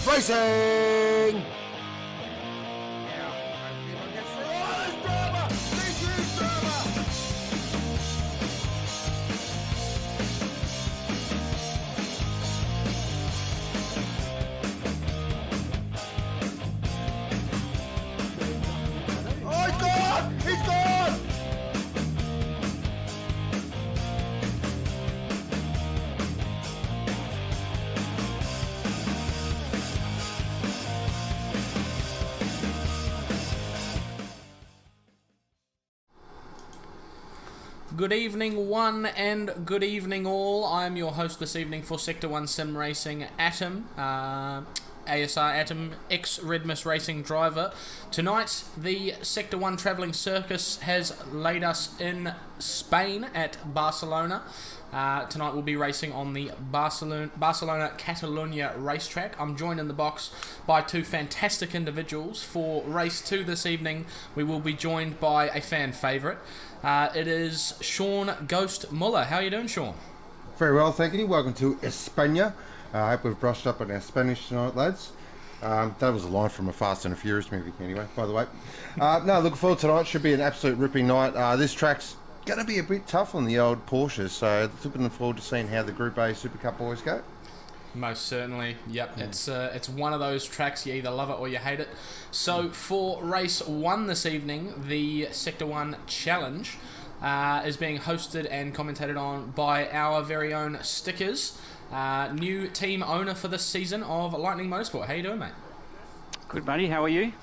Racing! Good evening, one, and good evening, all. I am your host this evening for Sector 1 Sim Racing, Atom, ASR Atom, ex-Redmus Racing driver. Tonight, the Sector 1 Travelling Circus has laid us in Spain at Barcelona. Tonight we'll be racing on the Barcelona-Catalunya racetrack. I'm joined in the box by two fantastic individuals. For race 2 this evening, we will be joined by a fan favourite. It is Sean Ghost Muller. How are you doing, Sean? Very well, thank you. Welcome to España. I hope we've brushed up on our Spanish tonight, lads. That was a line from a Fast and a Furious movie, anyway, by the way. No, looking forward to tonight. Should be an absolute ripping night. This track's going to be a bit tough on the old Porsches, so looking forward to seeing how the Group A Supercup boys go. Most certainly, yep. It's one of those tracks, you either love it or you hate it. So for race 1 this evening, the Sector 1 Challenge is being hosted and commentated on by our very own Stickers, new team owner for this season of Lightning Motorsport. How you doing, mate? Good, buddy. How are you?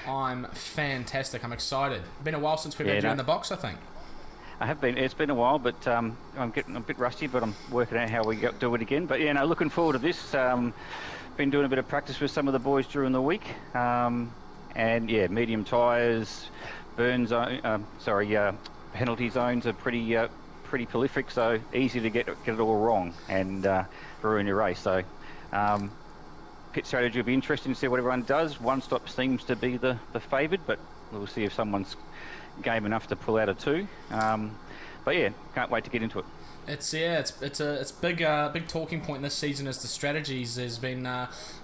I'm fantastic. I'm excited. Been a while since we've had you in the box, I think. I have been. It's been a while, but I'm getting a bit rusty, but I'm working out how we do it again. But yeah, no, looking forward to this. Been doing a bit of practice with some of the boys during the week, and yeah, medium tyres, penalty zones are pretty prolific, so easy to get it all wrong and ruin your race. So pit strategy will be interesting to see what everyone does. One stop seems to be the favoured, but we'll see if someone's game enough to pull out a 2. But yeah, can't wait to get into it. It's big talking point this season as the strategies. There's been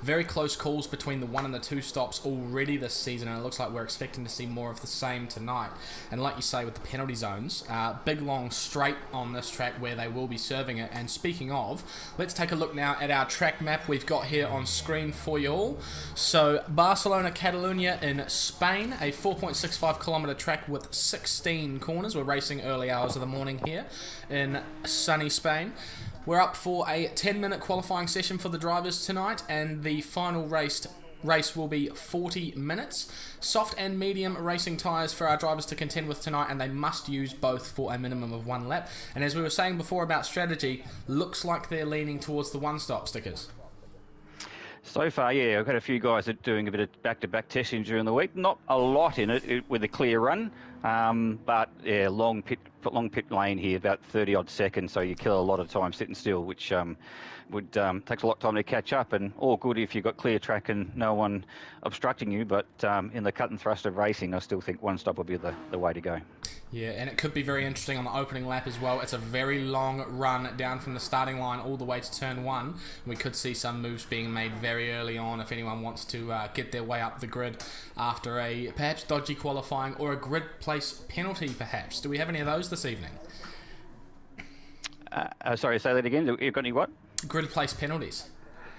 very close calls between the 1 and the 2 stops already this season, and it looks like we're expecting to see more of the same tonight. And like you say, with the penalty zones, big long straight on this track where they will be serving it. And speaking of, let's take a look now at our track map we've got here on screen for you all. So Barcelona Catalunya in Spain, a 4.65 kilometre track with 16 corners. We're racing early hours of the morning here in sunny Spain. We're up for a 10-minute qualifying session for the drivers tonight, and the final race will be 40 minutes. Soft and medium racing tyres for our drivers to contend with tonight, and they must use both for a minimum of 1 lap. And as we were saying before about strategy, looks like they're leaning towards the one-stop, Stickers. So far, yeah, I've got a few guys that are doing a bit of back-to-back testing during the week. Not a lot in it with a clear run, but yeah, long pit lane here, about 30-odd seconds, so you kill a lot of time sitting still, which takes a lot of time to catch up, and all good if you've got clear track and no one obstructing you, but in the cut and thrust of racing, I still think one stop will be the way to go. Yeah, and it could be very interesting on the opening lap as well. It's a very long run down from the starting line all the way to turn 1. We could see some moves being made very early on if anyone wants to get their way up the grid after a perhaps dodgy qualifying or a grid place penalty, perhaps. Do we have any of those this evening? Sorry, say that again. You've got any what? Grid place penalties.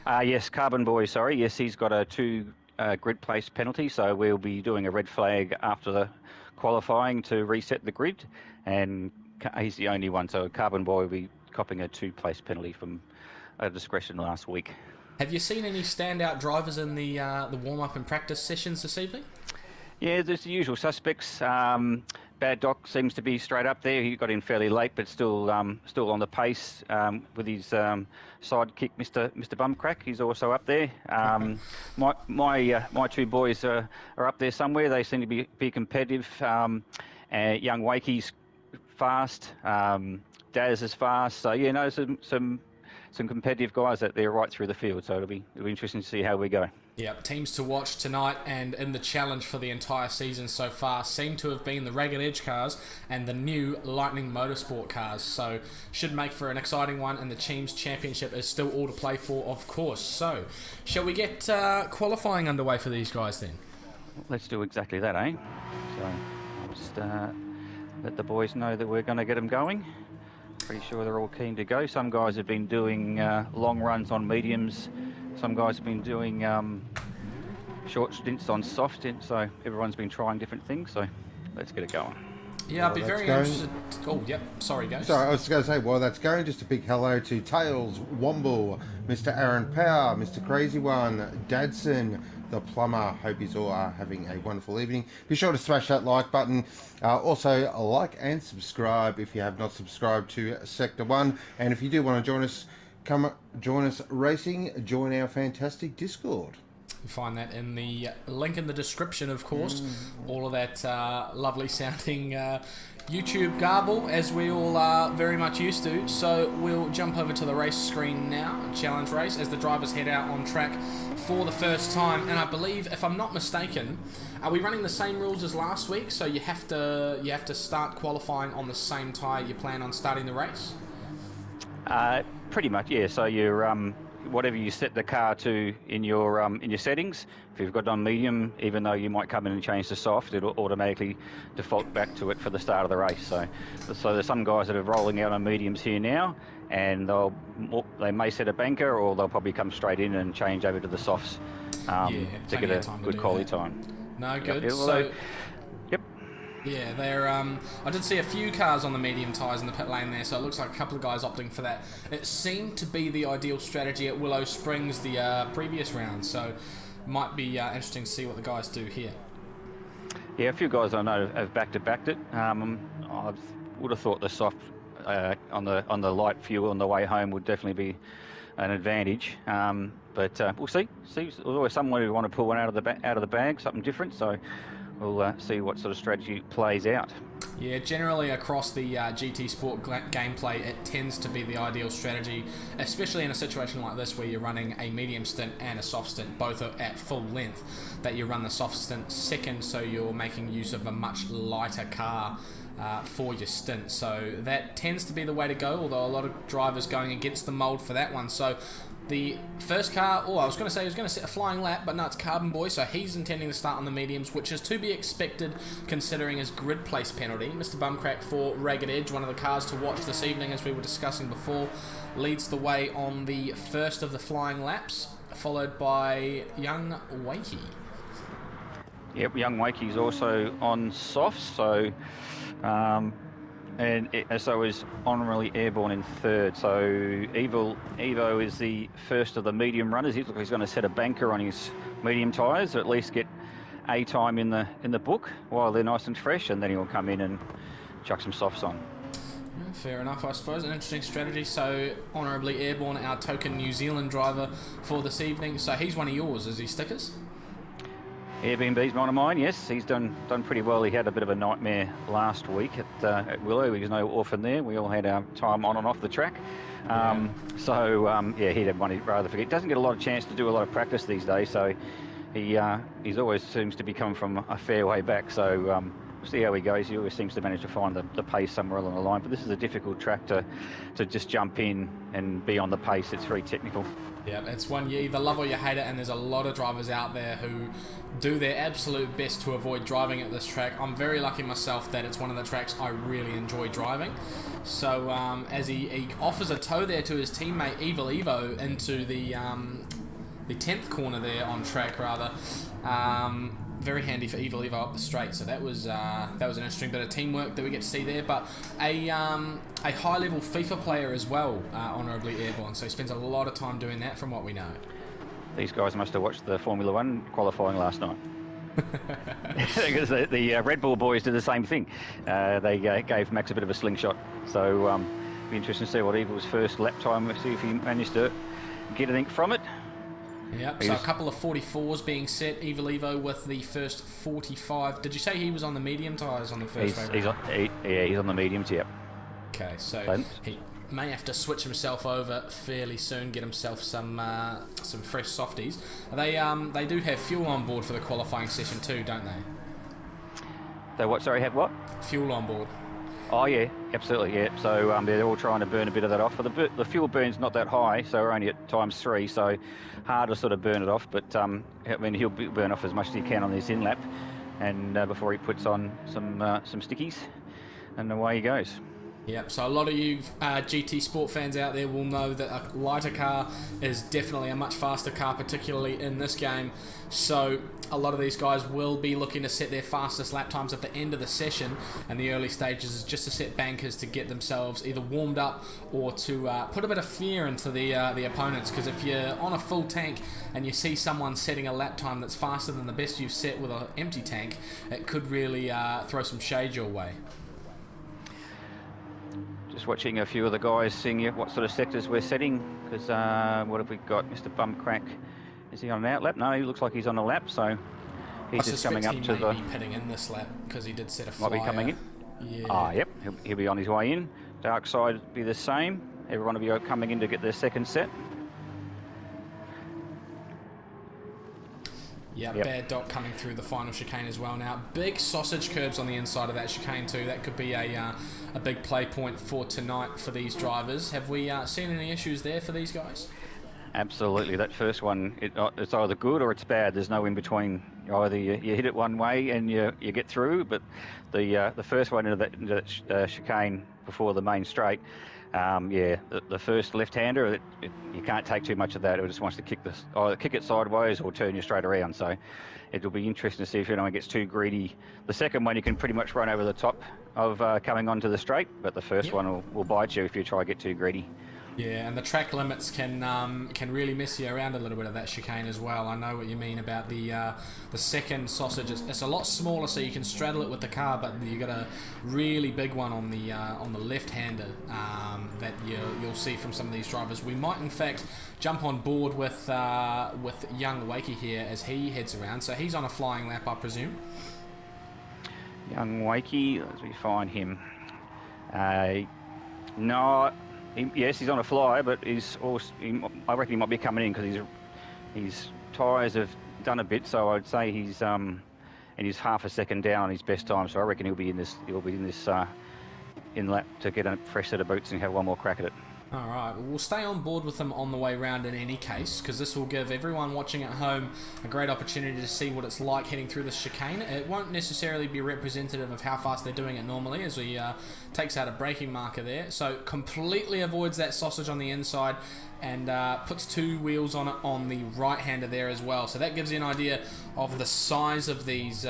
Yes, Carbon Boy, sorry. Yes, he's got a 2 grid place penalty, so we'll be doing a red flag after the qualifying to reset the grid, and he's the only one, so Carbon Boy will be copping a 2-place penalty from a discretion last week. Have you seen any standout drivers in the warm-up and practice sessions this evening? Yeah, there's the usual suspects. Bad Doc seems to be straight up there. He got in fairly late, but still on the pace with his sidekick, Mr. Bumcrack. He's also up there. My 2 boys are up there somewhere. They seem to be competitive. Young Wakey's fast. Daz is fast. So yeah, no, some some competitive guys out there right through the field. So it'll be interesting to see how we go. Yep, teams to watch tonight and in the challenge for the entire season so far seem to have been the Ragged Edge cars and the new Lightning Motorsport cars. So should make for an exciting one, and the Teams Championship is still all to play for, of course. So shall we get qualifying underway for these guys then? Let's do exactly that, eh? So I'll just let the boys know that we're going to get them going. Pretty sure they're all keen to go. Some guys have been doing long runs on mediums. Some guys have been doing short stints on soft stints. So everyone's been trying different things. So let's get it going. Yeah, I'd be very interested. Oh, yep. Sorry, guys. Sorry, I was going to say, while that's going, just a big hello to Tails, Womble, Mr. Aaron Power, Mr. Crazy One, Dadson, the Plumber. Hope you all are having a wonderful evening. Be sure to smash that like button. Also, like and subscribe if you have not subscribed to Sector 1. And if you do want to join us, come join us racing. Join our fantastic Discord. You find that in the link in the description, of course. All of that lovely sounding YouTube garble, as we all are very much used to. So we'll jump over to the race screen now, challenge race, as the drivers head out on track for the first time. And I believe, if I'm not mistaken, are we running the same rules as last week? So you have to start qualifying on the same tyre you plan on starting the race? Pretty much, yeah. So you're whatever you set the car to in your settings. If you've got it on medium, even though you might come in and change to soft, it'll automatically default back to it for the start of the race. So there's some guys that are rolling out on mediums here now, and they may set a banker, or they'll probably come straight in and change over to the softs to get a good quality time. No, good. Yep. So, yep. Yeah, they're. I did see a few cars on the medium tyres in the pit lane there, so it looks like a couple of guys opting for that. It seemed to be the ideal strategy at Willow Springs the previous round, so might be interesting to see what the guys do here. Yeah, a few guys I know have backed it. I would have thought the soft on the light fuel on the way home would definitely be an advantage, but we'll see. There's always someone who want to pull one out of the bag, something different. So we'll see what sort of strategy plays out. Yeah, generally across the GT Sport gameplay, it tends to be the ideal strategy, especially in a situation like this where you're running a medium stint and a soft stint, both are at full length, that you run the soft stint second, so you're making use of a much lighter car for your stint. So that tends to be the way to go, although a lot of drivers going against the mould for that one. So the first car, I was going to say he was going to set a flying lap, but no, it's Carbon Boy, so he's intending to start on the mediums, which is to be expected considering his grid place penalty. Mr. Bumcrack for Ragged Edge, one of the cars to watch this evening, as we were discussing before, leads the way on the first of the flying laps, followed by Young Wakey. Yep, Young Wakey's also on softs, so so is honorably airborne in third. So Evo is the first of the medium runners. He's going to set a banker on his medium tyres, or at least get a time in the book while they're nice and fresh, and then he'll come in and chuck some softs on. Fair enough, I suppose. An interesting strategy. So honourably airborne, our token New Zealand driver for this evening. So he's one of yours, is he, Stickers? Airbnb's one of mine, yes. He's done pretty well. He had a bit of a nightmare last week at Willow. He was no orphan there. We all had our time on and off the track. He'd have one he'd rather forget. Doesn't get a lot of chance to do a lot of practice these days, so he's always seems to be coming from a fair way back. So we'll see how he goes. He always seems to manage to find the pace somewhere along the line. But this is a difficult track to just jump in and be on the pace. It's very technical. Yeah, it's one you either love or you hate it, and there's a lot of drivers out there who do their absolute best to avoid driving at this track. I'm very lucky myself that it's one of the tracks I really enjoy driving. So as he offers a tow there to his teammate Evil Evo into the 10th corner there on track, rather. Very handy for Evil Evo up the straight. So that was an interesting bit of teamwork that we get to see there. But a high-level FIFA player as well, honourably airborne. So he spends a lot of time doing that, from what we know. These guys must have watched the Formula 1 qualifying last night. Because the Red Bull boys did the same thing. They gave Max a bit of a slingshot. So it'll be interesting to see what Evil's first lap time, see if he managed to get anything from it. Yep, so a couple of 44s being set. Evil Evo with the first 45. Did you say he was on the medium tyres on the first race? He's on the mediums, yep. Okay, so may have to switch himself over fairly soon, get himself some fresh softies. They do have fuel on board for the qualifying session too, don't they? They what? Sorry, have what? Fuel on board. Oh yeah, absolutely, yeah. So they're all trying to burn a bit of that off. But the fuel burn's not that high, so we're only at ×3, so hard to sort of burn it off. But I mean, he'll burn off as much as he can on this in lap, and before he puts on some stickies, and away he goes. Yep, so a lot of you GT Sport fans out there will know that a lighter car is definitely a much faster car, particularly in this game. So a lot of these guys will be looking to set their fastest lap times at the end of the session, and the early stages is just to set bankers to get themselves either warmed up or to put a bit of fear into the opponents, because if you're on a full tank and you see someone setting a lap time that's faster than the best you've set with an empty tank, it could really throw some shade your way. Just watching a few of the guys, seeing what sort of sectors we're setting, because what have we got? Mr. Bumcrack, is he on an outlap? No, he looks like he's on a lap, so he's just coming up to the... I suspect he may be pitting in this lap, because he did set a flyer. Might be coming in? Yeah. Ah, yep, he'll be on his way in. Dark side will be the same. Everyone will be coming in to get their second set. Yeah, yep. Bad Doc coming through the final chicane as well now. Big sausage curbs on the inside of that chicane too. That could be a big play point for tonight for these drivers. Have we seen any issues there for these guys? Absolutely. That first one, it's either good or it's bad. There's no in between. Either you hit it one way and you get through, but the first one into that chicane before the main straight, the first left-hander, you can't take too much of that. It just wants to either kick it sideways or turn you straight around. So it'll be interesting to see if anyone gets too greedy. The second one, you can pretty much run over the top of coming onto the straight, but the first one will bite you if you try to get too greedy. Yeah, and the track limits can really mess you around a little bit of that chicane as well. I know what you mean about the second sausage. It's a lot smaller, so you can straddle it with the car, but you got a really big one on the left-hander that you'll see from some of these drivers. We might, in fact, jump on board with young Wakey here as he heads around. So he's on a flying lap, I presume. Young Wakey, let me find him. No. Yes, he's on a flyer, but I reckon he might be coming in because his tyres have done a bit. So I'd say he's half a second down on his best time. So I reckon he'll be in this in lap to get a fresh set of boots and have one more crack at it. All right, well, we'll stay on board with them on the way round in any case, because this will give everyone watching at home a great opportunity to see what it's like heading through this chicane. It won't necessarily be representative of how fast they're doing it normally, as he takes out a braking marker there. So completely avoids that sausage on the inside and puts two wheels on it on the right-hander there as well. So that gives you an idea of the size of these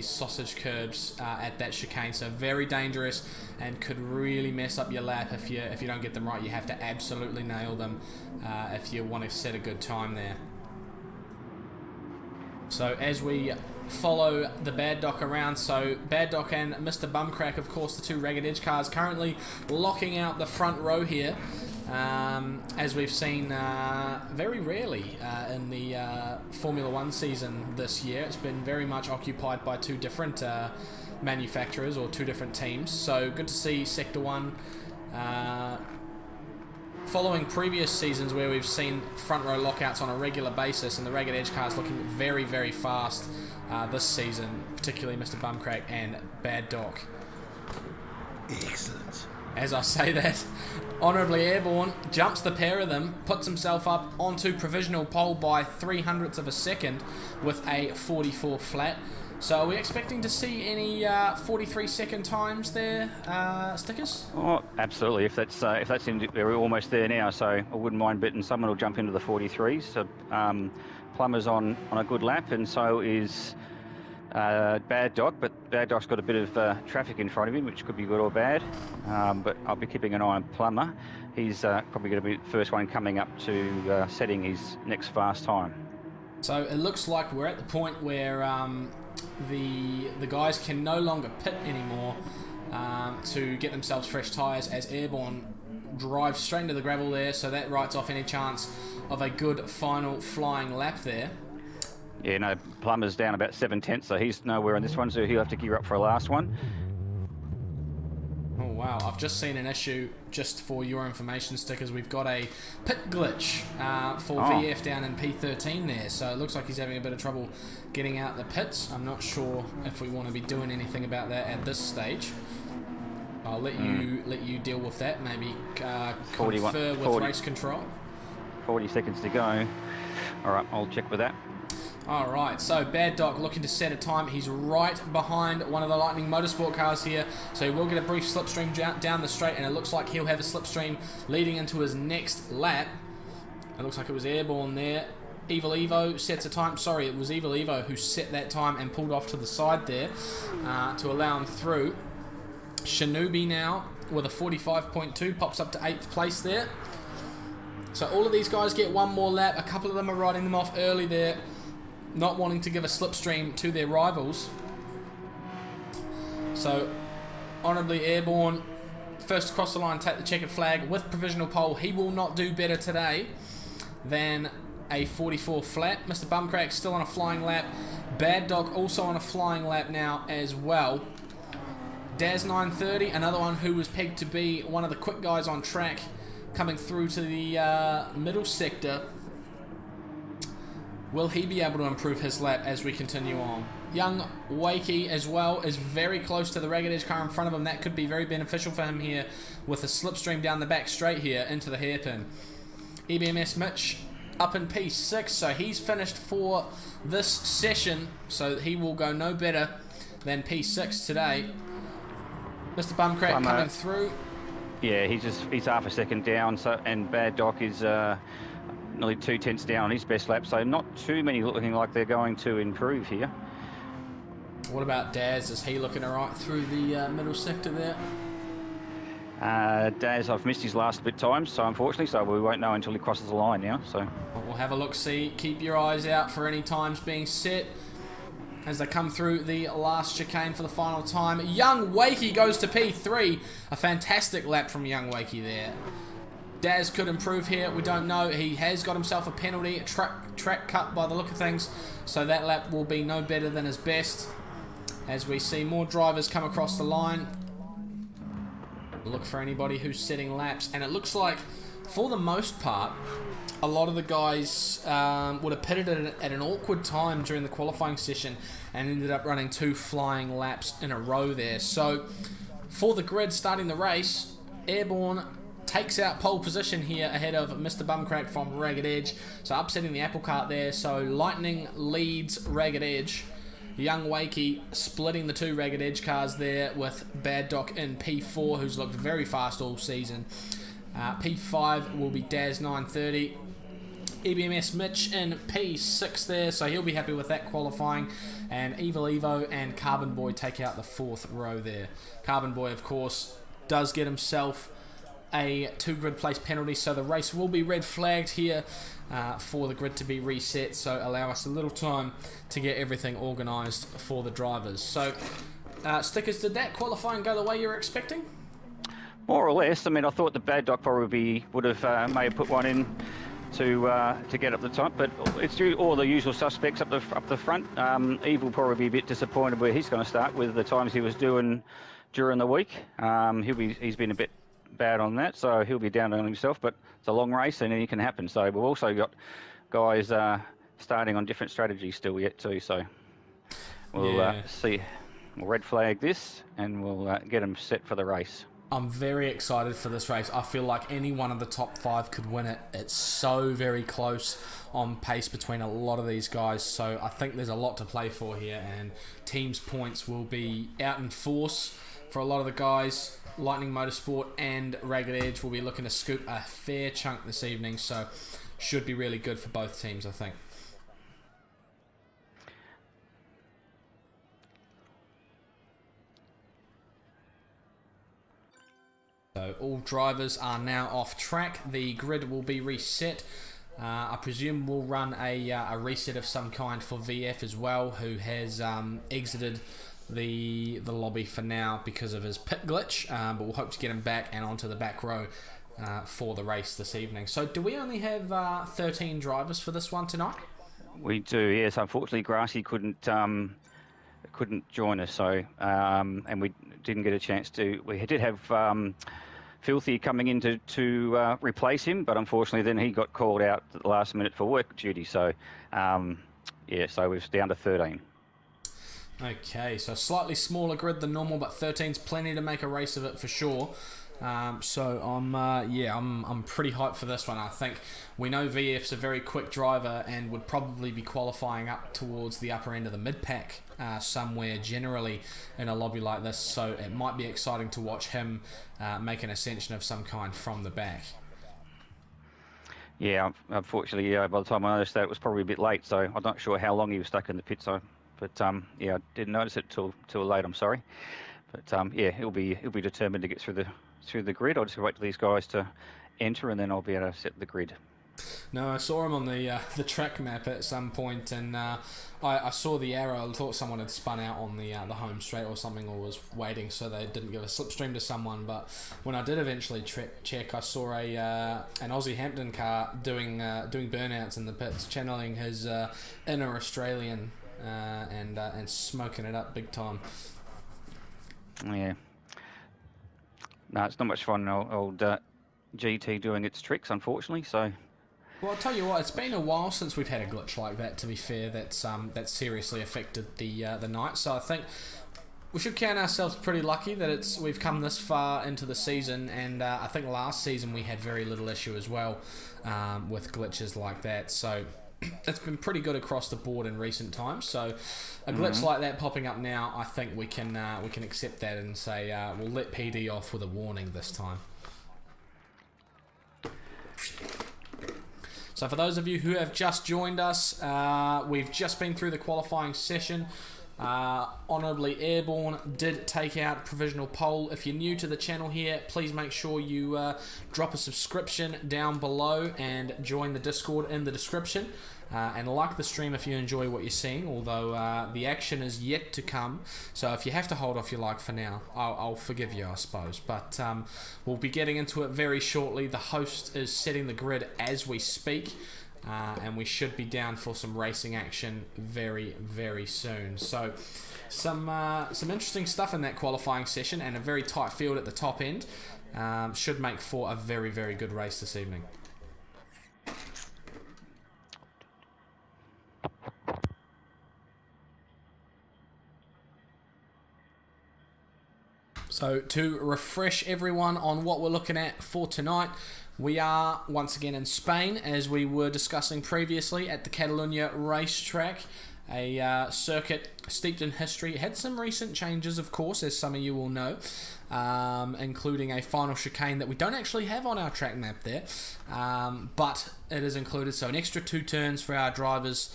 sausage curbs at that chicane. So very dangerous and could really mess up your lap if you don't get them right. You have to absolutely nail them if you want to set a good time there. So as we follow the Bad Doc around, so Bad Doc and Mr. Bumcrack, of course, the two Ragged Edge cars, currently locking out the front row here. As we've seen very rarely in the Formula One season this year. It's been very much occupied by two different manufacturers or two different teams. So good to see Sector 1 following previous seasons where we've seen front row lockouts on a regular basis, and the Ragged Edge cars looking very, very fast this season, particularly Mr. Bumcrack and Bad Doc. Excellent. As I say that, honourably airborne, jumps the pair of them, puts himself up onto provisional pole by 0.03 of a second with a 44 flat. So are we expecting to see any 43-second times there, Stickers? Oh, absolutely. If that's we're almost there now, so I wouldn't mind betting someone will jump into the 43s. So Plummer's on a good lap, and so is Bad Doc, but Bad Doc's got a bit of traffic in front of him, which could be good or bad. But I'll be keeping an eye on Plummer. He's probably going to be the first one coming up to setting his next fast time. So it looks like we're at the point where the guys can no longer pit anymore to get themselves fresh tyres, as Airborne drives straight into the gravel there, so that writes off any chance of a good final flying lap there. Yeah, no, Plummer's down about 7/10, so he's nowhere in this one, so he'll have to gear up for a last one. Oh wow, I've just seen an issue just for your information, Stickers, we've got a pit glitch for Oh. VF down in P13 there. So it looks like he's having a bit of trouble getting out the pits. I'm not sure if we want to be doing anything about that at this stage. I'll let you deal with that. Maybe confer with race control. 40 seconds to go. All right, I'll check with that. All right, so Bad Doc looking to set a time. He's right behind one of the Lightning Motorsport cars here, so he will get a brief slipstream down the straight, and it looks like he'll have a slipstream leading into his next lap. It looks like it was Airborne there. Evil Evo sets a time. Sorry, it was Evil Evo who set that time and pulled off to the side there to allow him through. Shinobi now with a 45.2 pops up to 8th place there. So all of these guys get one more lap. A couple of them are riding them off early there, not wanting to give a slipstream to their rivals. So, honourably Airborne, first across the line, take the checkered flag with provisional pole. He will not do better today than a 44 flat. Mr. Bumcrack still on a flying lap. Bad Dog also on a flying lap now as well. Daz 930, another one who was pegged to be one of the quick guys on track, coming through to the middle sector. Will he be able to improve his lap as we continue on? Young Wakey as well is very close to the Ragged Edge car in front of him. That could be very beneficial for him here with a slipstream down the back straight here into the hairpin. EBMS Mitch up in P6, so he's finished for this session, so he will go no better than P6 today. Mr. Bumcrack coming through. Yeah, he's half a second down, so and Bad Doc is nearly 2 tenths down on his best lap, so not too many looking like they're going to improve here. What about Daz? Is he looking alright through the middle sector there? Daz, I've missed his last bit times, so unfortunately, so we won't know until he crosses the line now. So we'll have a look, see. Keep your eyes out for any times being set as they come through the last chicane for the final time. Young Wakey goes to P3. A fantastic lap from Young Wakey there. Daz could improve here, we don't know. He has got himself a penalty, a track cut by the look of things, so that lap will be no better than his best. As we see more drivers come across the line. Look for anybody who's setting laps, and it looks like, for the most part, a lot of the guys would have pitted at an awkward time during the qualifying session and ended up running 2 flying laps in a row there. So, for the grid starting the race, Airborne takes out pole position here ahead of Mr. Bumcrack from Ragged Edge. So upsetting the apple cart there. So Lightning leads Ragged Edge. Young Wakey splitting the 2 Ragged Edge cars there with Bad Doc in P4, who's looked very fast all season. P5 will be Daz 930. EBMS Mitch in P6 there, so he'll be happy with that qualifying. And Evil Evo and Carbon Boy take out the 4th row there. Carbon Boy, of course, does get himself a 2 grid place penalty, so the race will be red flagged here for the grid to be reset, so allow us a little time to get everything organised for the drivers. So Stickers, did that qualifying go the way you were expecting? more or less. I mean, I thought the Bad Doc probably would have may have put one in to get up the top, but it's all the usual suspects up the front. Evil probably be a bit disappointed where he's going to start with the times he was doing during the week. He's been a bit bad on that, so he'll be down on himself, but it's a long race and anything can happen. So we've also got guys starting on different strategies still yet too, so we'll see. We'll red flag this and we'll get them set for the race. I'm very excited for this race. I feel like any one of the top 5 could win it. It's so very close on pace between a lot of these guys, so I think there's a lot to play for here, and teams' points will be out in force for a lot of the guys. Lightning Motorsport and Ragged Edge will be looking to scoop a fair chunk this evening, so should be really good for both teams, I think. So all drivers are now off track. The grid will be reset. I presume we'll run a reset of some kind for VF as well, who has exited the lobby for now because of his pit glitch, but we'll hope to get him back and onto the back row for the race this evening. So do we only have 13 drivers for this one tonight? We do, yes. Unfortunately, Grassy couldn't join us, so and we didn't get a chance to. We did have Filthy coming in to replace him, but unfortunately then he got called out at the last minute for work duty. So, yeah, so we're down to 13. Okay, so slightly smaller grid than normal, but 13's plenty to make a race of it for sure. So I'm pretty hyped for this one. I think we know VF's a very quick driver and would probably be qualifying up towards the upper end of the mid-pack somewhere generally in a lobby like this, so it might be exciting to watch him make an ascension of some kind from the back. Yeah, unfortunately, by the time I noticed that, it was probably a bit late, so I'm not sure how long he was stuck in the pit. So, but yeah, I didn't notice it till late. I'm sorry, but yeah, he'll be determined to get through the grid. I'll just wait for these guys to enter, and then I'll be able to set the grid. No, I saw him on the track map at some point, and I saw the arrow. I thought someone had spun out on the home straight or something, or was waiting so they didn't give a slipstream to someone. But when I did eventually check, I saw an Aussie Hampton car doing burnouts in the pits, channeling his inner Australian and smoking it up big time. Yeah. No, it's not much fun. Old GT doing its tricks, unfortunately. So. Well, I'll tell you what, it's been a while since we've had a glitch like that, to be fair, that's seriously affected the night. So I think we should count ourselves pretty lucky that we've come this far into the season, and I think last season we had very little issue as well with glitches like that. So it's been pretty good across the board in recent times. So a glitch like that popping up now, I think we can accept that and say we'll let PD off with a warning this time. So for those of you who have just joined us, we've just been through the qualifying session. Honourably Airborne did take out provisional pole. If you're new to the channel here, please make sure you drop a subscription down below and join the Discord in the description. And like the stream if you enjoy what you're seeing, although the action is yet to come. So if you have to hold off your like for now, I'll forgive you, I suppose. But we'll be getting into it very shortly. The host is setting the grid as we speak. And we should be down for some racing action very, very soon. So some interesting stuff in that qualifying session, and a very tight field at the top end. Should make for a very, very good race this evening. So to refresh everyone on what we're looking at for tonight, we are once again in Spain, as we were discussing previously, at the Catalunya racetrack, a circuit steeped in history. It had some recent changes, of course, as some of you will know, including a final chicane that we don't actually have on our track map there, but it is included. So an extra 2 turns for our drivers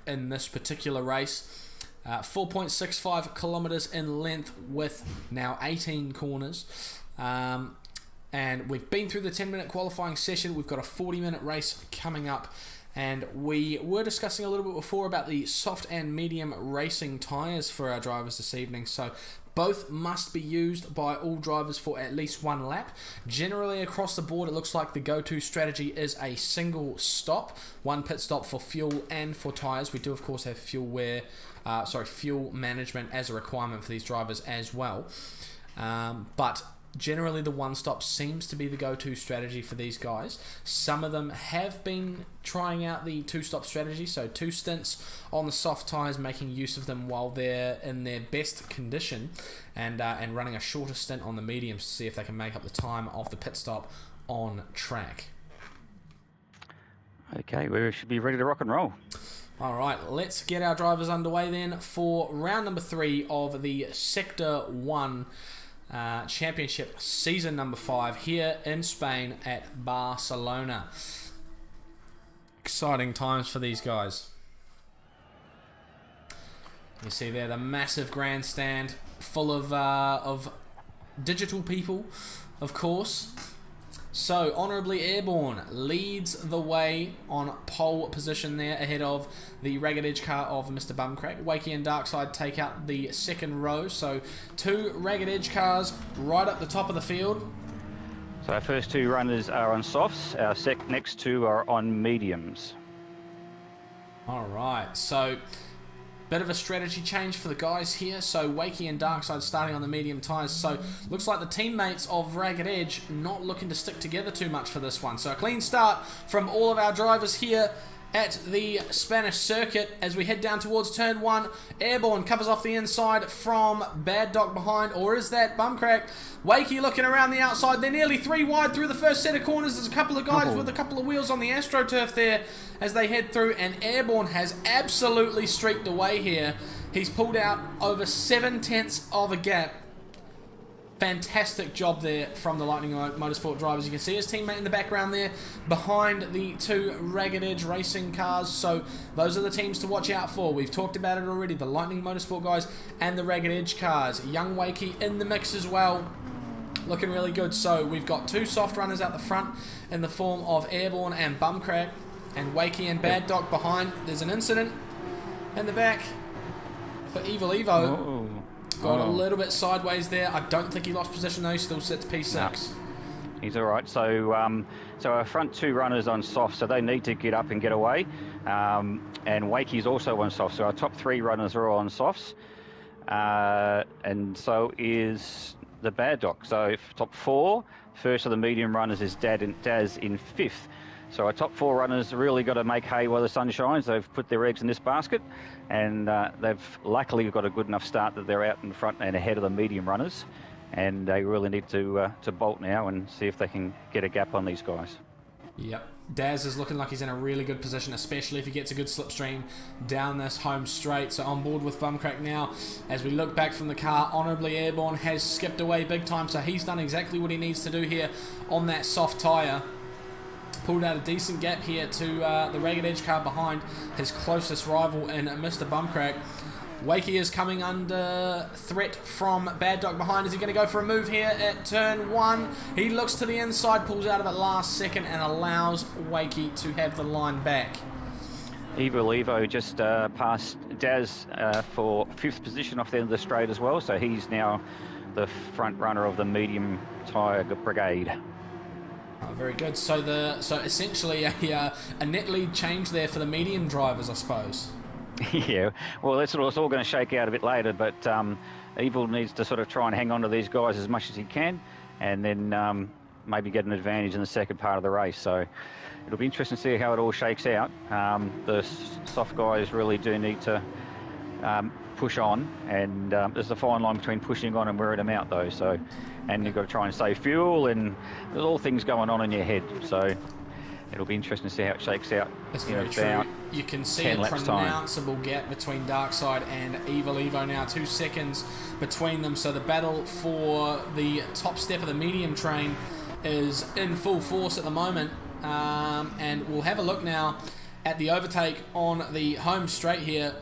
in this particular race. 4.65 kilometers in length with now 18 corners. And we've been through the 10-minute qualifying session. We've got a 40-minute race coming up. And we were discussing a little bit before about the soft and medium racing tyres for our drivers this evening. So both must be used by all drivers for at least 1 lap. Generally across the board, it looks like the go-to strategy is a single stop. 1 pit stop for fuel and for tyres. We do, of course, have fuel management as a requirement for these drivers as well. But generally the 1 stop seems to be the go-to strategy for these guys. Some of them have been trying out the 2 stop strategy, so 2 stints on the soft tyres, making use of them while they're in their best condition, and running a shorter stint on the mediums to see if they can make up the time of the pit stop on track. Okay, we should be ready to rock and roll. Alright, let's get our drivers underway then for round number 3 of the Sector 1 Championship season number 5 here in Spain at Barcelona. Exciting times for these guys. You see there the massive grandstand full of digital people, of course. So, Honourably Airborne leads the way on pole position there, ahead of the Ragged Edge car of Mr. Bumcrack. Wakey and Darkside take out the second row. So, 2 Ragged Edge cars right up the top of the field. So our first 2 runners are on softs. Our next 2 are on mediums. Alright, so Bit of a strategy change for the guys here. So Wakey and Darkside starting on the medium tyres. So looks like the teammates of Ragged Edge not looking to stick together too much for this one. So a clean start from all of our drivers here at the Spanish circuit as we head down towards turn 1. Airborne covers off the inside from Bad Doc behind, or is that Bumcrack? Wakey looking around the outside. They're nearly 3 wide through the first set of corners. There's a couple of guys with a couple of wheels on the AstroTurf there as they head through, and Airborne has absolutely streaked away here. He's pulled out over 7/10 of a gap. Fantastic job there from the Lightning Motorsport drivers. You can see his teammate in the background there behind the 2 Ragged Edge racing cars. So those are the teams to watch out for. We've talked about it already. The Lightning Motorsport guys and the Ragged Edge cars. Young Wakey in the mix as well. Looking really good. So we've got 2 soft runners out the front in the form of Airborne and Bumcrack. And Wakey and Bad Doc behind. There's an incident in the back for Evil Evo. Got a little bit sideways there. I don't think he lost position though. He still sits P6. No. He's all right. So, our front 2 runners on soft, so they need to get up and get away. And Wakey's also on soft, so our top 3 runners are all on softs. And so is the Bad Doc. So top 4, first of the medium runners is Daz in 5th. So our top 4 runners really got to make hay while the sun shines. They've put their eggs in this basket, and they've luckily got a good enough start that they're out in front and ahead of the medium runners. And they really need to bolt now and see if they can get a gap on these guys. Yep. Daz is looking like he's in a really good position, especially if he gets a good slipstream down this home straight. So on board with Bumcrack now. As we look back from the car, Honourably Airborne has skipped away big time. So he's done exactly what he needs to do here on that soft tyre. Pulled out a decent gap here to the Ragged Edge car behind his closest rival in Mr. Bumcrack. Wakey is coming under threat from Bad Doc behind. Is he going to go for a move here at turn 1? He looks to the inside, pulls out of it last second and allows Wakey to have the line back. Evil Evo just passed Daz for 5th position off the end of the straight as well. So he's now the front runner of the medium tyre brigade. Oh, very good. So essentially a net lead change there for the medium drivers, I suppose. Yeah, well, that's what it's all going to shake out a bit later, but Evil needs to sort of try and hang on to these guys as much as he can, and then maybe get an advantage in the second part of the race. So it'll be interesting to see how it all shakes out. The soft guys really do need to push on, and there's a fine line between pushing on and wearing them out, though. So, and you've got to try and save fuel, and there's all things going on in your head. So it'll be interesting to see how it shakes out. That's very true. You can see a pronounceable gap between Darkside and Evil Evo now. 2 seconds between them. So the battle for the top step of the medium train is in full force at the moment. And we'll have a look now at the overtake on the home straight here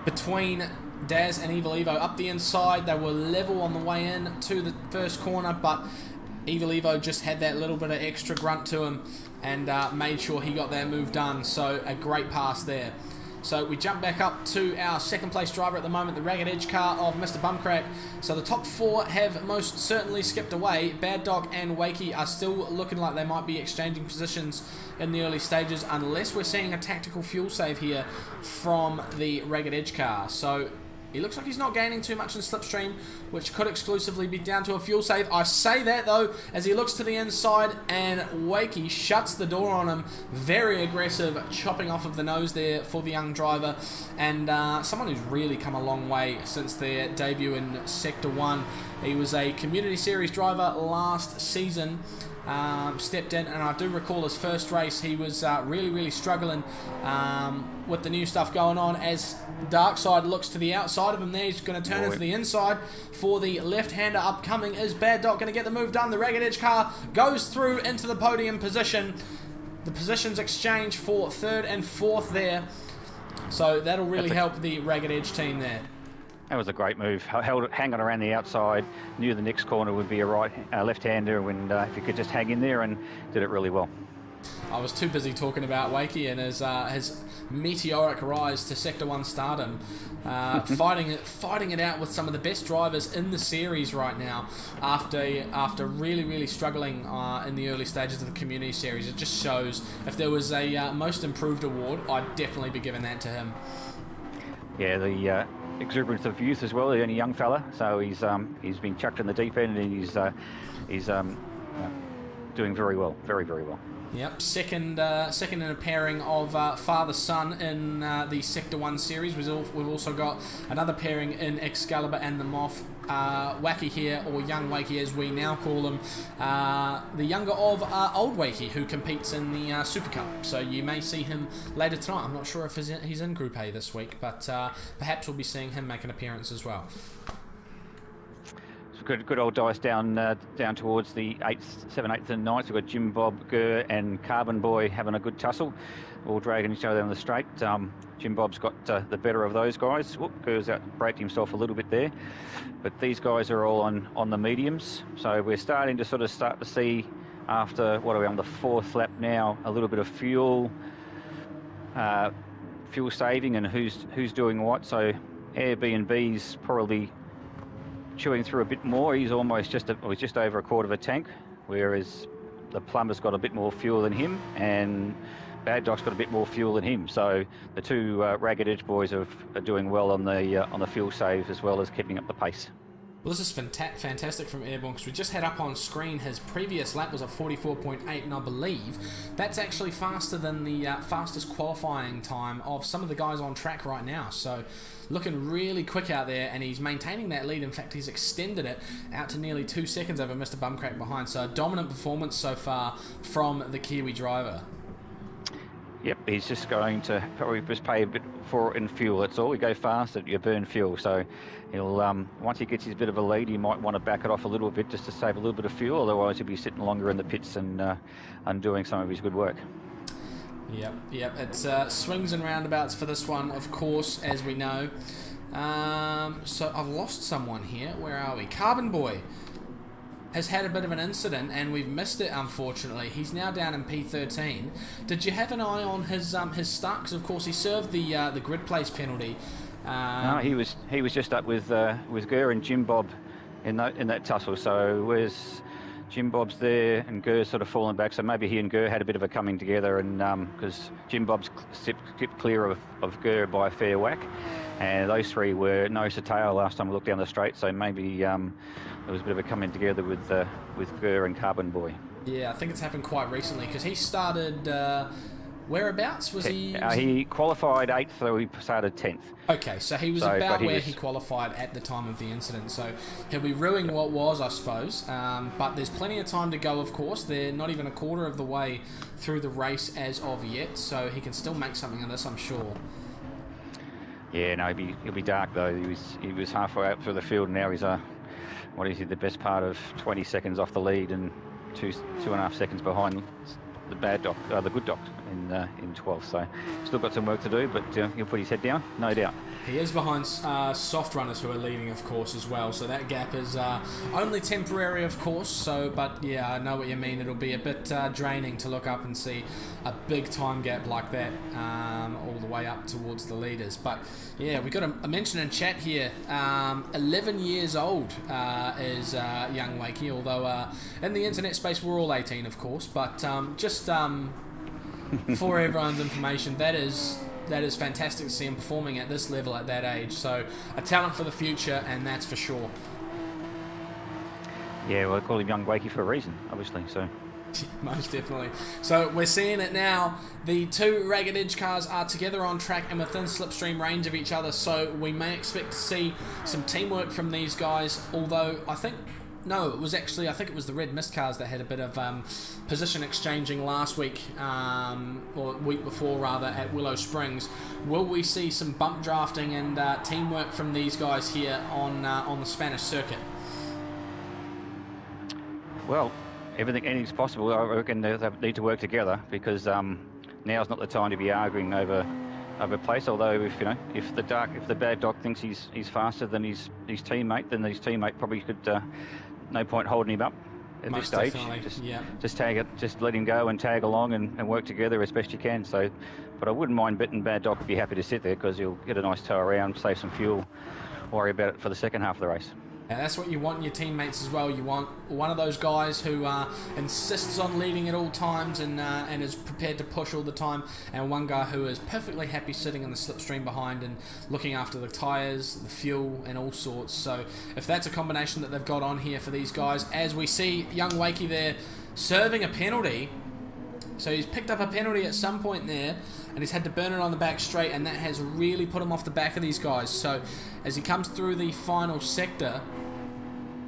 between Daz and Evil Evo. Up the inside, they were level on the way in to the first corner, but Evil Evo just had that little bit of extra grunt to him and made sure he got that move done. So a great pass there. So we jump back up to our second place driver at the moment, the Ragged Edge car of Mr. Bumcrack. So the top 4 have most certainly skipped away. Bad Dog and Wakey are still looking like they might be exchanging positions in the early stages, unless we're seeing a tactical fuel save here from the Ragged Edge car. So he looks like he's not gaining too much in slipstream, which could exclusively be down to a fuel save. I say that, though, as he looks to the inside, and Wakey shuts the door on him. Very aggressive, chopping off of the nose there for the young driver, and someone who's really come a long way since their debut in Sector 1. He was a Community Series driver last season. Stepped in, and I do recall his first race he was really struggling with the new stuff going on. As Darkside looks to the outside of him there, he's going to turn into the inside for the left-hander upcoming. Is Bad Dog going to get the move done? The Ragged Edge car goes through into the podium position. The positions exchange for 3rd and 4th there, so that'll really help the Ragged Edge team there. That was a great move. Hanging around the outside, knew the next corner would be a left-hander, and if you could just hang in there, and did it really well. I was too busy talking about Wakey and his meteoric rise to Sector 1 stardom, fighting it out with some of the best drivers in the series right now. After really struggling in the early stages of the Community Series, it just shows if there was a Most Improved award, I'd definitely be giving that to him. yeah, the exuberance of youth as well. He's only a young fella, so he's been chucked in the deep end, and he's doing very well, very well. Yep, second in a pairing of father-son in the Sector 1 series. We've also got another pairing in Excalibur and the Moth. Wacky here, or Young Wakey as we now call him, the younger of Old Wakey, who competes in the Supercup. So you may see him later tonight. I'm not sure if he's in Group A this week, but perhaps we'll be seeing him make an appearance as well. Good old dice down towards the 8th, 7th, 8th and 9th. We've got Jim Bob, Gurr and Carbon Boy having a good tussle, all dragging each other down the straight. Jim Bob's got the better of those guys. Whoop, Gurr's braked himself a little bit there. But these guys are all on the mediums. So we're starting to see, after, what are we on the 4th lap now, a little bit of fuel saving and who's doing what. So Airbnb's probably chewing through a bit more. He's almost just over a quarter of a tank, whereas the Plumber's got a bit more fuel than him, and Bad Doc's got a bit more fuel than him. So the two Ragged Edge boys are doing well on the fuel save, as well as keeping up the pace. Well, this is fantastic from Airborne, because we just had up on screen his previous lap was a 44.8, and I believe that's actually faster than the fastest qualifying time of some of the guys on track right now. So looking really quick out there, and he's maintaining that lead. In fact, he's extended it out to nearly 2 seconds over Mr. Bumcrack behind. So a dominant performance so far from the Kiwi driver. Yep, he's just going to probably just pay a bit for it in fuel. That's all. You go fast, you burn fuel. So he'll once he gets his bit of a lead, he might want to back it off a little bit just to save a little bit of fuel. Otherwise, he'll be sitting longer in the pits and doing some of his good work. Yep. It's swings and roundabouts for this one, of course, as we know. So I've lost someone here. Where are we? Carbon Boy has had a bit of an incident, and we've missed it, unfortunately. He's now down in P13. Did you have an eye on his start? Because of course he served the grid place penalty. No, he was just up with Gurr and Jim Bob in that tussle. So where's Jim Bob's there and Gurr's sort of fallen back, so maybe he and Gurr had a bit of a coming together, and because Jim Bob's skipped clear of Gurr by a fair whack, and those three were nose to tail last time we looked down the straight, so maybe there was a bit of a coming together with Gurr and Carbon Boy. Yeah, I think it's happened quite recently, because he started... whereabouts was he? He qualified 8th, so he started 10th. Okay, so he was about where he qualified at the time of the incident. So he'll be ruining what was, I suppose. But there's plenty of time to go, of course. They're not even a quarter of the way through the race as of yet, so he can still make something of this, I'm sure. Yeah, no, he'll be dark though. He was halfway out through the field, and now he's the best part of 20 seconds off the lead and 2.5 seconds behind the good doc in 12th. So still got some work to do, but he'll put his head down, no doubt. He is behind soft runners who are leading, of course, as well. So that gap is only temporary, of course. So, but yeah, I know what you mean. It'll be a bit draining to look up and see a big time gap like that all the way up towards the leaders. But yeah, we got a mention in chat here. 11 years old is young Wakey, although in the internet space we're all 18, of course. But just for everyone's information, that is fantastic to see him performing at this level at that age. So a talent for the future, and that's for sure. Yeah, well, I call him Young Wakey for a reason, obviously. So most definitely. So we're seeing it now. The two Ragged Edge cars are together on track and within slipstream range of each other. So we may expect to see some teamwork from these guys. Although I think it was the Red Mist cars that had a bit of position exchanging last week, or week before rather, at Willow Springs. Will we see some bump drafting and teamwork from these guys here on the Spanish circuit? Well, anything's possible. I reckon they need to work together, because now's not the time to be arguing over place. Although if the bad doc thinks he's faster than his teammate, then his teammate probably could. No point holding him up at this stage. Just let him go and tag along and work together as best you can. So, but I wouldn't mind betting Bad Doc would be happy to sit there, because he'll get a nice tow around, save some fuel, worry about it for the second half of the race. And that's what you want in your teammates as well. You want one of those guys who insists on leading at all times and is prepared to push all the time, and one guy who is perfectly happy sitting in the slipstream behind and looking after the tyres, the fuel, and all sorts. So if that's a combination that they've got on here for these guys, as we see young Wakey there serving a penalty. So he's picked up a penalty at some point there, and he's had to burn it on the back straight, and that has really put him off the back of these guys. So as he comes through the final sector,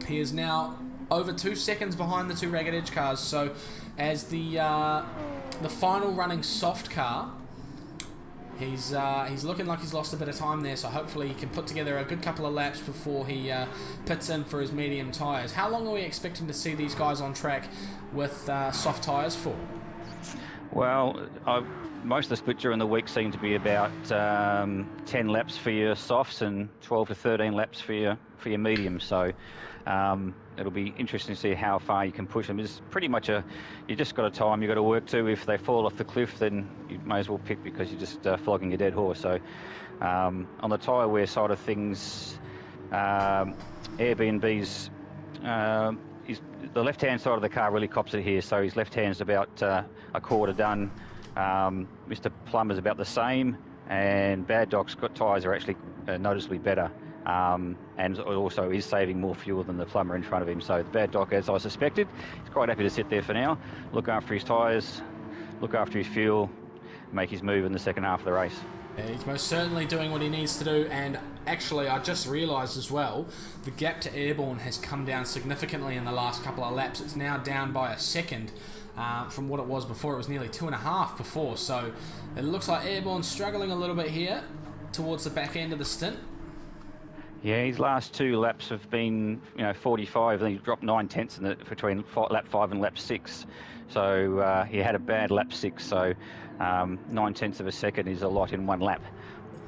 he is now over 2 seconds behind the two Ragged Edge cars. So as the final running soft car, he's looking like he's lost a bit of time there. So hopefully he can put together a good couple of laps before he pits in for his medium tyres. How long are we expecting to see these guys on track with soft tyres for? Well, most of the split during the week seem to be about 10 laps for your softs and 12 to 13 laps for your mediums. So it'll be interesting to see how far you can push them. It's pretty much you just got a time you got to work to. If they fall off the cliff, then you may as well pick, because you're just flogging a dead horse. So on the tyre wear side of things, Airbnb's the left-hand side of the car really cops it here. So his left hand's about a quarter done. Mr. Plummer's about the same, and Bad Doc's got tyres are actually noticeably better, and also is saving more fuel than the Plummer in front of him. So the Bad Doc, as I suspected, he's quite happy to sit there for now, look after his tyres, look after his fuel, make his move in the second half of the race. Yeah, he's most certainly doing what he needs to do, and actually I just realised as well, the gap to Airborne has come down significantly in the last couple of laps. It's now down by a second from what it was before. It was nearly 2.5 before, so it looks like Airborne's struggling a little bit here towards the back end of the stint. Yeah, his last 2 laps have been 45, and he dropped 9/10 between lap 5 and lap 6. So he had a bad lap 6, so 9/10 of a second is a lot in one lap.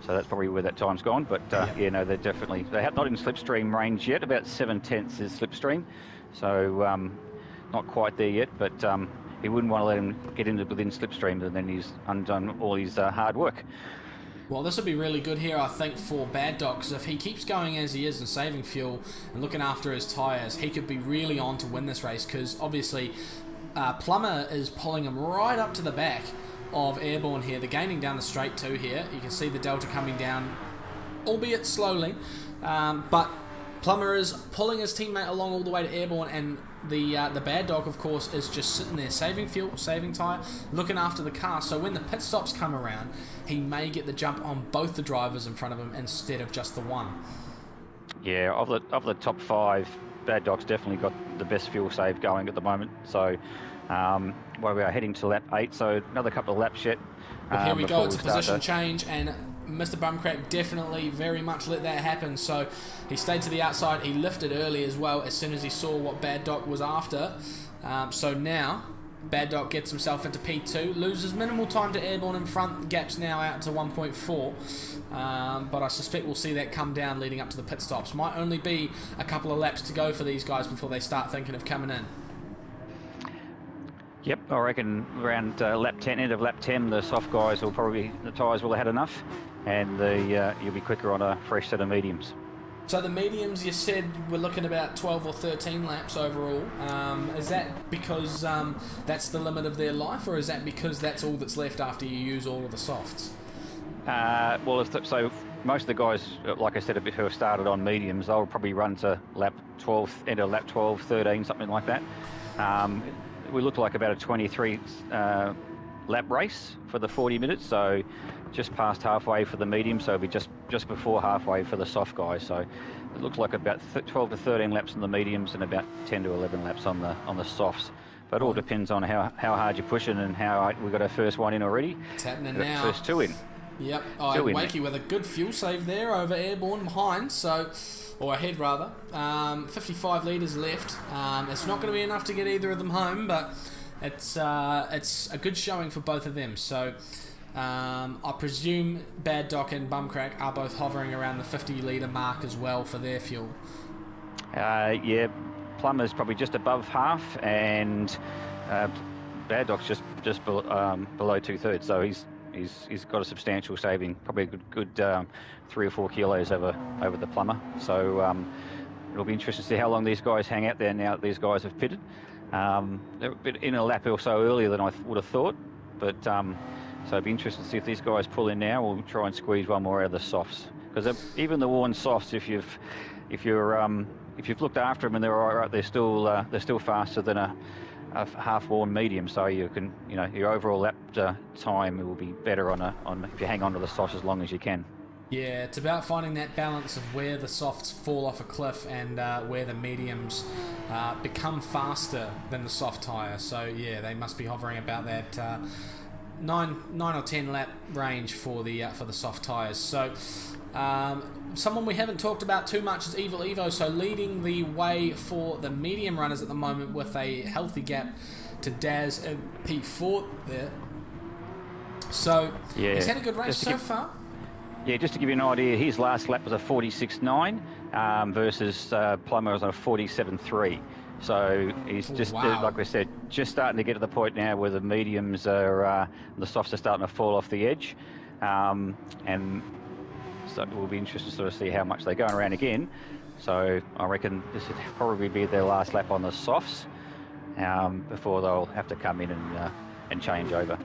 So that's probably where that time's gone. But they're not in slipstream range yet. About 7/10 is slipstream, so not quite there yet. But he wouldn't want to let him get into within slipstream, and then he's undone all his hard work. Well, this would be really good here, I think, for Bad Doc, because if he keeps going as he is and saving fuel and looking after his tyres, he could be really on to win this race, because obviously Plummer is pulling him right up to the back of Airborne here. They're gaining down the straight too here. You can see the delta coming down, albeit slowly, but Plummer is pulling his teammate along all the way to Airborne, and the Bad Dog, of course, is just sitting there saving fuel, saving tyre, looking after the car. So when the pit stops come around, he may get the jump on both the drivers in front of him instead of just the one. Yeah, of the top 5, Bad Dog's definitely got the best fuel save going at the moment. So we are heading to lap 8, so another couple of laps yet. Well, here we go. It's a position change, and Mr. Bumcrack definitely very much let that happen. So he stayed to the outside. He lifted early as well as soon as he saw what Bad Doc was after. So now Bad Doc gets himself into P2, loses minimal time to Airborne in front. The gap's now out to 1.4, but I suspect we'll see that come down leading up to the pit stops. Might only be a couple of laps to go for these guys before they start thinking of coming in. Yep, I reckon around lap 10, end of lap 10, the soft guys the tyres will have had enough, and you'll be quicker on a fresh set of mediums. So the mediums, you said we're looking about 12 or 13 laps overall. Is that because that's the limit of their life, or is that because that's all that's left after you use all of the softs? So most of the guys, like I said, who have started on mediums, they'll probably run to lap 12, end of lap 12, 13, something like that. We look like about a 23 lap race for the 40 minutes, so just past halfway for the medium, so it'll be just before halfway for the soft guys. So it looks like about 12 to 13 laps on the mediums and about 10 to 11 laps on the softs. But it all depends on how hard you're pushing and how we got our first one in already. It's happening now. First 2 in. Yep. Wakey with a good fuel save there over Airborne behind, or ahead rather. 55 litres left. It's not going to be enough to get either of them home, but it's a good showing for both of them. So I presume Bad Doc and Bumcrack are both hovering around the 50 litre mark as well for their fuel. Yeah, Plummer's probably just above half, and Bad Doc's just below 2/3. So he's got a substantial saving, probably a good 3 or 4 kilos over the Plummer. So it'll be interesting to see how long these guys hang out there now that these guys have pitted. They're a bit in a lap or so earlier than I would have thought, but so it'd be interesting to see if these guys pull in now. We'll try and squeeze one more out of the softs, because even the worn softs, if you've looked after them and they're all right, they're still faster than a half-worn medium. So you can, your overall lap time will be better on if you hang on to the softs as long as you can. Yeah, it's about finding that balance of where the softs fall off a cliff and where the mediums become faster than the soft tyre. So yeah, they must be hovering about that 9 or 10 lap range for the soft tyres. So someone we haven't talked about too much is Evil Evo. So leading the way for the medium runners at the moment with a healthy gap to Daz and P4 there. So yeah, he's had a good race so far. Yeah, just to give you an idea, his last lap was a 46.9 versus Plummer was on a 47.3. So he's just, like we said, just starting to get to the point now where the mediums are, the softs are starting to fall off the edge. And so it will be interesting to sort of see how much they're going around again. So I reckon this would probably be their last lap on the softs before they'll have to come in and change over.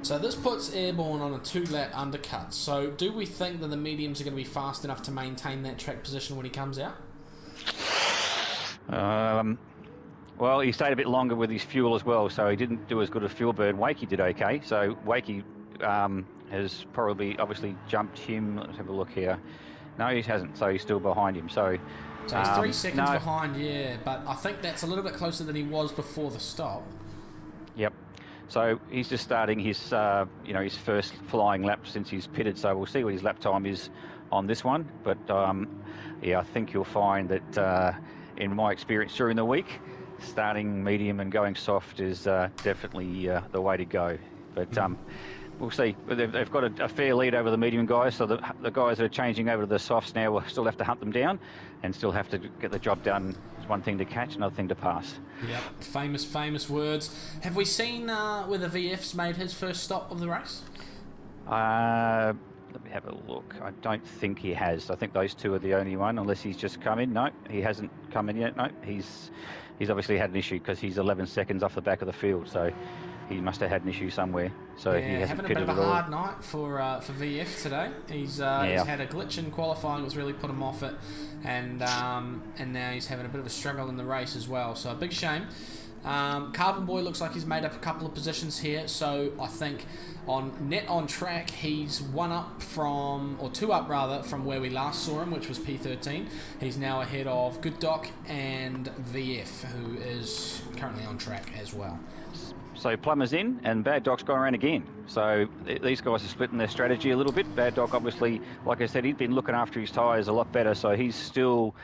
So this puts Airborne on a 2-lap undercut. So do we think that the mediums are going to be fast enough to maintain that track position when he comes out? Well, he stayed a bit longer with his fuel as well, so he didn't do as good a fuel burn. Wakey did okay. So Wakey has probably obviously jumped him. Let's have a look here. No, he hasn't, so he's still behind him. So he's 3 seconds behind, yeah, but I think that's a little bit closer than he was before the stop. Yep. So he's just starting his, his first flying lap since he's pitted. So we'll see what his lap time is on this one. But I think you'll find that, in my experience during the week, starting medium and going soft is definitely the way to go. But we'll see. They've got a fair lead over the medium guys. So the guys that are changing over to the softs now will still have to hunt them down and still have to get the job done. It's one thing to catch, another thing to pass. Yep, famous words. Have we seen whether VF's made his first stop of the race? Let me have a look. I don't think he has. I think those two are the only one, unless he's just come in. No, he hasn't come in yet. No, he's obviously had an issue because he's 11 seconds off the back of the field. So he must have had an issue somewhere. So yeah, he hasn't having a pitted bit of a at all. hard night for VF today. He's had a glitch in qualifying that's really put him off it, and now he's having a bit of a struggle in the race as well. So a big shame. Carbon Boy looks like he's made up a couple of positions here. So I think on track he's 2 up from where we last saw him, which was P13. He's now ahead of Good Doc and VF, who is currently on track as well. So Plummer's in and Bad Doc's gone around again. So these guys are splitting their strategy a little bit. Bad Doc, obviously, like I said, he'd been looking after his tyres a lot better. So he's still,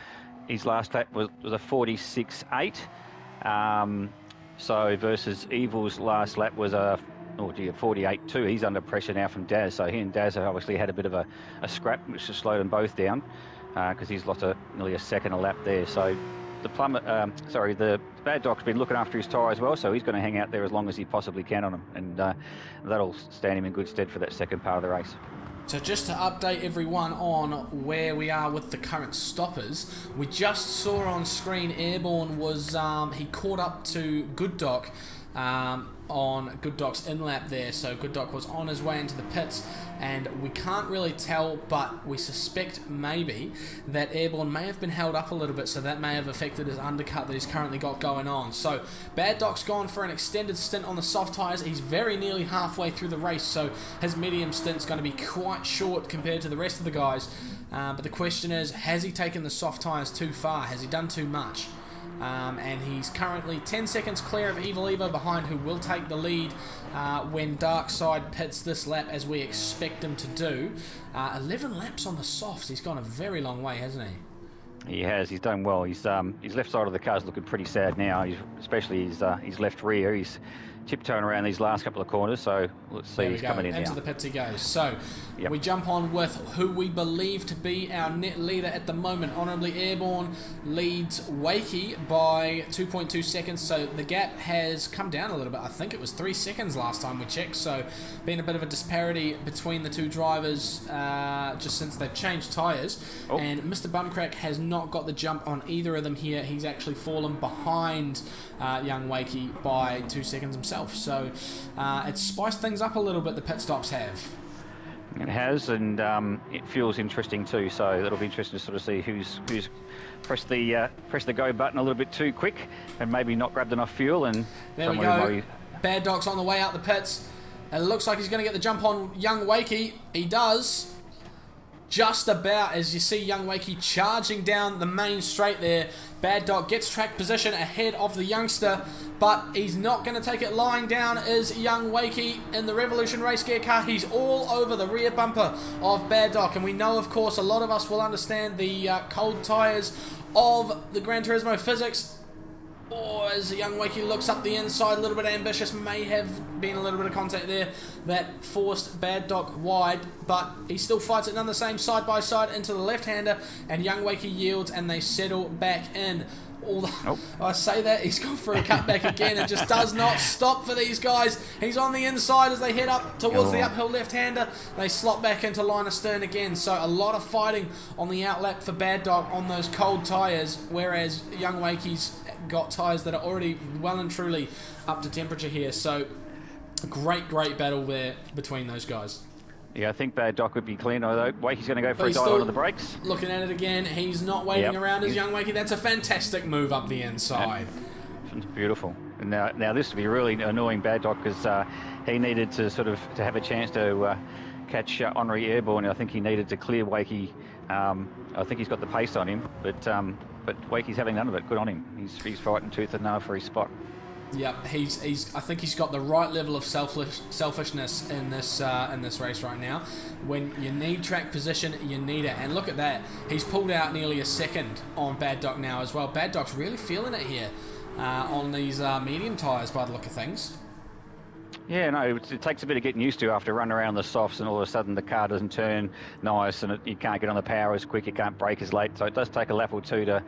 his last lap was a 46.8. So versus Evil's last lap was a 48.2. He's under pressure now from Daz. So he and Daz have obviously had a bit of a scrap, which has slowed them both down because he's lost nearly a second a lap there. So the Bad Doc's been looking after his tyre as well, so he's going to hang out there as long as he possibly can on him, and that'll stand him in good stead for that second part of the race. So just to update everyone on where we are with the current stoppers, we just saw on screen Airborne was, he caught up to Good Doc on Good Doc's in-lap there. So Good Doc was on his way into the pits, and we can't really tell, but we suspect maybe that Airborne may have been held up a little bit, so that may have affected his undercut that he's currently got going on. So Bad Doc's gone for an extended stint on the soft tyres. He's very nearly halfway through the race, so his medium stint's going to be quite short compared to the rest of the guys. But the question is, has he taken the soft tyres too far? Has he done too much? And he's currently 10 seconds clear of Evil Evo behind, who will take the lead when Darkside pits this lap, as we expect him to do. 11 laps on the softs. He's gone a very long way, hasn't he? He has. He's done well. His left side of the car's looking pretty sad now. Especially his left rear. tiptoeing around these last couple of corners. So let's see, he's coming in into now. the pits he goes. So Yep. we jump on with who we believe to be our net leader at the moment. Honourably Airborne leads Wakey by 2.2 seconds. So the gap has come down a little bit. I think it was 3 seconds last time we checked. So been a bit of a disparity between the two drivers just since they've changed tyres. Oh. And Mr. Bumcrack has not got the jump on either of them here. He's actually fallen behind young Wakey by 2 seconds himself. So it's spiced things up a little bit, the pit stops have. It has, and it feels interesting too. So it'll be interesting to sort of see who's pressed the go button a little bit too quick, and maybe not grabbed enough fuel. And there we go. Bad Doc's on the way out the pits. It looks like he's going to get the jump on young Wakey. He does. Just about, as you see young Wakey charging down the main straight there. Bad Doc gets track position ahead of the youngster, but he's not going to take it. Lying down is young Wakey in the Revolution race gear car. He's all over the rear bumper of Bad Doc, and we know, of course, a lot of us will understand the cold tyres of the Gran Turismo physics. Or as the young Wakey looks up the inside, a little bit ambitious, may have been a little bit of contact there that forced Bad Doc wide, but he still fights it none the same side by side into the left-hander, and young Wakey yields and they settle back in. I say that, he's gone for a cutback again. It just does not stop for these guys. He's on the inside as they head up towards the uphill left-hander. They slot back into line astern again. So a lot of fighting on the outlap for Bad Dog on those cold tyres, whereas young Wakey's got tyres that are already well and truly up to temperature here. So great battle there between those guys. Yeah, I think Bad Doc would be clean, although Wakey's going to go for a dive onto the brakes. Looking at it again, he's not waiting around as young Wakey. That's a fantastic move up the inside. It's beautiful. And now this would be really annoying Bad Doc, because he needed to sort of to have a chance to catch Honorary Airborne. I think he needed to clear Wakey. I think he's got the pace on him, but Wakey's having none of it. Good on him. He's fighting tooth and nail for his spot. Yep, I think he's got the right level of selfishness in this race right now. When you need track position, you need it. And look at that, he's pulled out nearly a second on Bad Doc now as well. Bad Doc's really feeling it here on these medium tyres by the look of things. Yeah, no, it takes a bit of getting used to after running around the softs, and all of a sudden the car doesn't turn nice, and you can't get on the power as quick, you can't brake as late. So it does take a lap or two to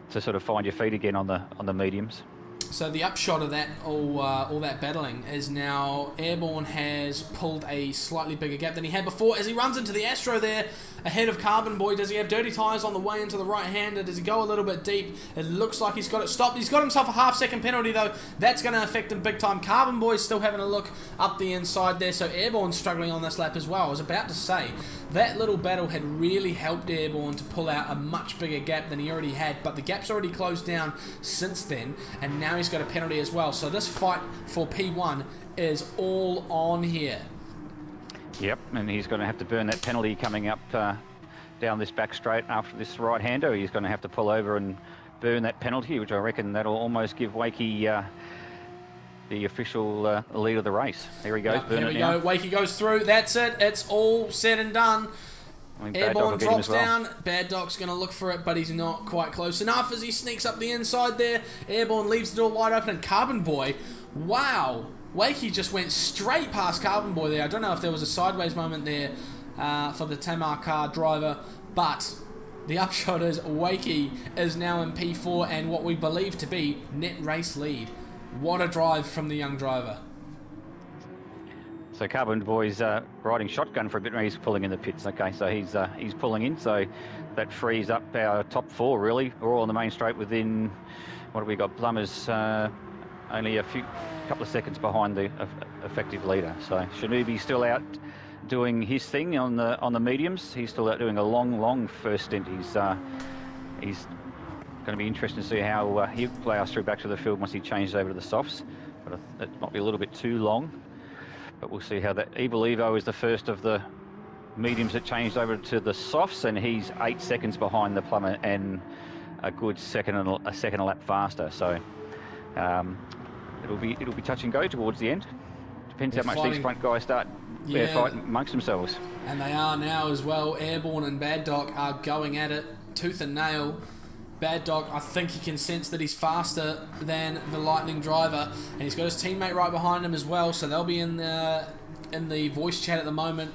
sort of find your feet again on the mediums. So the upshot of that, all that battling, is now Airborne has pulled a slightly bigger gap than he had before as he runs into the Astro there ahead of Carbon Boy. Does he have dirty tyres on the way into the right-hander? Does he go a little bit deep? It looks like he's got it stopped. He's got himself a half-second penalty, though. That's going to affect him big time. Carbon Boy's still having a look up the inside there, so Airborne's struggling on this lap as well. I was about to say, that little battle had really helped Airborne to pull out a much bigger gap than he already had, but the gap's already closed down since then, and now he's got a penalty as well. So this fight for P1 is all on here. Yep, and he's going to have to burn that penalty coming up down this back straight after this right-hander. He's going to have to pull over and burn that penalty, which I reckon that'll almost give Wakey the official lead of the race. Here he goes. Yep, here we go. Wakey goes through. That's it. It's all said and done. Airborne drops down. Bad Doc's going to look for it, but he's not quite close enough as he sneaks up the inside there. Airborne leaves the door wide open, and Carbon Boy, wow, Wakey just went straight past Carbon Boy there. I don't know if there was a sideways moment there for the Tamar car driver, but the upshot is Wakey is now in P4 and what we believe to be net race lead. What a drive from the young driver. So Carbon Boy's riding shotgun for a bit when he's pulling in the pits. Okay, so he's pulling in, so that frees up our top four really. We're all on the main straight within, what have we got? Plumbers only a couple of seconds behind the effective leader. So Shanubi's still out doing his thing on the mediums. He's still out doing a long first stint. He's going to be interesting to see how he plows through back to the field once he changes over to the softs. But it might be a little bit too long. But we'll see how that. Evil Evo is the first of the mediums that changed over to the softs, and he's 8 seconds behind the plumber and a good second a lap faster. So it'll be touch and go towards the end. Depends how much these front guys start fighting amongst themselves. And they are now as well. Airborne and Bad Doc are going at it tooth and nail. Bad Dog, I think he can sense that he's faster than the Lightning driver, and he's got his teammate right behind him as well, so they'll be in the voice chat at the moment,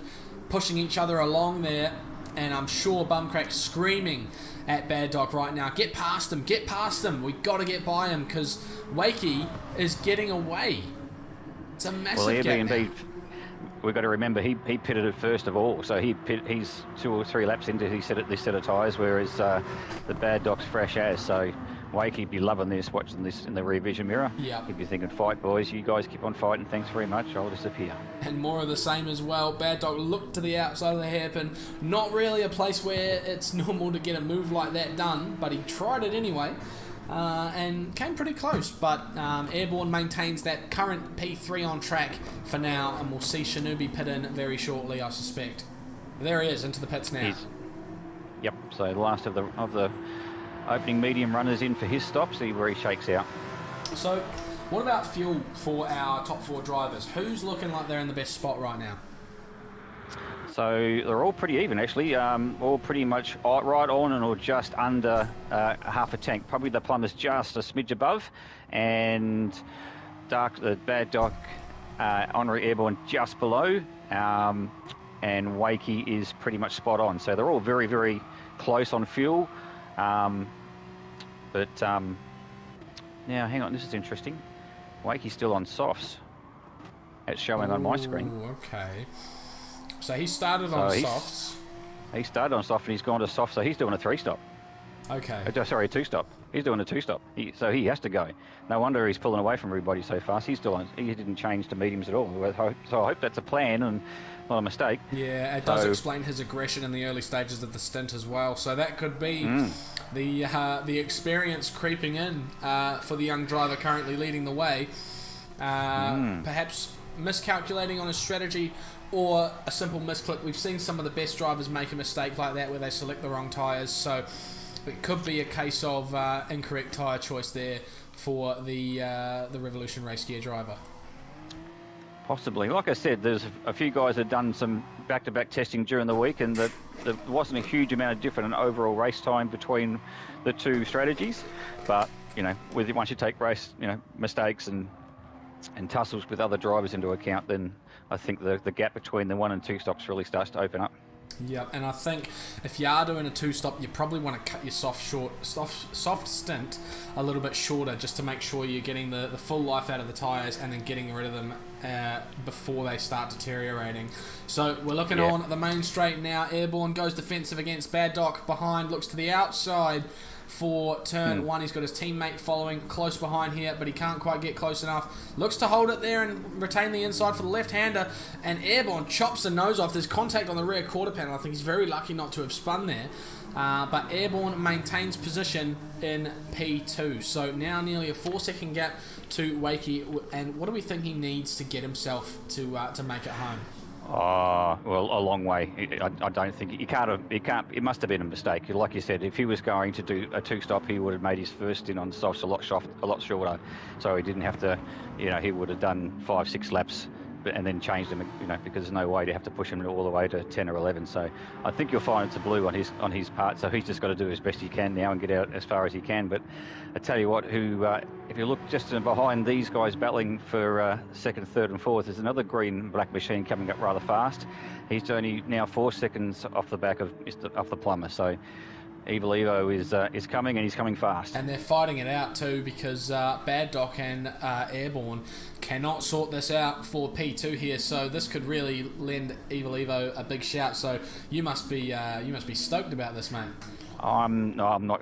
pushing each other along there, and I'm sure Bumcrack's screaming at Bad Dog right now, get past him, we got to get by him, because Wakey is getting away. It's a massive gap now. We've got to remember he pitted it first of all, so he's 2 or 3 laps into this set of tyres, whereas the Bad Dog's fresh as. So Wakey'd be loving this, watching this in the rear vision mirror. Yeah. He'd be thinking, fight boys, you guys keep on fighting, thanks very much, I'll disappear. And more of the same as well. Bad Dog looked to the outside of the hairpin. Not really a place where it's normal to get a move like that done, but he tried it anyway. And came pretty close, but Airborne maintains that current P3 on track for now, and we'll see Shinobi pit in very shortly, I suspect. There he is, into the pits now. Yep, so the last of the opening medium runners in for his stop, see where he shakes out. So, what about fuel for our top 4 drivers? Who's looking like they're in the best spot right now? So they're all pretty even, actually. All pretty much right on and or just under half a tank. Probably the Plumber's just a smidge above, and the Bad Dog, Honorary Airborne just below, and Wakey is pretty much spot on. So they're all very, very close on fuel. Now, hang on, this is interesting. Wakey's still on softs. It's showing on my screen. Okay. So he started on softs. He started on soft and he's gone to soft, so he's doing a 3-stop. Okay. Sorry, a 2-stop. He's doing a 2-stop. So he has to go. No wonder he's pulling away from everybody so fast. He didn't change to mediums at all. So I hope that's a plan and not a mistake. Yeah, it does explain his aggression in the early stages of the stint as well. So that could be the experience creeping in for the young driver currently leading the way. Perhaps miscalculating on his strategy, or a simple misclick. We've seen some of the best drivers make a mistake like that where they select the wrong tyres, so it could be a case of incorrect tyre choice there for the Revolution race gear driver. Possibly. Like I said, there's a few guys that have done some back-to-back testing during the week, and there wasn't a huge amount of difference in overall race time between the 2 strategies, but once you take race mistakes and tussles with other drivers into account, then I think the gap between the 1 and 2 stops really starts to open up. Yeah, and I think if you are doing a 2-stop, you probably want to cut your soft stint a little bit shorter, just to make sure you're getting the full life out of the tyres and then getting rid of them before they start deteriorating. So we're looking on at the main straight now. Airborne goes defensive against Bad Dog behind, looks to the outside for turn 1. He's got his teammate following close behind here, but he can't quite get close enough. Looks to hold it there and retain the inside for the left-hander, and Airborne chops the nose off. There's contact on the rear quarter panel. I think he's very lucky not to have spun there. But Airborne maintains position in P2. So now nearly a 4-second gap to Wakey. And what do we think he needs to get himself to make it home? Oh, well, a long way. I don't think he can't. It must have been a mistake. Like you said, if he was going to do a 2-stop, he would have made his first in on softs a lot shorter. So he didn't have to. He would have done 5-6 laps and then changed them. Because there's no way to have to push him all the way to 10 or 11. So I think you'll find it's a blue on his part. So he's just got to do as best he can now and get out as far as he can. But I tell you what, if you look just behind these guys battling for second, third, and fourth, there's another green and black machine coming up rather fast. He's only now 4 seconds off the back of the Plumber. So Evil Evo is coming, and he's coming fast. And they're fighting it out too, because Bad Doc and Airborne cannot sort this out for P2 here. So this could really lend Evil Evo a big shout. So you must be stoked about this, mate. I'm not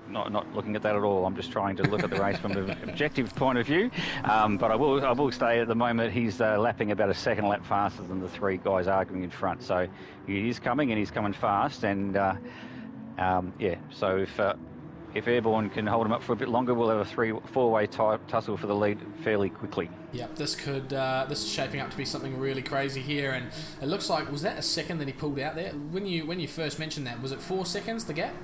looking at that at all. I'm just trying to look at the race from an objective point of view. But I will say at the moment he's lapping about a second lap faster than the 3 guys arguing in front. So he is coming, and he's coming fast. And so if Airborne can hold him up for a bit longer, we'll have a 4-way tussle for the lead fairly quickly. Yep, this is shaping up to be something really crazy here, and it looks like, was that a second that he pulled out there? When you first mentioned that, was it 4 seconds the gap?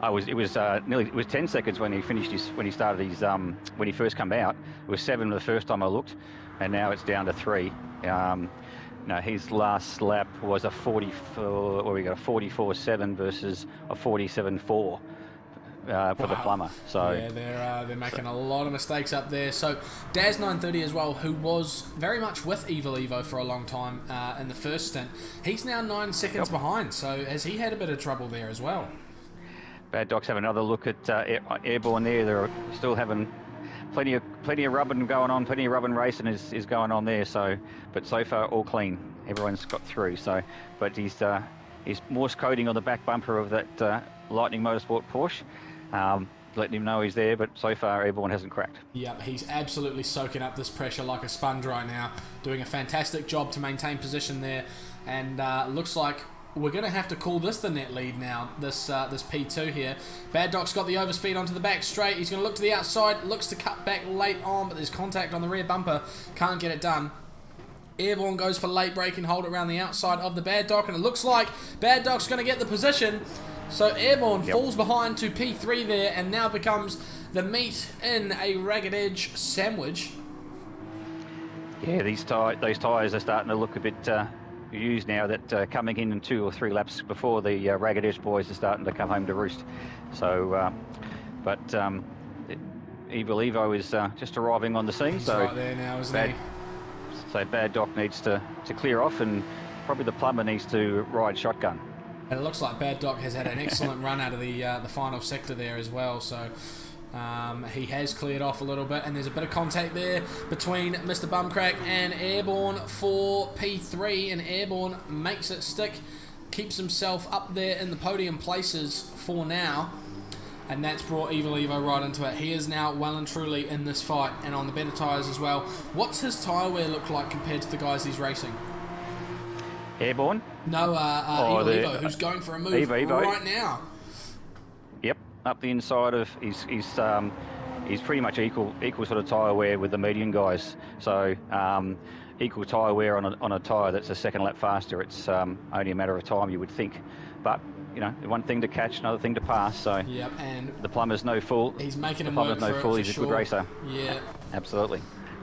It was 10 seconds when he when he first came out. It was 7 the first time I looked, and now it's down to 3. His last lap was a 44. Or we got a 44.7 versus a 47.4 for the plumber. So yeah, they're making a lot of mistakes up there. So Daz 930 as well, who was very much with Evil Evo for a long time in the first stint, he's now 9 seconds behind. So has he had a bit of trouble there as well? Bad Docs have another look at Airborne there. They're still having plenty of rubbing going on, plenty of rubbing racing is going on there. So, but so far all clean. Everyone's got through. So, but he's Morse coding on the back bumper of that Lightning Motorsport Porsche, letting him know he's there. But so far, Airborne hasn't cracked. Yep, he's absolutely soaking up this pressure like a sponge right now, doing a fantastic job to maintain position there, and looks like we're going to have to call this the net lead now, this P2 here. Bad Doc's got the overspeed onto the back straight. He's going to look to the outside, looks to cut back late on, but there's contact on the rear bumper. Can't get it done. Airborne goes for late brake and hold it around the outside of the Bad Doc, and it looks like Bad Doc's going to get the position. So Airborne falls behind to P3 there, and now becomes the meat in a ragged edge sandwich. Yeah, those tyres are starting to look a bit used now, that coming in 2 or 3 laps before the ragged edge boys are starting to come home to roost. So, Evil Evo is just arriving on the scene. He's so right there now, isn't he? So Bad Doc needs to clear off, and probably the plumber needs to ride shotgun. And it looks like Bad Doc has had an excellent run out of the final sector there as well. So he has cleared off a little bit, and there's a bit of contact there between Mr. Bumcrack and Airborne for P3, and Airborne makes it stick, keeps himself up there in the podium places for now, and that's brought Evil Evo right into it. He is now well and truly in this fight, and on the better tyres as well. What's his tyre wear look like compared to the guys he's racing? Airborne? No, Evil Evo, who's going for a move right now. Yep, up the inside of he's pretty much equal sort of tyre wear with the medium guys. So equal tyre wear on a tyre that's a second lap faster. It's only a matter of time, you would think. But you know, one thing to catch, another thing to pass. So yep, and the plumber's no fool. He's making him work for it. He's a good racer. Yeah, absolutely.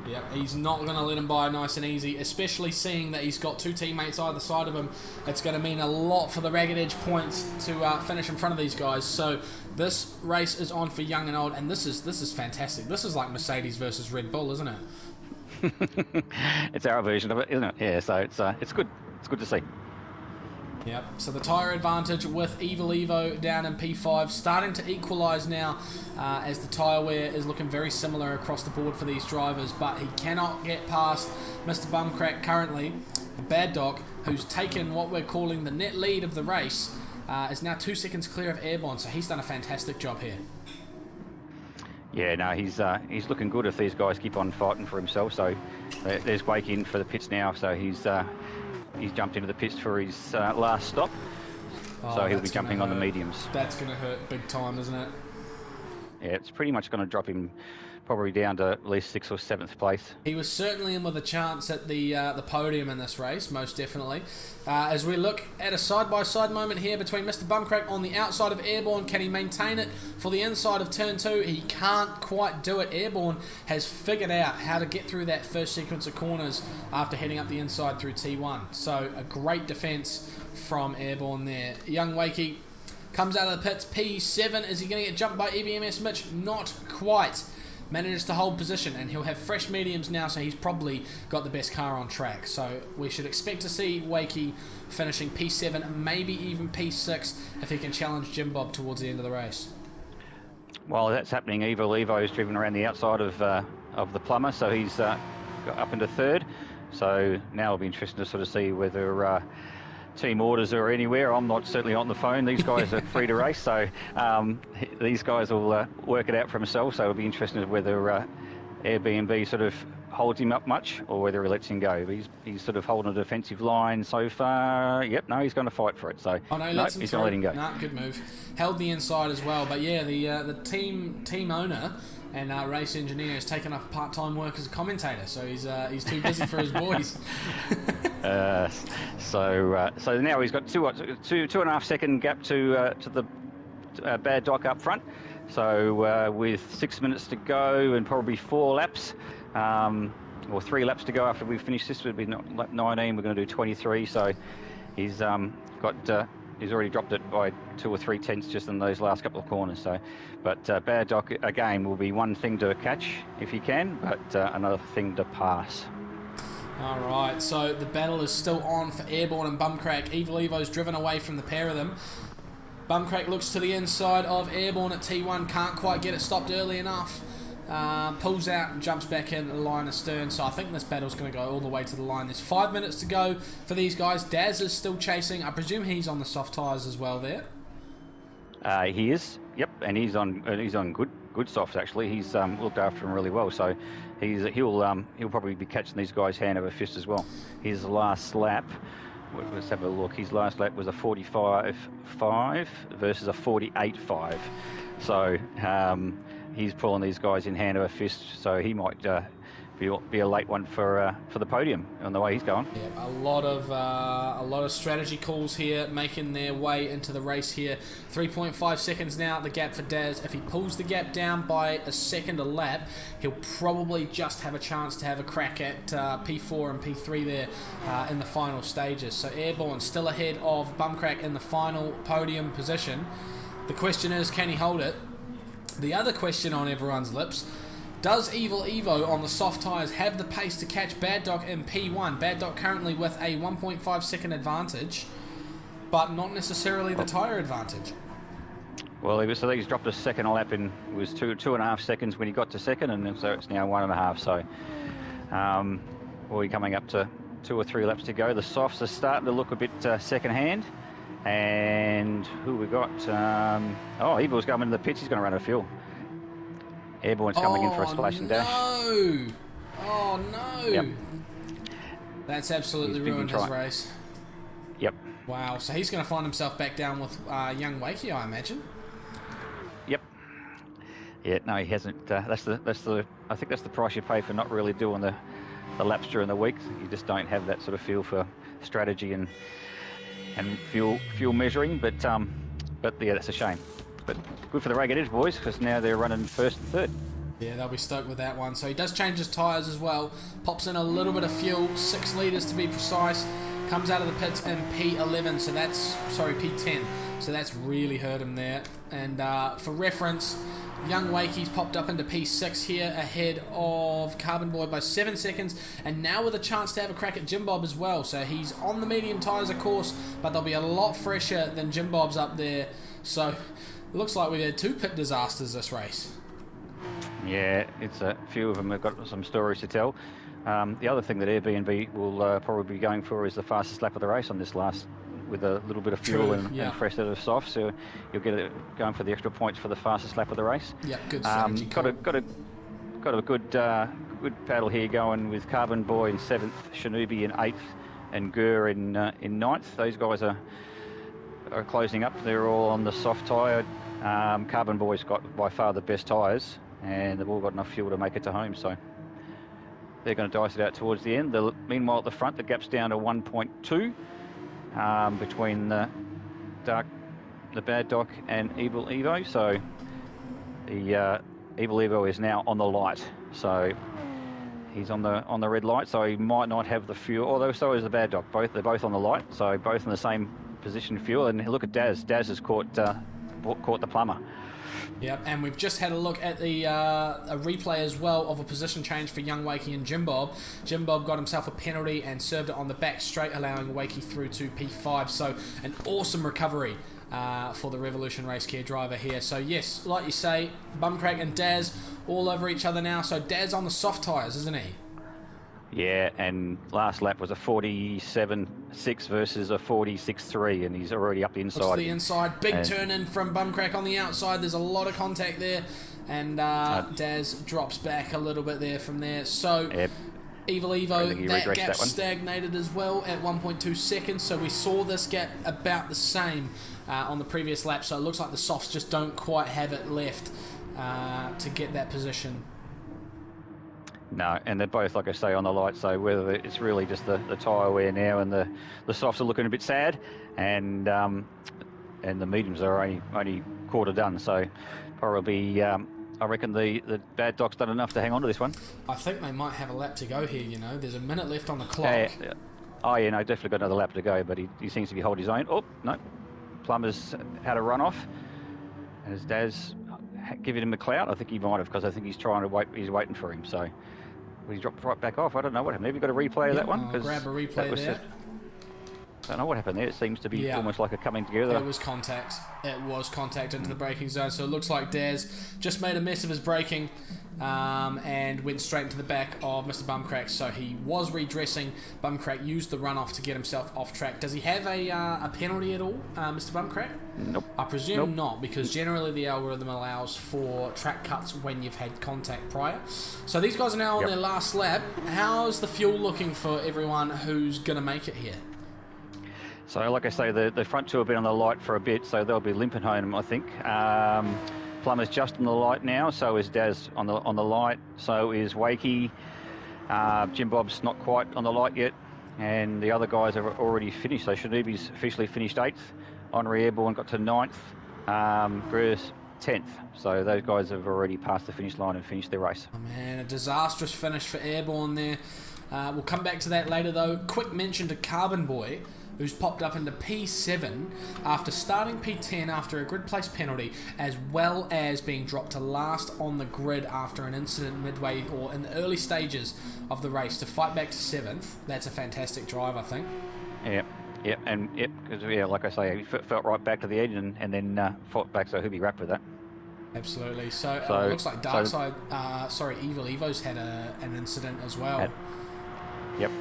Yep, he's not going to let him by nice and easy, especially seeing that he's got 2 teammates either side of him. It's going to mean a lot for the ragged edge points to finish in front of these guys. So this race is on for young and old, and this is fantastic. This is like Mercedes versus Red Bull, isn't it? It's our version of it, isn't it? Yeah, so it's good. It's good to see. Yep, so the tyre advantage with Evil Evo down in P5 starting to equalise now as the tyre wear is looking very similar across the board for these drivers, but he cannot get past Mr. Bumcrack currently. Bad Doc, who's taken what we're calling the net lead of the race, is now 2 seconds clear of Airborne, so he's done a fantastic job here. Yeah, no, he's looking good if these guys keep on fighting for himself. So there's Wake in for the pits now, so he's jumped into the pits for his last stop. So he'll be jumping on the mediums. That's going to hurt big time, isn't it? Yeah, it's pretty much going to drop him probably down to at least 6th or 7th place. He was certainly in with a chance at the podium in this race, most definitely. As we look at a side-by-side moment here between Mr. Bumcrack on the outside of Airborne, can he maintain it for the inside of Turn 2? He can't quite do it. Airborne has figured out how to get through that first sequence of corners after heading up the inside through T1. So a great defence from Airborne there. Young Wakey comes out of the pits, P7. Is he going to get jumped by EBMS Mitch? Not quite. Manages to hold position, and he'll have fresh mediums now, so he's probably got the best car on track. So we should expect to see Wakey finishing P7, maybe even P6, if he can challenge Jim Bob towards the end of the race. Well, that's happening. Evil Evo is driven around the outside of the plumber, so he's got up into 3rd. So now it'll be interesting to sort of see whether team orders are anywhere. I'm not certainly on the phone. These guys are free to race, so these guys will work it out for themselves. So it'll be interesting whether Airbnb sort of holds him up much or whether he lets him go. He's sort of holding a defensive line so far. Yep, no, he's going to fight for it. So no, he's going to let him go. No, good move. Held the inside as well, but yeah, the team owner and race engineer has taken up part-time work as a commentator, so he's too busy for his boys. So now he's got 2.5 second gap to the Bad Doc up front. So with 6 minutes to go and probably 4 laps, or 3 laps to go after we finish this, would be lap 19. We're going to do 23. So he's got he's already dropped it by 2 or 3 tenths just in those last couple of corners. So, but Bad Doc again will be one thing to catch if he can, but another thing to pass. All right, so the battle is still on for Airborne and Bumcrack. Evil Evo's driven away from the pair of them. Bumcrack looks to the inside of Airborne at T1, can't quite get it stopped early enough. Pulls out and jumps back in the line astern. So I think this battle's going to go all the way to the line. There's 5 minutes to go for these guys. Daz is still chasing. I presume he's on the soft tyres as well there. He is, yep, and he's on good softs actually. He's looked after him really well. So he'll probably be catching these guys hand over fist as well. His last lap, let's have a look. His last lap was a 45.5 versus a 48.5. So he's pulling these guys in hand over fist. So he might be a late one for the podium on the way he's going. Yeah, a lot of strategy calls here making their way into the race here. 3.5 seconds now, the gap for Daz. If he pulls the gap down by a second a lap, he'll probably just have a chance to have a crack at P4 and P3 there in the final stages. So Airborne still ahead of Bumcrack in the final podium position. The question is, can he hold it? The other question on everyone's lips: does Evil Evo on the soft tyres have the pace to catch Bad Doc in P1? Bad Doc currently with a 1.5 second advantage, but not necessarily the tyre advantage. Well, he's dropped a second a lap in, it was 2.5 seconds when he got to second, and so it's now 1.5. So we're coming up to 2 or 3 laps to go. The softs are starting to look a bit second hand. And who we got? Evil's coming into the pits. He's going to run out of fuel. Airborne's coming in for a splash and dash. Oh no! Yep. That's absolutely ruined his race. Yep. Wow. So he's going to find himself back down with young Wakey, I imagine. Yep. Yeah. No, he hasn't. I think that's the price you pay for not really doing the laps during the week. You just don't have that sort of feel for strategy and fuel measuring, but yeah, that's a shame. But good for the Ragged Edge boys, because now they're running first and third. Yeah, they'll be stoked with that one. So he does change his tyres as well, pops in a little bit of fuel, 6 litres to be precise, comes out of the pits in P11, so that's, P10, so that's really hurt him there. And for reference, young Wakey's popped up into P6 here, ahead of Carbon Boy by 7 seconds, and now with a chance to have a crack at Jim Bob as well. So he's on the medium tyres, of course, but they'll be a lot fresher than Jim Bob's up there. So it looks like we've had 2 pit disasters this race. Yeah, it's a few of them have got some stories to tell. The other thing that Airbnb will probably be going for is the fastest lap of the race on this last, with a little bit of fuel and fresh set of softs. So you'll get it going for the extra points for the fastest lap of the race. Yeah, good strategy. Got a good paddle here going with Carbon Boy in 7th, Shinobi in 8th, and Gur in 9th. Those guys are closing up. They're all on the soft tyre. Carbon Boy's got by far the best tyres, and they've all got enough fuel to make it to home. So they're going to dice it out towards the end. Meanwhile, at the front, the gap's down to 1.2 between the Bad Doc and Evil Evo. So the Evil Evo is now on the light. So he's on the red light. So he might not have the fuel. Although so is the Bad Doc. They're both on the light. So both in the same position fuel. And look at Daz. Daz has caught the plumber. Yep, and we've just had a look at the a replay as well of a position change for young Wakey and Jim Bob. Jim Bob got himself a penalty and served it on the back straight, allowing Wakey through to P5. So an awesome recovery for the Revolution Race Care driver here. So yes, like you say, Bumcrack and Daz all over each other now. So Daz on the soft tyres, isn't he? Yeah, and last lap was a 47.6 versus a 46.3, and he's already up the inside. Looks to the inside, big turn in from Bumcrack on the outside. There's a lot of contact there, and Daz drops back a little bit there from there. So Evil Evo, that gap stagnated as well at 1.2 seconds. So we saw this gap about the same on the previous lap. So it looks like the softs just don't quite have it left to get that position. No, and they're both, like I say, on the light, so whether it's really just the tyre wear now and the softs are looking a bit sad, and the mediums are only quarter done, so probably I reckon the Bad Doc's done enough to hang on to this one. I think they might have a lap to go here, you know. There's a minute left on the clock. Oh, yeah, no, definitely got another lap to go, but he seems to be holding his own. Oh, no. Plummer's had a run off. And his dad's giving him a clout. I think he might have, because I think he's trying to wait. He's waiting for him. So he dropped right back off. I don't know what happened. Maybe got a replay of that one. I'll grab a replay there. I don't know what happened there. It seems to be almost like a coming together. It was contact. It was contact into the braking zone. So it looks like Daz just made a mess of his braking and went straight into the back of Mr. Bumcrack. So he was redressing. Bumcrack used the runoff to get himself off track. Does he have a penalty at all, Mr. Bumcrack? Nope. I presume not, because generally the algorithm allows for track cuts when you've had contact prior. So these guys are now on their last lap. How's the fuel looking for everyone who's going to make it here? So, like I say, the front two have been on the light for a bit, so they'll be limping home, I think. Plummer's just on the light now, so is Daz on the light, so is Wakey. Jim Bob's not quite on the light yet, and the other guys have already finished. So Shanubi's officially finished 8th, Honorary Airborne got to 9th, Bruce 10th. So those guys have already passed the finish line and finished their race. Oh man, a disastrous finish for Airborne there. We'll come back to that later though. Quick mention to Carbon Boy, who's popped up into P7 after starting P10 after a grid place penalty, as well as being dropped to last on the grid after an incident midway or in the early stages of the race to fight back to 7th. That's a fantastic drive, I think. Yep, because like I say, he felt right back to the edge and then fought back, so he'll be wrapped with that. Absolutely. So it looks like Darkside, Evil Evo's had an incident as well. Yep.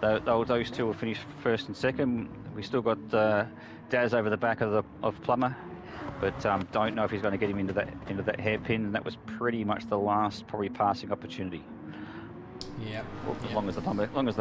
Those two will finish first and second. We still got Daz over the back of Plummer, but don't know if he's going to get him into that hairpin. And that was pretty much the last probably passing opportunity. Yeah. As long as the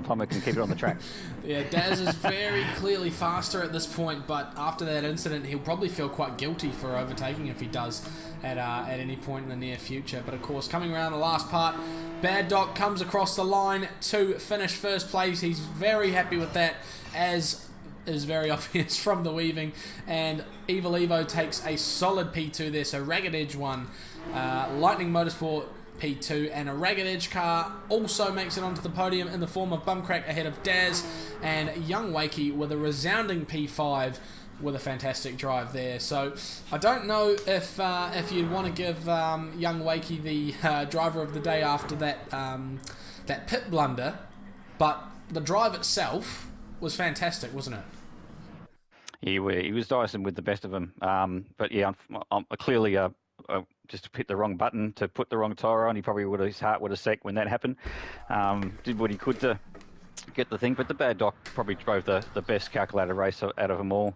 plumber can keep it on the track. Yeah, Daz is very clearly faster at this point, but after that incident, he'll probably feel quite guilty for overtaking if he does at any point in the near future. But of course, coming around the last part, Bad Doc comes across the line to finish first place. He's very happy with that, as is very obvious from the weaving. And Evil Evo takes a solid P2 there, so Ragged Edge won. Lightning Motorsport P2, and a Ragged Edge car also makes it onto the podium in the form of Bumcrack ahead of Daz, and Young Wakey with a resounding P5 with a fantastic drive there. So I don't know if you'd want to give Young Wakey the driver of the day after that pit blunder, but the drive itself was fantastic, wasn't it? He was dicing with the best of them, but yeah, I'm clearly just hit the wrong button to put the wrong tyre on. He probably his heart would have sank when that happened. Did what he could to get the thing, but the Bad Doc probably drove the best calculated race out of them all.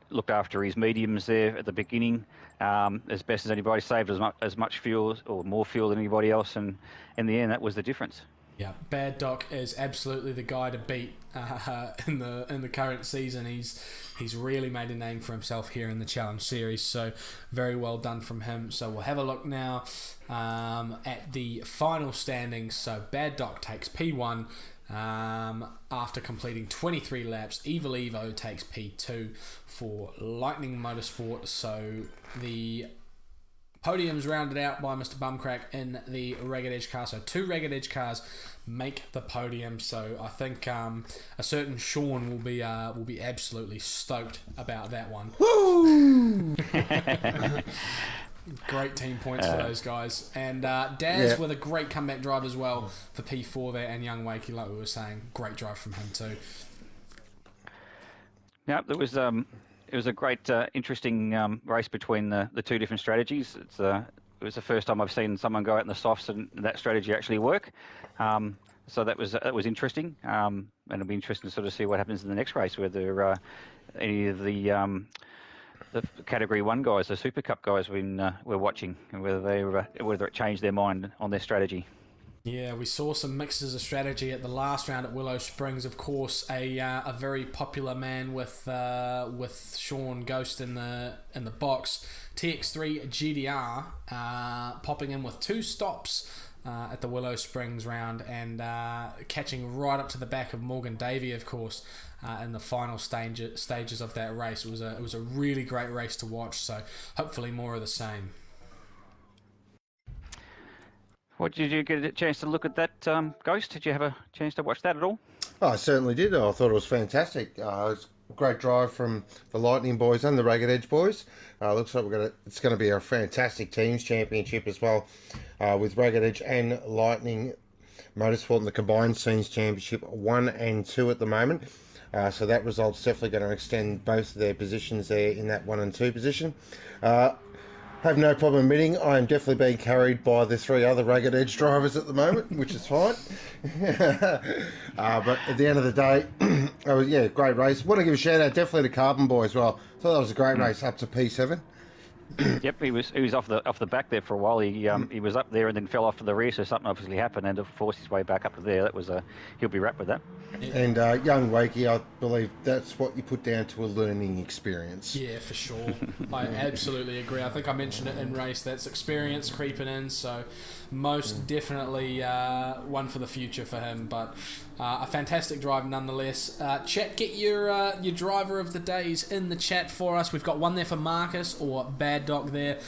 Looked after his mediums there at the beginning as best as anybody, saved as much fuel or more fuel than anybody else, and in the end that was the difference. Yeah, Bad Doc is absolutely the guy to beat in the current season. He's really made a name for himself here in the Challenge Series, so very well done from him. So we'll have a look now at the final standings. So Bad Doc takes P1 after completing 23 laps. Evil Evo takes P2 for Lightning Motorsport. So the podium's rounded out by Mr. Bumcrack in the Ragged Edge car. So 2 Ragged Edge cars make the podium. So I think a certain Sean will be absolutely stoked about that one. Woo! Great team points for those guys. And Daz with a great comeback drive as well for P4 there, and Young Wakey, like we were saying, great drive from him too. Yeah, it was a great, interesting race between the two different strategies. It was the first time I've seen someone go out in the softs and that strategy actually work. So that was interesting, and it'll be interesting to sort of see what happens in the next race, whether any of the Category 1 guys, the Super Cup guys, we're watching, and whether it changed their mind on their strategy. Yeah, we saw some mixes of strategy at the last round at Willow Springs. Of course, a very popular man with Sean Ghost in the box, TX3 GDR, popping in with 2 stops at the Willow Springs round, and catching right up to the back of Morgan Davey, of course, in the final stages of that race. It was a really great race to watch. So hopefully more of the same. What, did you get a chance to look at that, Ghost? Did you have a chance to watch that at all? Oh, I certainly did. I thought it was fantastic. It's great drive from the Lightning boys and the Ragged Edge boys. Looks like it's going to be a fantastic teams championship as well, with Ragged Edge and Lightning Motorsport in the combined scenes championship 1 and 2 at the moment. So that result's definitely going to extend both of their positions there in that 1 and 2 position. Have no problem admitting I am definitely being carried by the 3 other Ragged Edge drivers at the moment, which is fine. But at the end of the day, great race. Want to give a shout out definitely to Carbon Boy as well. Thought that was a great race up to P7. Yep, he was off the back there for a while. He was up there and then fell off to the rear, so something obviously happened and to force his way back up to there. That was he'll be wrapped with that. And young Wakey, I believe that's what you put down to a learning experience. Yeah, for sure. I absolutely agree. I think I mentioned it in race. That's experience creeping in, so most definitely one for the future for him. But a fantastic drive nonetheless. Chat, get your driver of the days in the chat for us. We've got one there for Marcus or Bad Doc there.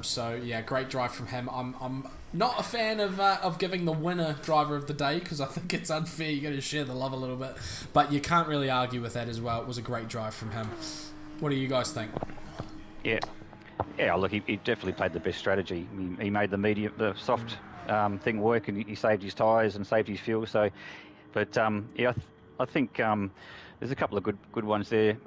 So yeah, great drive from him. I'm not a fan of giving the winner driver of the day because I think it's unfair. You got to share the love a little bit, but you can't really argue with that as well. It was a great drive from him. What do you guys think? Yeah. Look, he definitely played the best strategy. He made the soft thing work, and he saved his tyres and saved his fuel. So, but I think there's a couple of good ones there.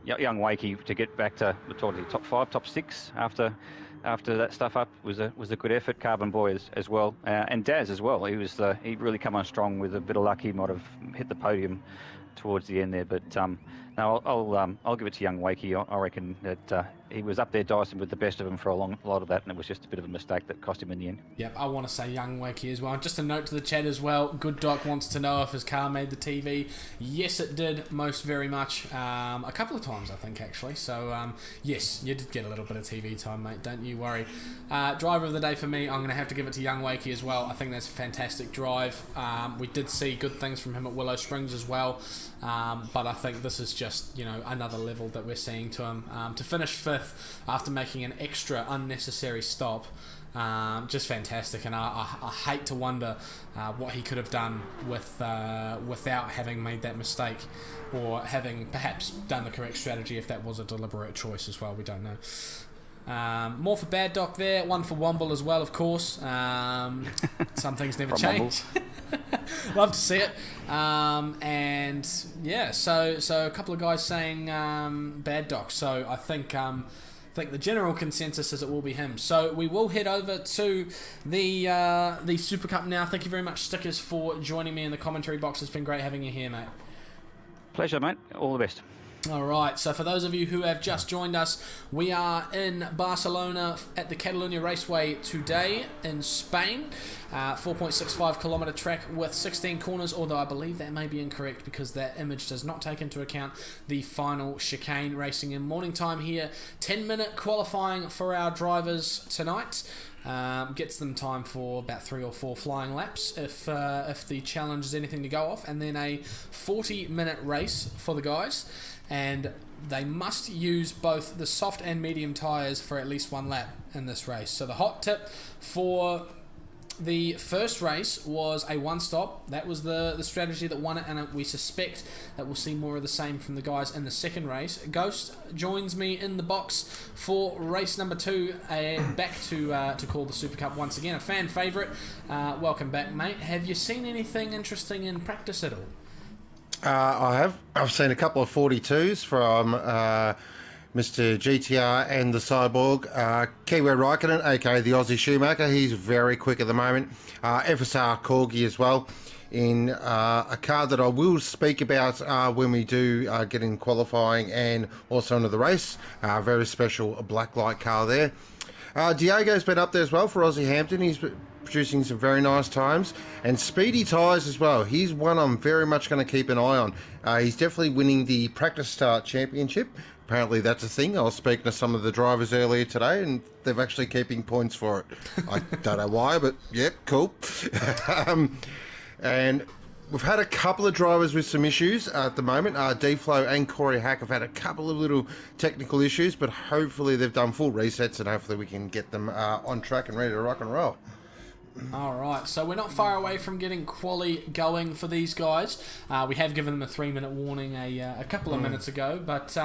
Young Wakey to get back to the top 5, top 6 after that stuff up was a good effort. Carbon Boy as well, and Daz as well. He really come on strong with a bit of luck. He might have hit the podium towards the end there, but no, I'll give it to young Wakey. I reckon that he was up there dicing with the best of them for a lot of that, and it was just a bit of a mistake that cost him in the end. Yep, I want to say young Wakey as well. Just a note to the chat as well. Good Doc wants to know if his car made the TV. Yes, it did, most very much. A couple of times, I think, actually. So, yes, you did get a little bit of TV time, mate. Don't you worry. Driver of the day for me, I'm going to have to give it to young Wakey as well. I think that's a fantastic drive. We did see good things from him at Willow Springs as well. But I think this is just, another level that we're seeing to him. To finish 5th after making an extra unnecessary stop, just fantastic. And I hate to wonder what he could have done without having made that mistake, or having perhaps done the correct strategy if that was a deliberate choice as well. We don't know. More for Bad Doc there, one for Womble as well, of course. Some things never change. Love to see it. And yeah, so a couple of guys saying Bad Doc. So I think the general consensus is it will be him. So we will head over to the Super Cup now. Thank you very much, Stickers, for joining me in the commentary box. It's been great having you here, mate. Pleasure, mate. All the best. Alright, so for those of you who have just joined us, we are in Barcelona at the Catalunya Raceway today in Spain. 4.65 kilometre track with 16 corners, although I believe that may be incorrect because that image does not take into account the final chicane. Racing in morning time here. 10-minute qualifying for our drivers tonight. Gets them time for about 3 or 4 flying laps if the challenge is anything to go off, and then a 40-minute race for the guys, and they must use both the soft and medium tyres for at least 1 lap in this race. So the hot tip for the first race was a 1-stop. That was the strategy that won it, and we suspect that we'll see more of the same from the guys in the second race. Ghost joins me in the box for race number 2, back to call the Super Cup once again. A fan favourite. Welcome back, mate. Have you seen anything interesting in practice at all? I have. I've seen a couple of 42s from Mr. GTR and the Cyborg. Kiwi Raikkonen, aka the Aussie Shoemaker, he's very quick at the moment. FSR Corgi as well, in a car that I will speak about when we do get in qualifying and also into the race. Very special black light car there. Diego's been up there as well for Aussie Hampton. He's producing some very nice times, and Speedy Tyres as well. He's one I'm very much going to keep an eye on. He's definitely winning the Practice Start Championship. Apparently that's a thing. I was speaking to some of the drivers earlier today, and they're actually keeping points for it. I don't know why, but yep, cool. And we've had a couple of drivers with some issues at the moment. D-Flow and Corey Hack have had a couple of little technical issues, but hopefully they've done full resets, and hopefully we can get them on track and ready to rock and roll. All right, so we're not far away from getting quali going for these guys. We have given them a 3-minute warning a couple of minutes ago, but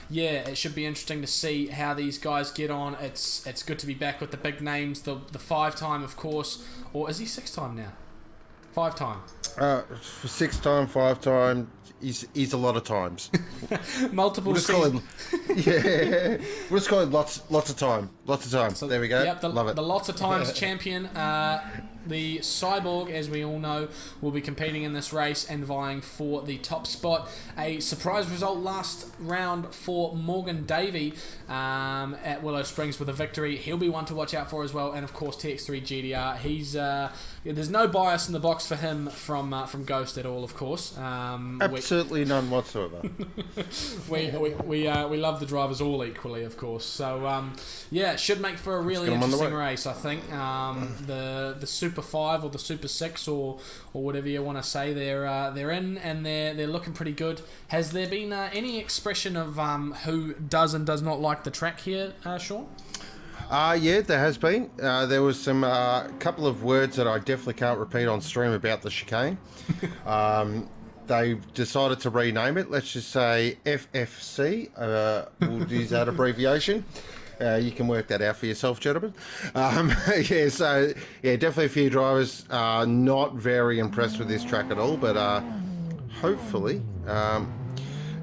yeah, it should be interesting to see how these guys get on. It's good to be back with the big names. The 5-time, of course, or is he 6-time now? 5-time. 6-time, 5-time. He's a lot of times. Multiple. We'll just call him, yeah, we'll just call him lots of time. Lots of time. So, there we go. Yep, Love it. The lots of times champion. The Cyborg, as we all know, will be competing in this race and vying for the top spot. A surprise result last round for Morgan Davey at Willow Springs with a victory. He'll be one to watch out for as well. And of course, TX3 GDR. He's there's no bias in the box for him from Ghost at all, of course. Absolutely none whatsoever. we love the drivers all equally, of course. So yeah, it should make for a really interesting race, I think. The Super 5 or the Super 6 or whatever you want to say, they're in and they're looking pretty good. Has there been any expression of who does and does not like the track here, Sean? Yeah, there has been. There was some couple of words that I definitely can't repeat on stream about the chicane. They've decided to rename it. Let's just say FFC. We'll use that abbreviation. You can work that out for yourself, gentlemen. Yeah, so yeah, definitely a few drivers are not very impressed with this track at all, but hopefully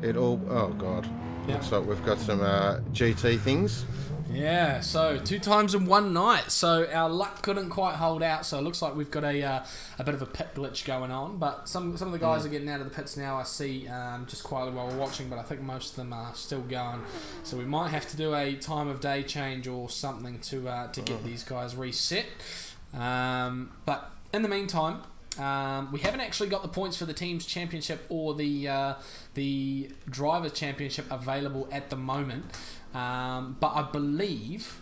it all. Oh God, looks like we've got some GT things. Yeah, so 2 times in one night. So our luck couldn't quite hold out. So it looks like we've got a bit of a pit glitch going on. But some of the guys are getting out of the pits now. I see just quietly while we're watching. But I think most of them are still going. So we might have to do a time of day change or something to get these guys reset. But in the meantime, we haven't actually got the points for the team's championship or the drivers' championship available at the moment. But I believe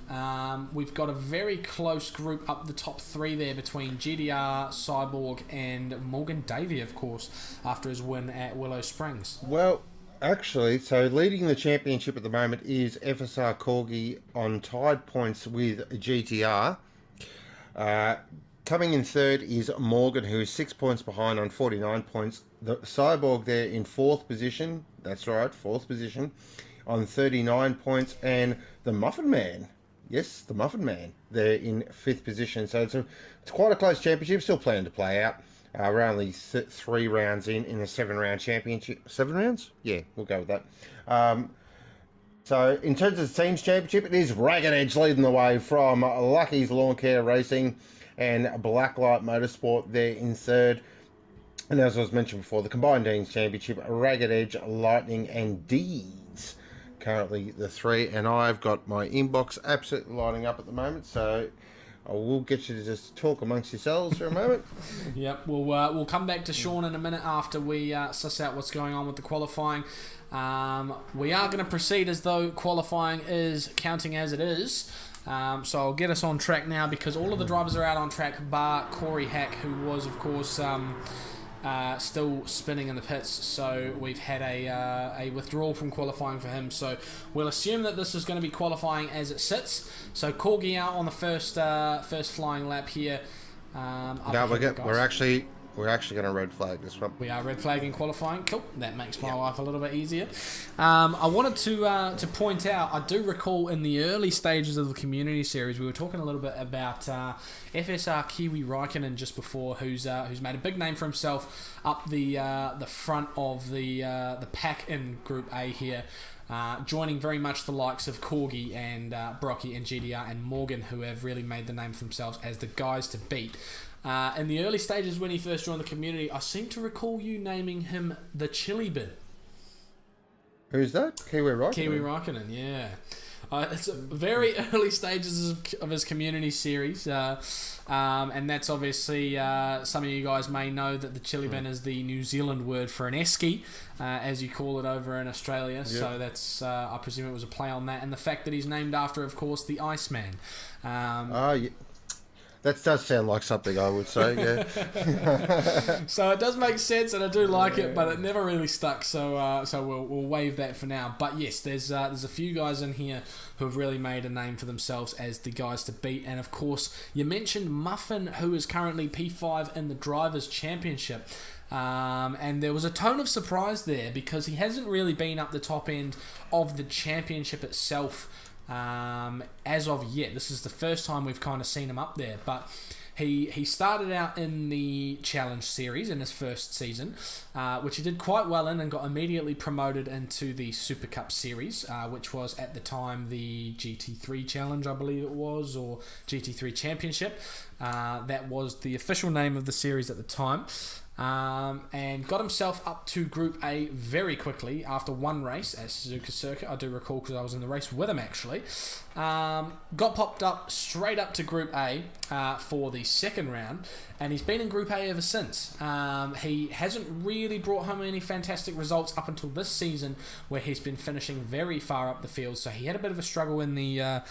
we've got a very close group up the top 3 there between GDR, Cyborg and Morgan Davey, of course, after his win at Willow Springs. Well, actually, so leading the championship at the moment is FSR Corgi on tied points with GTR. Coming in third is Morgan, who is 6 points behind on 49 points. The Cyborg there in 4th position. That's right, 4th position on 39 points. And the Muffin Man. Yes, the Muffin Man. They're in 5th position. So it's quite a close championship. Still planning to play out. We're only 3 rounds in a 7-round championship. 7 rounds? Yeah, we'll go with that. So in terms of the team's championship, it is Ragged Edge leading the way from Lucky's Lawn Care Racing and Blacklight Motorsport there in 3rd. And as I was mentioned before, the combined teams championship, Ragged Edge, Lightning and D's currently the 3. And I've got my inbox absolutely lining up at the moment, so I will get you to just talk amongst yourselves for a moment. Yep, we'll come back to Sean in a minute after we suss out what's going on with the qualifying. We are going to proceed as though qualifying is counting as it is. So I'll get us on track now because all of the drivers are out on track bar Corey Hack, who was of course still spinning in the pits. So we've had a withdrawal from qualifying for him. So we'll assume that this is going to be qualifying as it sits. So Corgi out on the first flying lap here. No, we're actually going to red flag this one. We are red flagging qualifying. Cool. That makes my life a little bit easier. I wanted to point out, I do recall in the early stages of the community series, we were talking a little bit about FSR Kiwi Raikkonen just before, who's made a big name for himself up the front of the pack in Group A here. Joining very much the likes of Corgi and Brocky and GDR and Morgan, who have really made the name for themselves as the guys to beat. In the early stages when he first joined the community, I seem to recall you naming him the Chili Bin. Who's that? Kiwi Raikkonen? Kiwi Raikkonen, yeah. It's very early stages of his community series, and that's obviously some of you guys may know that the Chili Bin is the New Zealand word for an esky, as you call it over in Australia. Yep. So that's I presume it was a play on that, and the fact that he's named after, of course, the Iceman. Yeah. That does sound like something I would say, yeah. So it does make sense, and I do like it, but it never really stuck. So we'll waive that for now. But yes, there's a few guys in here who have really made a name for themselves as the guys to beat. And of course, you mentioned Muffin, who is currently P5 in the Drivers' Championship. And there was a tone of surprise there because he hasn't really been up the top end of the championship itself as of yet. This is the first time we've kind of seen him up there, but he started out in the Challenge Series in his first season, which he did quite well in and got immediately promoted into the Super Cup Series, which was at the time the GT3 Challenge, I believe it was, or GT3 Championship. That was the official name of the series at the time. And got himself up to Group A very quickly after one race at Suzuka Circuit. I do recall because I was in the race with him actually. Got popped up straight up to Group A for the second round, and he's been in Group A ever since. He hasn't really brought home any fantastic results up until this season, where he's been finishing very far up the field. So he had a bit of a struggle in the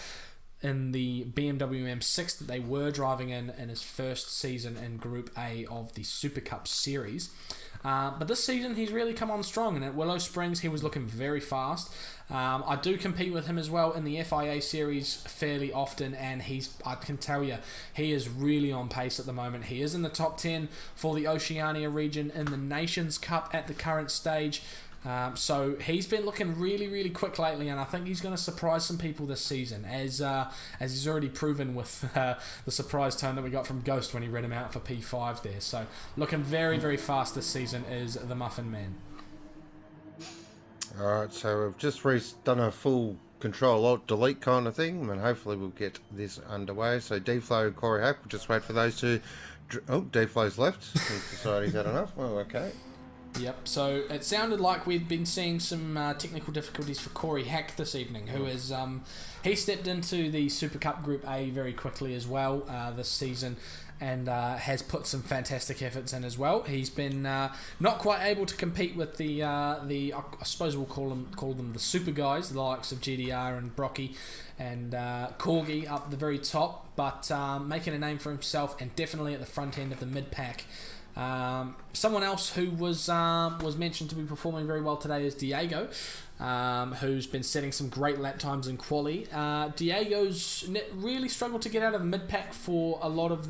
BMW M6 that they were driving in his first season in Group A of the Super Cup Series. But this season he's really come on strong, and at Willow Springs he was looking very fast. I do compete with him as well in the FIA Series fairly often, and I can tell you, he is really on pace at the moment. He is in the top 10 for the Oceania region in the Nations Cup at the current stage. So he's been looking really, really quick lately, and I think he's going to surprise some people this season, as he's already proven with the surprise turn that we got from Ghost when he read him out for P5 there. So looking very, very fast this season is the Muffin Man. Alright, so we've just done a full Control-Alt-Delete kind of thing, and hopefully we'll get this underway. So D-Flow and Corey Hack, we'll just wait for those two. Oh, D-Flow's left. He's decided he's had enough. Oh, okay. Yep, so it sounded like we'd been seeing some technical difficulties for Corey Hack this evening, who is he stepped into the Super Cup Group A very quickly as well this season, and has put some fantastic efforts in as well. He's been not quite able to compete with the I suppose we'll call them the super guys, the likes of GDR and Brocky and Corgi up the very top, but making a name for himself and definitely at the front end of the mid pack. Someone else who was mentioned to be performing very well today is Diego, who's been setting some great lap times in quali. Diego's really struggled to get out of the mid pack for a lot of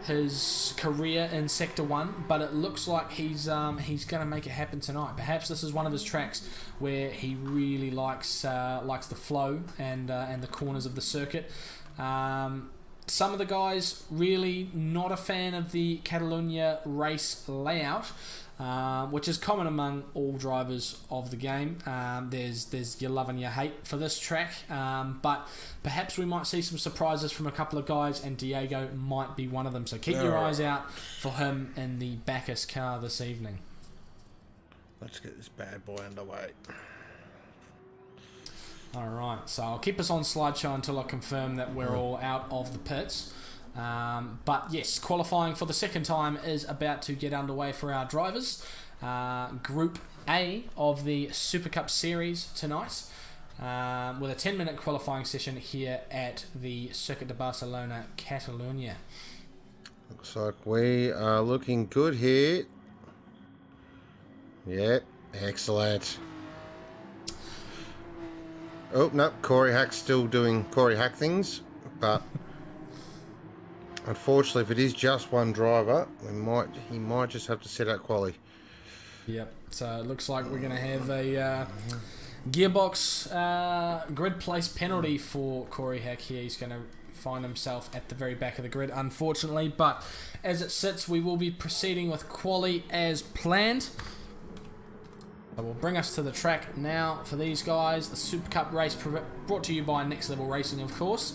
his career in Sector 1, but it looks like he's going to make it happen tonight. Perhaps this is one of his tracks where he really likes the flow and the corners of the circuit. Some of the guys really not a fan of the Catalunya race layout, which is common among all drivers of the game. There's your love and your hate for this track, but perhaps we might see some surprises from a couple of guys, and Diego might be one of them. So keep your eyes out for him in the Bacchus car this evening. Let's get this bad boy underway. Alright, so I'll keep us on slideshow until I confirm that we're all out of the pits. But yes, qualifying for the second time is about to get underway for our drivers. Group A of the Super Cup Series tonight, with a 10-minute qualifying session here at the Circuit de Barcelona, Catalunya. Looks like we are looking good here. Yeah, excellent. Oh, no, Corey Hack's still doing Corey Hack things, but unfortunately, if it is just one driver, he might just have to set out quali. Yep, so it looks like we're going to have a gearbox grid place penalty for Corey Hack here. He's going to find himself at the very back of the grid, unfortunately, but as it sits, we will be proceeding with quali as planned. That will bring us to the track now for these guys. The Super Cup race brought to you by Next Level Racing, of course.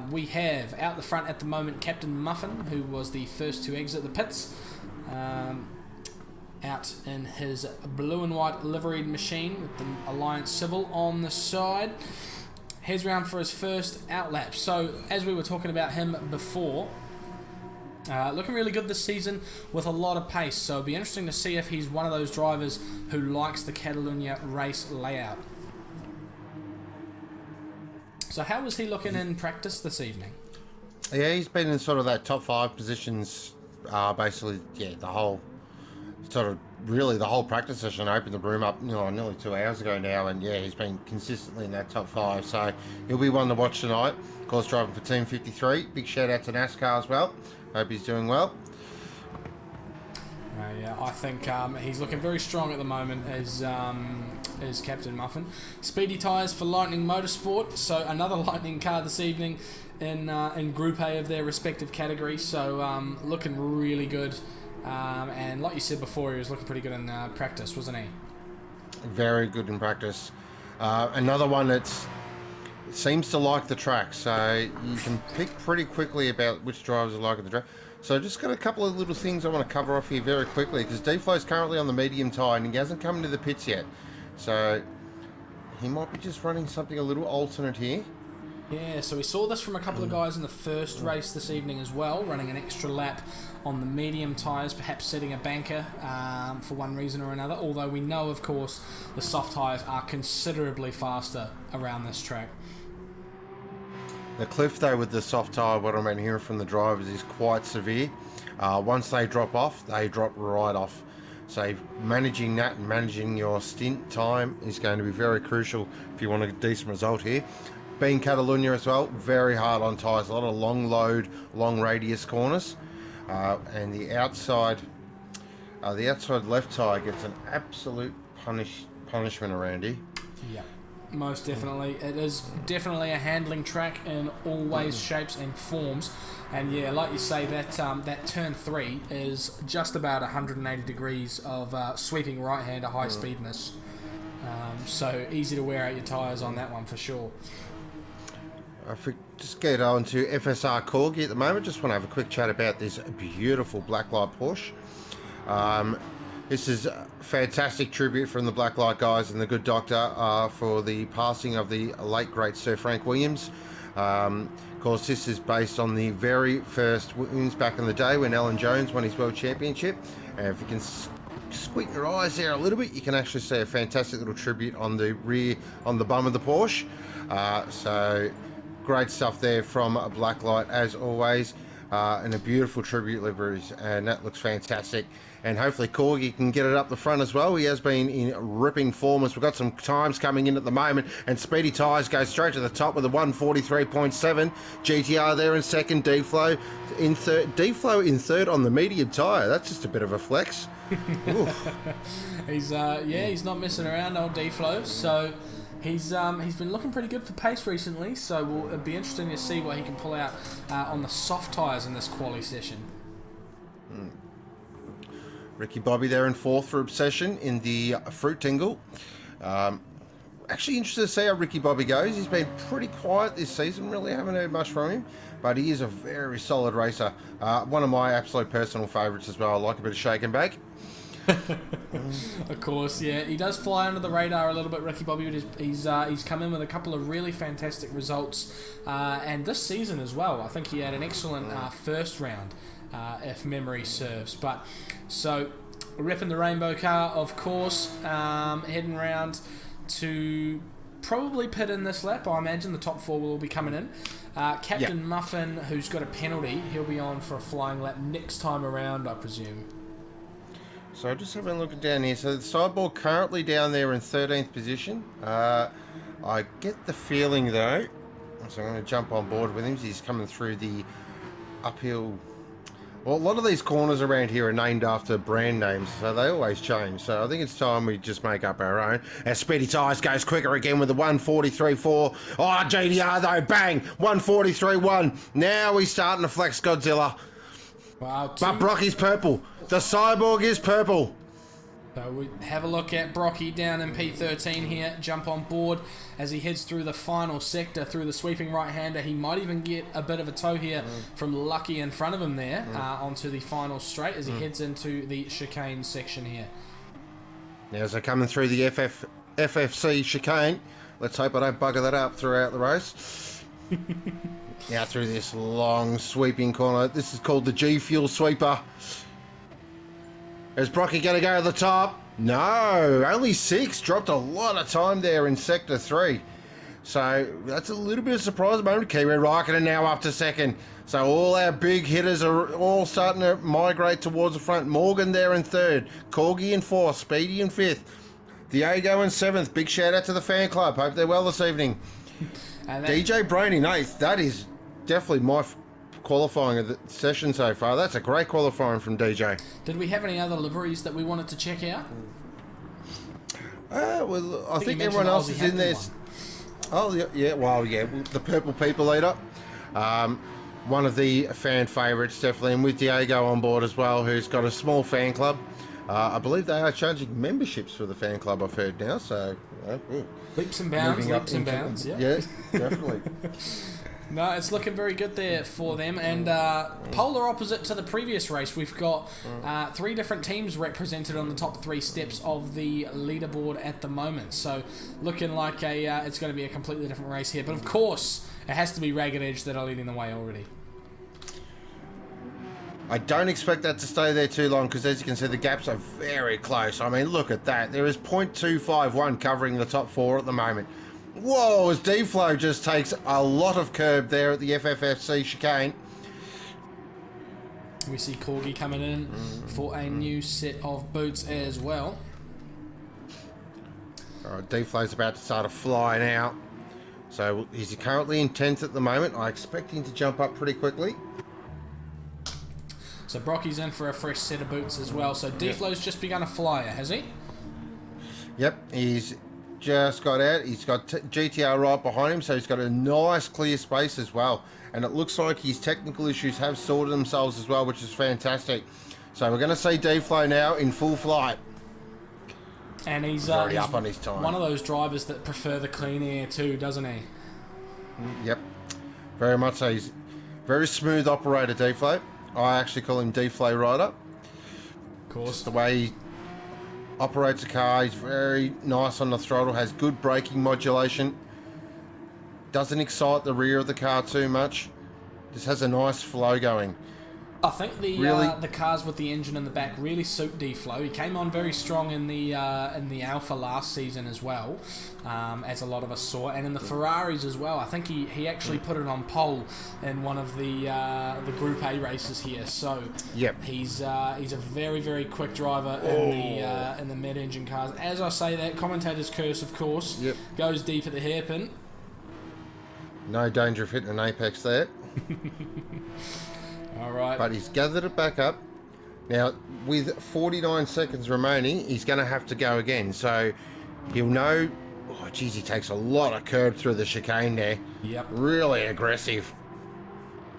We have out the front at the moment Captain Muffin, who was the first to exit the pits, out in his blue and white liveried machine with the Alliance Civil on the side. Heads round for his first outlap. So, as we were talking about him before, looking really good this season with a lot of pace, so it'll be interesting to see if he's one of those drivers who likes the Catalunya race layout. So how was he looking in practice this evening? Yeah, he's been in sort of that top 5 positions, basically, yeah, the whole, sort of, really the whole practice session. I opened the room up, nearly 2 hours ago now, and yeah, he's been consistently in that top 5, so he'll be one to watch tonight. Of course, driving for Team 53. Big shout out to NASCAR as well. Hope he's doing well. Yeah, I think he's looking very strong at the moment as Captain Muffin. Speedy tyres for Lightning Motorsport, so another Lightning car this evening in Group A of their respective categories, so looking really good. And like you said before, he was looking pretty good in practice, wasn't he? Very good in practice. Another one that seems to like the track, so you can pick pretty quickly about which drivers are liking the track. So just got a couple of little things I want to cover off here very quickly, because D-Flow's currently on the medium tyre and he hasn't come into the pits yet. So he might be just running something a little alternate here. Yeah, so we saw this from a couple of guys in the first race this evening as well, running an extra lap on the medium tyres, perhaps setting a banker for one reason or another, although we know, of course, the soft tyres are considerably faster around this track. The cliff, though, with the soft tyre, what I'm hearing from the drivers, is quite severe. Once they drop off, they drop right off. So managing that and managing your stint time is going to be very crucial if you want a decent result here. Being Catalunya as well, very hard on tyres, a lot of long load, long radius corners. And the outside left tyre gets an absolute punishment around here. Yeah. Most definitely. It is definitely a handling track in all ways, shapes and forms. And yeah, like you say, that turn 3 is just about 180 degrees of sweeping right-hander high speedness. So easy to wear out your tyres on that one for sure. If we just get on to FSR Corgi at the moment, just want to have a quick chat about this beautiful blacklight Porsche. This is a fantastic tribute from the Blacklight guys and the good doctor for the passing of the late great Sir Frank Williams. Of course, this is based on the very first Williams back in the day when Alan Jones won his World Championship. And if you can squint your eyes there a little bit, you can actually see a fantastic little tribute on the rear, on the bum of the Porsche. So great stuff there from Blacklight as always. And a beautiful tribute liveries, and that looks fantastic. And hopefully Corgi can get it up the front as well. He has been in ripping form as we've got some times coming in at the moment. And Speedy Tyres goes straight to the top with a 143.7. GTR there in second. D-Flow in third. D-Flow in third on the medium tyre. That's just a bit of a flex. He's not messing around, old D-Flow. So he's been looking pretty good for pace recently. So it'll be interesting to see what he can pull out on the soft tyres in this quali session. Ricky Bobby there in fourth for Obsession in the Fruit Tingle. Actually interested to see how Ricky Bobby goes. He's been pretty quiet this season, really haven't heard much from him, but he is a very solid racer. One of my absolute personal favourites as well. I like a bit of shake and bake. Of course, yeah. He does fly under the radar a little bit, Ricky Bobby, but he's come in with a couple of really fantastic results. And this season as well, I think he had an excellent first round, if memory serves. But so, repping the rainbow car, of course, heading round to probably pit in this lap. I imagine the top 4 will all be coming in. Captain Muffin, who's got a penalty, he'll be on for a flying lap next time around, I presume. So just having a look down here. So the sideboard currently down there in 13th position. I get the feeling though, so I'm going to jump on board with him. He's coming through the uphill. Well, a lot of these corners around here are named after brand names, so they always change. So I think it's time we just make up our own. As Speedy Tyres goes quicker again with the 143.4. Oh, GDR though, bang, 143.1. Now he's starting to flex Godzilla. Wow, but Brocky's purple. The Cyborg is purple. So we have a look at Brocky down in P13 here, jump on board as he heads through the final sector, through the sweeping right-hander. He might even get a bit of a tow here from Lucky in front of him there, onto the final straight as he heads into the chicane section here. Now as they're coming through the FFC chicane, let's hope I don't bugger that up throughout the race. Now through this long sweeping corner. This is called the G Fuel Sweeper. Is Brocky going to go to the top? No, only 6. Dropped a lot of time there in Sector 3. So that's a little bit of surprise moment. Kiwi Raikkonen now up to second. So all our big hitters are all starting to migrate towards the front. Morgan there in third. Corgi in fourth. Speedy in fifth. Diego in seventh. Big shout out to the fan club. Hope they're well this evening. And DJ Brain in eighth. That is definitely my qualifying of the session so far. That's a great qualifying from DJ. Did we have any other liveries that we wanted to check out? Well, I think everyone else is in there. Oh, yeah, well, yeah, the Purple People Eater. One of the fan favourites, definitely, and with Diego on board as well, who's got a small fan club. I believe they are charging memberships for the fan club, I've heard now, so... Leaps and bounds, yeah. Yeah, definitely. No, it's looking very good there for them. And polar opposite to the previous race, we've got 3 different teams represented on the top 3 steps of the leaderboard at the moment. So looking like it's going to be a completely different race here. But of course, it has to be Ragged Edge that are leading the way already. I don't expect that to stay there too long because, as you can see, the gaps are very close. I mean, look at that. There is .251 covering the top 4 at the moment. Whoa, as D-Flow just takes a lot of curb there at the FFFC chicane. We see Corgi coming in for a new set of boots as well. D-Flow's about to start to fly now. So he's currently in 10th at the moment. I expect him to jump up pretty quickly. So Brocky's in for a fresh set of boots as well. So D-Flow's just begun a flyer, has he? Yep, he's just got out. He's got GTR right behind him, so he's got a nice clear space as well. And it looks like his technical issues have sorted themselves as well, which is fantastic. So we're going to see D-Flow now in full flight. And he's up on his time. One of those drivers that prefer the clean air too, doesn't he? Yep, very much so. He's very smooth operator, D-Flow. I actually call him D-Flow Rider. Of course. Just the way he operates a car, he's very nice on the throttle, has good braking modulation, doesn't excite the rear of the car too much, just has a nice flow going. I think the cars with the engine in the back really suit D-Flow. He came on very strong in the Alpha last season as well, as a lot of us saw, and in the Ferraris as well. I think he actually put it on pole in one of the Group A races here. So yep, he's a very, very quick driver in the mid-engine cars. As I say that, commentator's curse, of course, goes deep at the hairpin. No danger of hitting an apex there. All right. But he's gathered it back up. Now, with 49 seconds remaining, he's going to have to go again. So he'll know... Oh, geez, he takes a lot of curb through the chicane there. Yep. Really aggressive.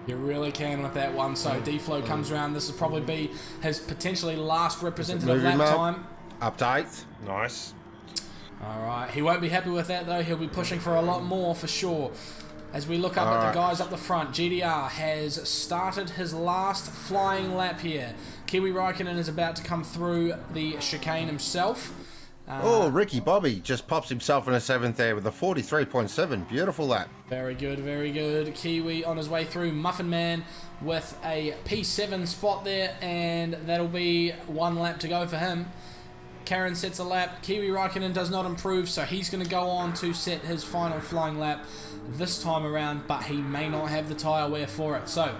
You really can with that one. So D-Flow comes around. This will probably be his potentially last representative lap time. Up to 8th. Nice. All right. He won't be happy with that, though. He'll be pushing for a lot more for sure. As we look up at the guys up the front, GDR has started his last flying lap here. Kiwi Raikkonen is about to come through the chicane himself. Ricky Bobby just pops himself in a 7th there with a 43.7. Beautiful lap. Very good, very good. Kiwi on his way through. Muffin Man with a P7 spot there, and that'll be 1 lap to go for him. Karen sets a lap. Kiwi Raikkonen does not improve, so he's going to go on to set his final flying lap this time around, but he may not have the tyre wear for it. So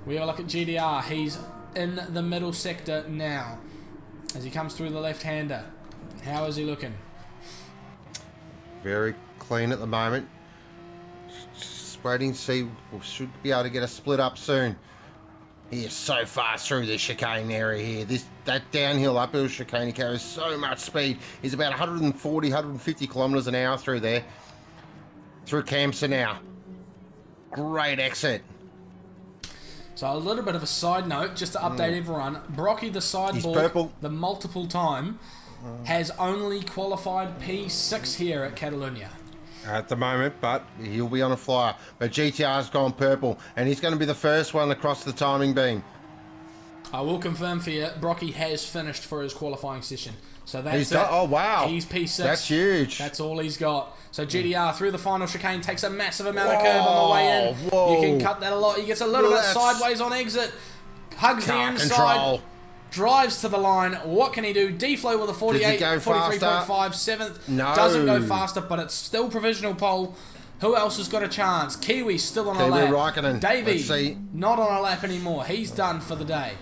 we have a look at GDR. He's in the middle sector now as he comes through the left-hander. How is he looking? Very clean at the moment. Just waiting to see. We should be able to get a split up soon. He is so fast through this chicane area here. That downhill, uphill chicane, he carries so much speed. He's about 140, 150 kilometres an hour through there. Through Campson now. Great exit. So a little bit of a side note, just to update everyone. Brocky the Sideboard, the multiple time, has only qualified P6 here at Catalunya. At the moment, but he'll be on a flyer. But GTR's gone purple, and he's going to be the first one across the timing beam. I will confirm for you, Brocky has finished for his qualifying session. So that's it. Oh, wow. He's P6. That's huge. That's all he's got. So GDR through the final chicane takes a massive amount of curb on the way in. Whoa. You can cut that a lot. He gets a little bit sideways on exit. Hugs the inside. Control. Drives to the line. What can he do? D-Flow with a 48, 43.5, 7th. No. Doesn't go faster, but it's still provisional pole. Who else has got a chance? Kiwi still on a Kiwi lap. Raikkonen. Davey, Let's see. not on a lap anymore. He's done for the day.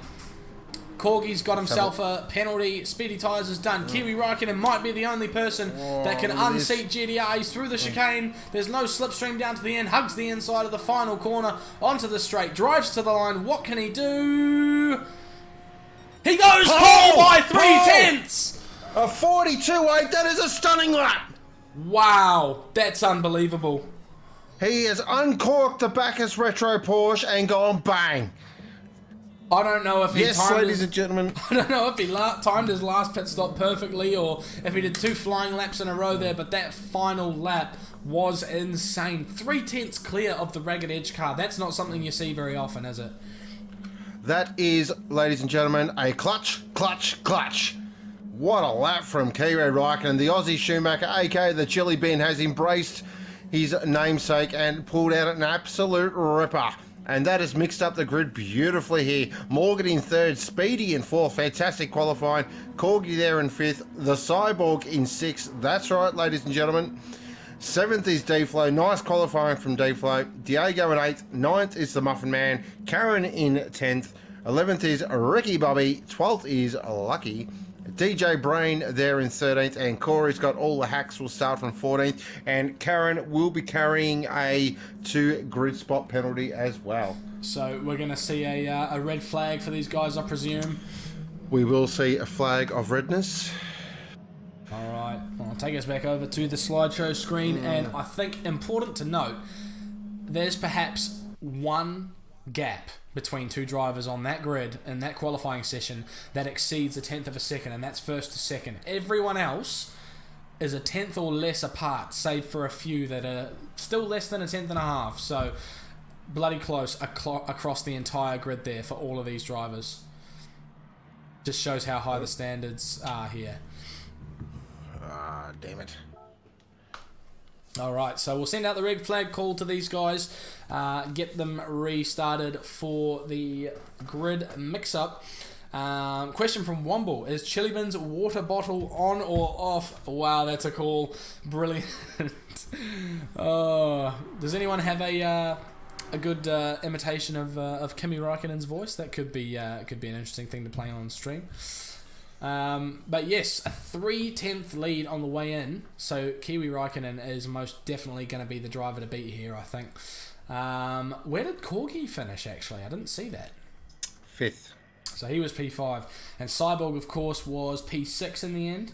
Corgi's got himself a penalty. Speedy Tyres is done. Kiwi Raikkonen might be the only person that can unseat GTR. He's through the chicane. There's no slipstream down to the end. Hugs the inside of the final corner. Onto the straight. Drives to the line. What can he do? He goes pole by 3/10. A 42.8. That is a stunning lap. Wow. That's unbelievable. He has uncorked the Bacchus Retro Porsche and gone bang. I don't know if he ladies and gentlemen. I don't know if he timed his last pit stop perfectly or if he did 2 flying laps in a row there, but that final lap was insane. 3/10 clear of the Ragged Edge car. That's not something you see very often, is it? That is, ladies and gentlemen, a clutch. What a lap from Kiwi Raikkonen. The Aussie Schumacher, aka the Chili Bin, has embraced his namesake and pulled out an absolute ripper. And that has mixed up the grid beautifully here. Morgan in 3rd, Speedy in 4th, fantastic qualifying. Corgi there in 5th, the Cyborg in 6th. That's right, ladies and gentlemen. 7th is D-Flow, nice qualifying from D-Flow. Diego in 8th, 9th is the Muffin Man. Karen in 10th, 11th is Ricky Bobby, 12th is Lucky. DJ Brain there in 13th, and Corey's got all the hacks. Will start from 14th, and Karen will be carrying a 2 grid spot penalty as well. So we're going to see a red flag for these guys, I presume. We will see a flag of redness. All right, well, I'll take us back over to the slideshow screen, and I think important to note, there's perhaps one gap between 2 drivers on that grid in that qualifying session that exceeds 1/10 of a second, and that's 1st to 2nd. Everyone else is 1/10 or less apart, save for a few that are still less than 1/10 and a half. So bloody close across the entire grid there for all of these drivers. Just shows how high the standards are here. Ah, damn it. Alright, so we'll send out the red flag call to these guys, get them restarted for the grid mix-up. Question from Womble, is Chili Bin's water bottle on or off? Wow, that's a call. Brilliant. Does anyone have a good imitation of Kimi Raikkonen's voice? That could be an interesting thing to play on stream. But yes, a 3/10 lead on the way in, so Kiwi Raikkonen is most definitely going to be the driver to beat here, I think. Where did Corgi finish, actually? I didn't see that. 5th. So he was P5, and Cyborg, of course, was P6 in the end.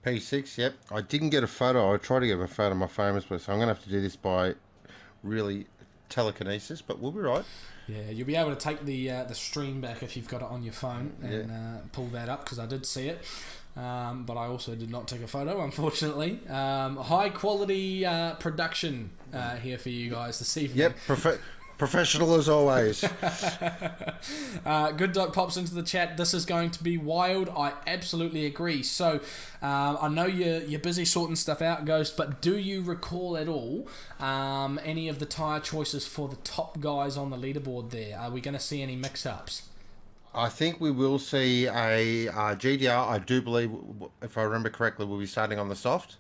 P6, yep. I didn't get a photo. I tried to get a photo of my famous, but so I'm going to have to do this by really telekinesis, but we'll be right. Yeah, you'll be able to take the stream back if you've got it on your phone and pull that up, because I did see it. But I also did not take a photo, unfortunately. High quality production here for you guys this evening. Yep, professional as always. Good Doc pops into the chat. This is going to be wild. I absolutely agree. So I know you're busy sorting stuff out, Ghost, but do you recall at all any of the tyre choices for the top guys on the leaderboard there? Are we going to see any mix-ups? I think we will see a GTR. I do believe, if I remember correctly, we'll be starting on the soft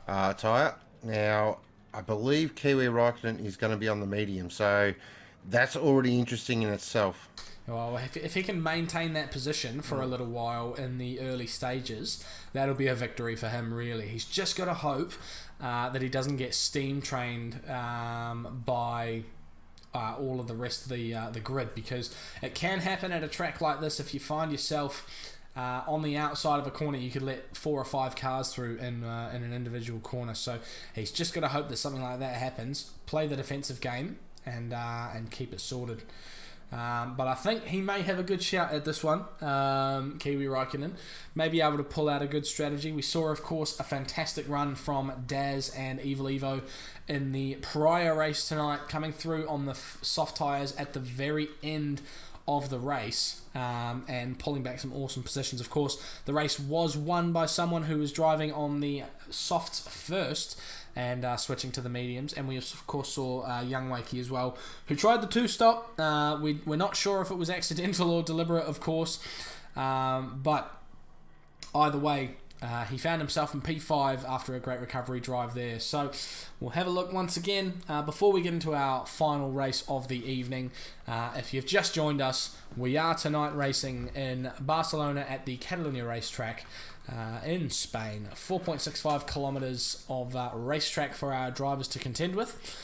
tyre. Now, I believe Kiwi Raikkonen is going to be on the medium, so that's already interesting in itself. Well, if he can maintain that position for a little while in the early stages, that'll be a victory for him, really. He's just got to hope that he doesn't get steam trained by all of the rest of the grid, because it can happen at a track like this. If you find yourself on the outside of a corner, you could let 4 or 5 cars through in an individual corner. So he's just got to hope that something like that happens, play the defensive game, and keep it sorted. But I think he may have a good shout at this one, Kiwi Raikkonen. May be able to pull out a good strategy. We saw, of course, a fantastic run from Daz and Evil Evo in the prior race tonight, coming through on the soft tyres at the very end of the race, and pulling back some awesome positions. Of course, the race was won by someone who was driving on the softs first and switching to the mediums, and we of course saw Young Wakey as well, who tried the 2-stop. We're not sure if it was accidental or deliberate, of course, but either way, he found himself in P5 after a great recovery drive there. So we'll have a look once again before we get into our final race of the evening. If you've just joined us, we are tonight racing in Barcelona at the Catalunya racetrack in Spain. 4.65 kilometres of racetrack for our drivers to contend with.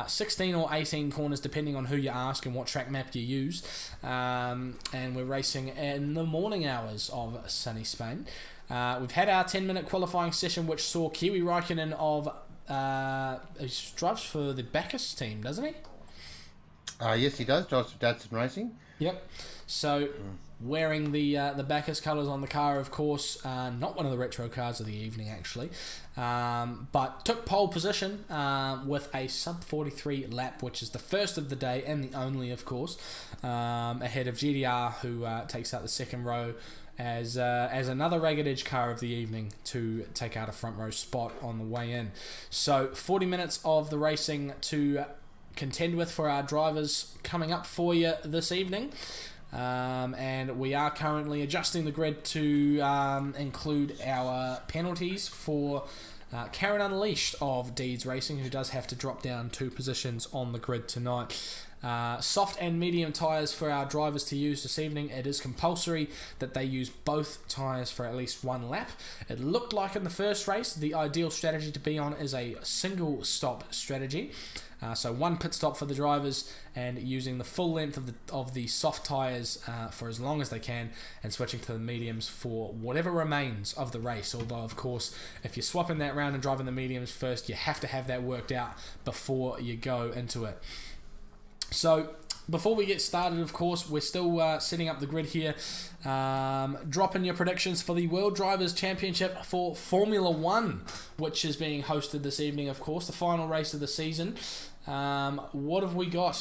16 or 18 corners depending on who you ask and what track map you use. And we're racing in the morning hours of sunny Spain. We've had our 10-minute qualifying session, which saw Kiwi Raikkonen of... he drives for the Bacchus team, doesn't he? Yes, he does. Drives for Datsun Racing. Yep. So, wearing the Bacchus colours on the car, of course. Not one of the retro cars of the evening, actually. But took pole position with a sub-43 lap, which is the first of the day and the only, of course. Ahead of GDR, who takes out the second row as another ragged edge car of the evening to take out a front row spot on the way in. So 40 minutes of the racing to contend with for our drivers coming up for you this evening. And we are currently adjusting the grid to include our penalties for Karen Unleashed of Deeds Racing, who does have to drop down 2 positions on the grid tonight. Soft and medium tyres for our drivers to use this evening. It is compulsory that they use both tyres for at least 1 lap. It looked like in the first race the ideal strategy to be on is a single stop strategy. So 1 pit stop for the drivers and using the full length of the soft tyres for as long as they can, and switching to the mediums for whatever remains of the race. Although, of course, if you're swapping that round and driving the mediums first, you have to have that worked out before you go into it. So, before we get started, of course, we're still setting up the grid here. Drop in your predictions for the World Drivers' Championship for Formula 1, which is being hosted this evening, of course, the final race of the season. What have we got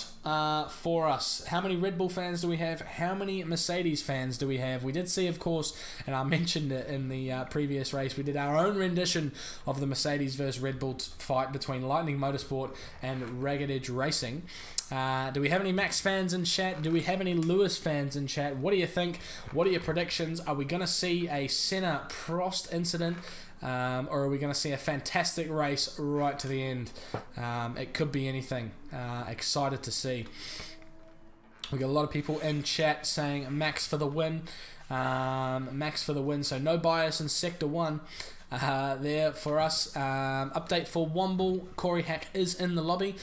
for us? How many Red Bull fans do we have? How many Mercedes fans do we have? We did see, of course, and I mentioned it in the previous race, we did our own rendition of the Mercedes versus Red Bull fight between Lightning Motorsport and Ragged Edge Racing. Do we have any Max fans in chat? Do we have any Lewis fans in chat? What do you think? What are your predictions? Are we going to see a Senna-Prost incident? Or are we going to see a fantastic race right to the end? It could be anything. Excited to see. We got a lot of people in chat saying Max for the win. Max for the win. So no bias in Sector 1 there for us. Update for Womble. Corey Hack is in the lobby.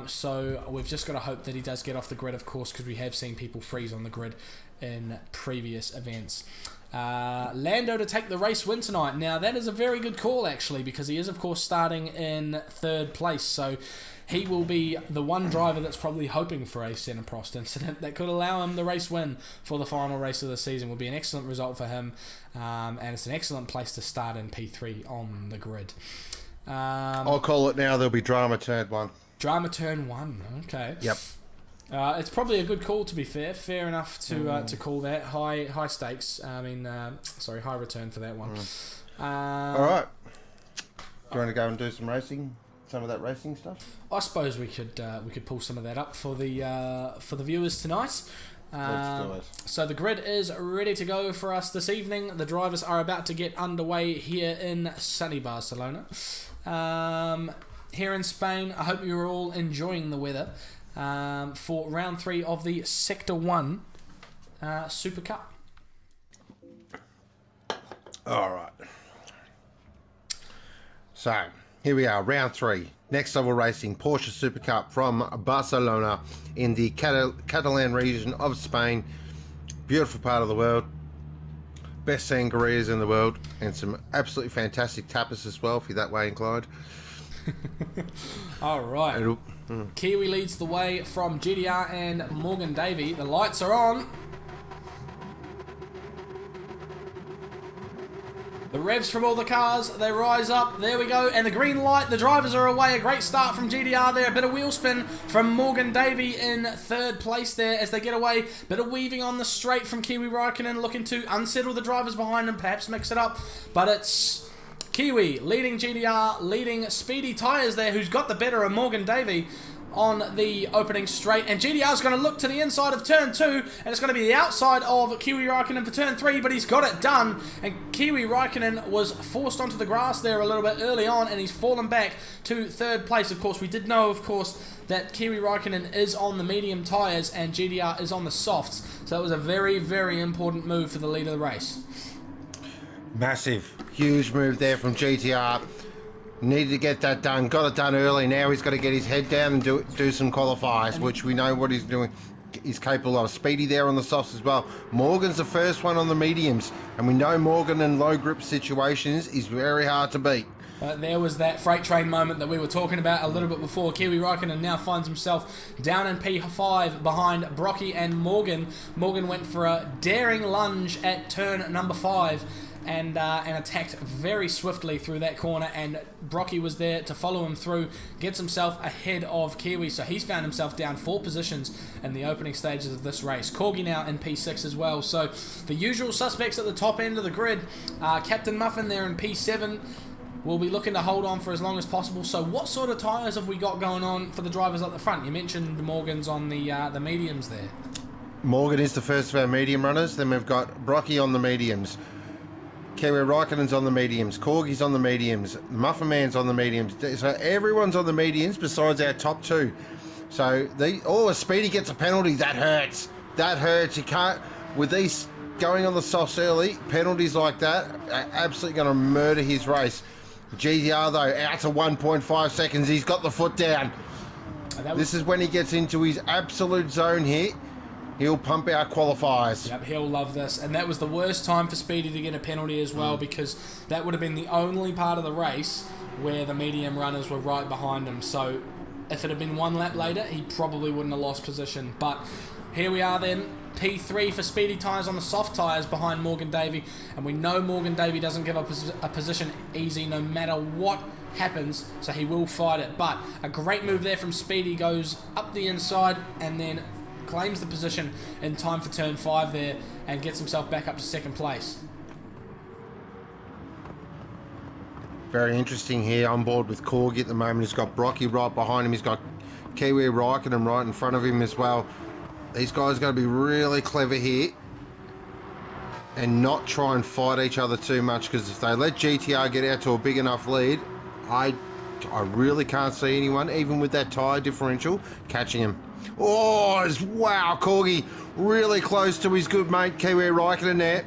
So we've just got to hope that he does get off the grid, of course, because we have seen people freeze on the grid in previous events. Lando to take the race win tonight. Now that is a very good call, actually, because he is, of course, starting in 3rd place, so he will be the one driver that's probably hoping for a Senna-Prost incident that could allow him the race win for the final race of the season. Would be an excellent result for him, and it's an excellent place to start in P3 on the grid. I'll call it now. There'll be drama turn 1. Drama turn 1, okay. Yep. It's probably a good call, to be fair. Fair enough to call that. High stakes. High return for that one. All right. Do you want to go and do some racing? Some of that racing stuff? I suppose we could pull some of that up for the viewers tonight. Let's do it. So the grid is ready to go for us this evening. The drivers are about to get underway here in sunny Barcelona. Here in Spain, I hope you're all enjoying the weather. For round 3 of the Sector 1 Supercup. Alright. So, here we are, round 3. Next level racing, Porsche Supercup from Barcelona in the Catalan region of Spain. Beautiful part of the world. Best sangrias in the world. And some absolutely fantastic tapas as well, if you're that way inclined. Alright. Kiwi leads the way from GDR and Morgan Davey. The lights are on. The revs from all the cars, they rise up. There we go. And the green light, the drivers are away. A great start from GDR there. A bit of wheel spin from Morgan Davey in 3rd place there as they get away. Bit of weaving on the straight from Kiwi Raikkonen, looking to unsettle the drivers behind him, perhaps mix it up. But it's Kiwi leading GDR, leading Speedy Tyres there, who's got the better of Morgan Davey. on the opening straight, and GDR is going to look to the inside of turn 2, and it's going to be the outside of Kiwi Raikkonen for turn 3, but he's got it done, and Kiwi Raikkonen was forced onto the grass there a little bit early on, and he's fallen back to 3rd place. Of course, we did know, of course, that Kiwi Raikkonen is on the medium tyres and GDR is on the softs, so it was a very, very important move for the lead of the race. Massive, huge move there from GTR. Needed to get that done. Got it done early. Now he's got to get his head down and do some qualifiers, which we know what he's doing. He's capable of. Speedy there on the softs as well. Morgan's the first one on the mediums, and we know Morgan in low grip situations is very hard to beat. There was that freight train moment that we were talking about a little bit before. Kiwi Raikkonen now finds himself down in P5 behind Brocky and Morgan. Morgan went for a daring lunge at turn number 5. And attacked very swiftly through that corner, and Brocky was there to follow him through, gets himself ahead of Kiwi, so he's found himself down 4 positions in the opening stages of this race. Corgi now in P6 as well, so the usual suspects at the top end of the grid. Captain Muffin there in P7 will be looking to hold on for as long as possible. So what sort of tyres have we got going on for the drivers at the front? You mentioned Morgan's on the mediums there. Morgan is the first of our medium runners, then we've got Brocky on the mediums. Kiwi Raikkonen's on the mediums, Corgi's on the mediums, Muffin Man's on the mediums, so everyone's on the mediums besides our top 2. So Speedy gets a penalty. That hurts. That hurts. You can't, with these going on the softs early, penalties like that are absolutely going to murder his race. GTR though, out to 1.5 seconds. He's got the foot down. This is when he gets into his absolute zone here. He'll pump out qualifiers. Yep, he'll love this. And that was the worst time for Speedy to get a penalty as well, because that would have been the only part of the race where the medium runners were right behind him. So if it had been 1 lap later, he probably wouldn't have lost position. But here we are then, P3 for Speedy tyres on the soft tyres behind Morgan Davey. And we know Morgan Davey doesn't give up a position easy no matter what happens, so he will fight it. But a great move there from Speedy, goes up the inside and then claims the position in time for turn 5 there and gets himself back up to 2nd place. Very interesting here on board with Corgi at the moment. He's got Brocky right behind him. He's got Kiwi Raikkonen right in front of him as well. These guys are going to be really clever here and not try and fight each other too much, because if they let GTR get out to a big enough lead, I really can't see anyone, even with that tyre differential, catching him. Oh, wow, Corgi really close to his good mate Kiwi Raikkonen there.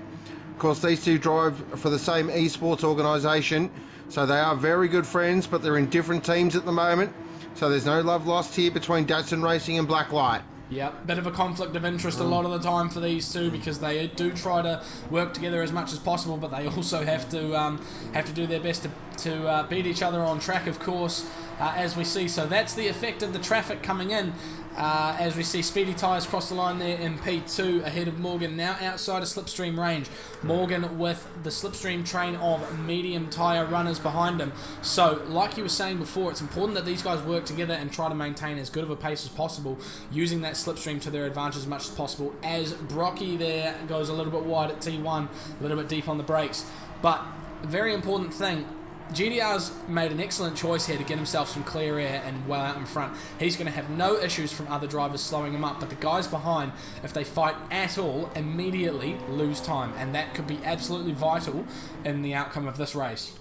Of course, these two drive for the same esports organisation, so they are very good friends, but they're in different teams at the moment. So there's no love lost here between Datsun Racing and Blacklight. Yep, bit of a conflict of interest a lot of the time for these two, because they do try to work together as much as possible, but they also have to do their best to beat each other on track, of course, as we see. So that's the effect of the traffic coming in. As we see Speedy tyres cross the line there in P2 ahead of Morgan, now outside of slipstream range. Morgan with the slipstream train of medium tyre runners behind him. So like you were saying before, it's important that these guys work together and try to maintain as good of a pace as possible, using that slipstream to their advantage as much as possible, as Brocky there goes a little bit wide at T1, a little bit deep on the brakes. But a very important thing, GDR's made an excellent choice here to get himself some clear air and well out in front. He's going to have no issues from other drivers slowing him up, but the guys behind, if they fight at all, immediately lose time, and that could be absolutely vital in the outcome of this race.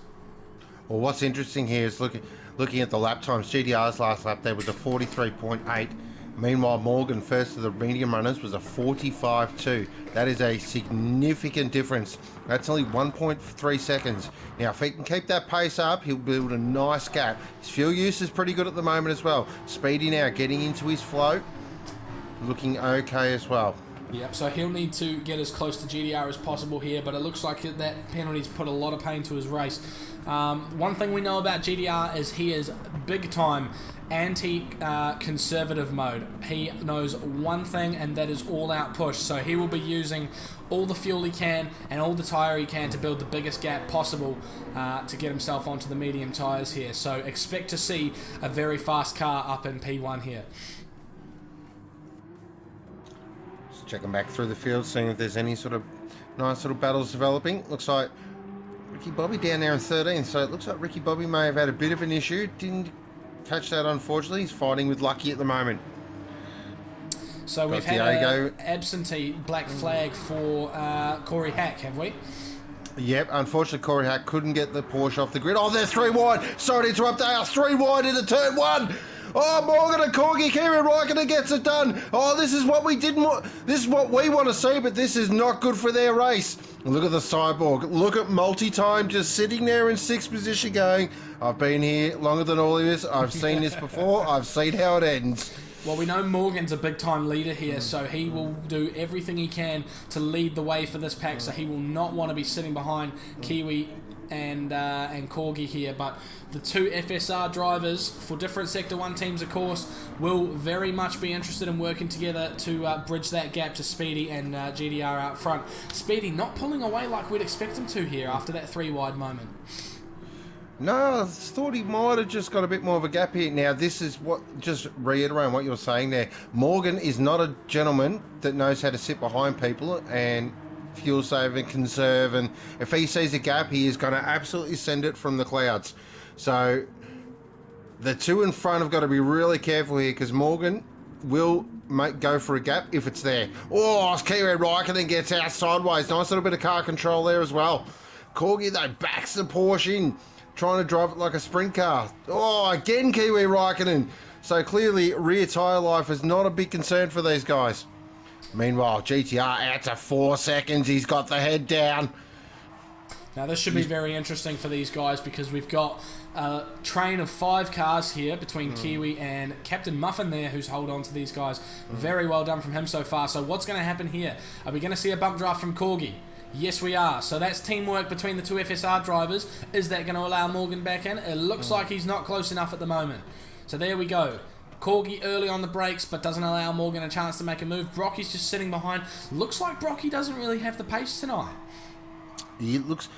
Well, what's interesting here is looking at the lap times. GDR's last lap there was a 43.8. Meanwhile, Morgan, first of the medium runners, was a 45.2. That is a significant difference. That's only 1.3 seconds. Now, if he can keep that pace up, he'll build a nice gap. His fuel use is pretty good at the moment as well. Speedy now getting into his flow, looking okay as well. Yep, so he'll need to get as close to GDR as possible here, but it looks like that penalty's put a lot of pain to his race. One thing we know about GDR is he is big time anti-conservative mode. He knows one thing, and that is all-out push. So he will be using all the fuel he can and all the tyre he can to build the biggest gap possible to get himself onto the medium tyres here. So expect to see a very fast car up in P1 here. Just checking back through the field, seeing if there's any sort of nice little battles developing. Looks like Ricky Bobby down there in 13, so it looks like Ricky Bobby may have had a bit of an issue. Didn't catch that, unfortunately. He's fighting with Lucky at the moment. So we've had an absentee black flag for Corey Hack, have we? Yep, unfortunately Corey Hack couldn't get the Porsche off the grid. Oh, they're 3 wide. Sorry to interrupt, they are 3 wide into turn 1. Oh, Morgan and Corgi, Kimi Raikkonen gets it done. Oh, this is what we didn't want. This is what we want to see, but this is not good for their race. Look at the cyborg. Look at multi-time just sitting there in 6th position going, I've been here longer than all of this. I've seen this before. I've seen how it ends. Well, we know Morgan's a big-time leader here, so he will do everything he can to lead the way for this pack, so he will not want to be sitting behind Kiwi and Corgi here. But the 2 FSR drivers for different Sector 1 teams, of course, will very much be interested in working together to bridge that gap to Speedy and GDR out front. Speedy not pulling away like we'd expect him to here after that 3-wide moment. No, I thought he might have just got a bit more of a gap here. Now, this is what, just reiterating what you're saying there. Morgan is not a gentleman that knows how to sit behind people and fuel save and conserve. And if he sees a gap, he is going to absolutely send it from the clouds. So the 2 in front have got to be really careful here because Morgan will go for a gap if it's there. Oh, Kimi Raikkonen gets out sideways. Nice little bit of car control there as well. Corgi, though, backs the Porsche in, trying to drive it like a sprint car. Oh, again, Kiwi Raikkonen. So clearly, rear tyre life is not a big concern for these guys. Meanwhile, GTR out to 4 seconds. He's got the head down. Now, this should be very interesting for these guys because we've got a train of 5 cars here between Kiwi and Captain Muffin there, who's hold on to these guys. Very well done from him so far. So what's going to happen here? Are we going to see a bump draft from Corgi? Yes, we are. So that's teamwork between the 2 FSR drivers. Is that going to allow Morgan back in? It looks like he's not close enough at the moment. So there we go. Corgi early on the brakes, but doesn't allow Morgan a chance to make a move. Brocky's just sitting behind. Looks like Brocky doesn't really have the pace tonight. He looks...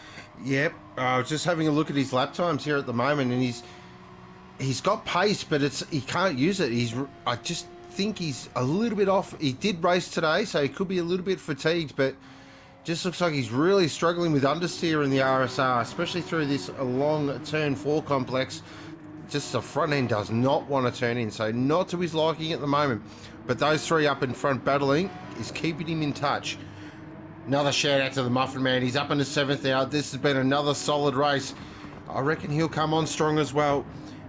Yep. I was just having a look at his lap times here at the moment, and he's got pace, but he can't use it. I just think he's a little bit off. He did race today, so he could be a little bit fatigued, but just looks like he's really struggling with understeer in the RSR, especially through this long turn 4 complex. Just the front end does not want to turn in, so not to his liking at the moment. But those 3 up in front battling is keeping him in touch. Another shout out to the Muffin Man. He's up in the 7th now. This has been another solid race. I reckon he'll come on strong as well.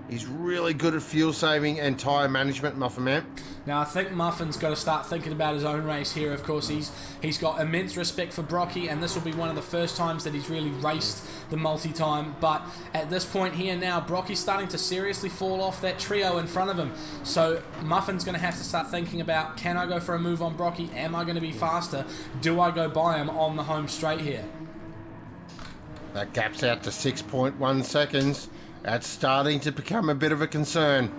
He's really good at fuel saving and tyre management, Muffin Man. Now, I think Muffin's got to start thinking about his own race here. Of course, he's got immense respect for Brocky, and this will be one of the first times that he's really raced the multi-time. But at this point here now, Brocky's starting to seriously fall off that trio in front of him. So Muffin's going to have to start thinking about, can I go for a move on Brocky? Am I going to be faster? Do I go by him on the home straight here? That gap's out to 6.1 seconds. That's starting to become a bit of a concern.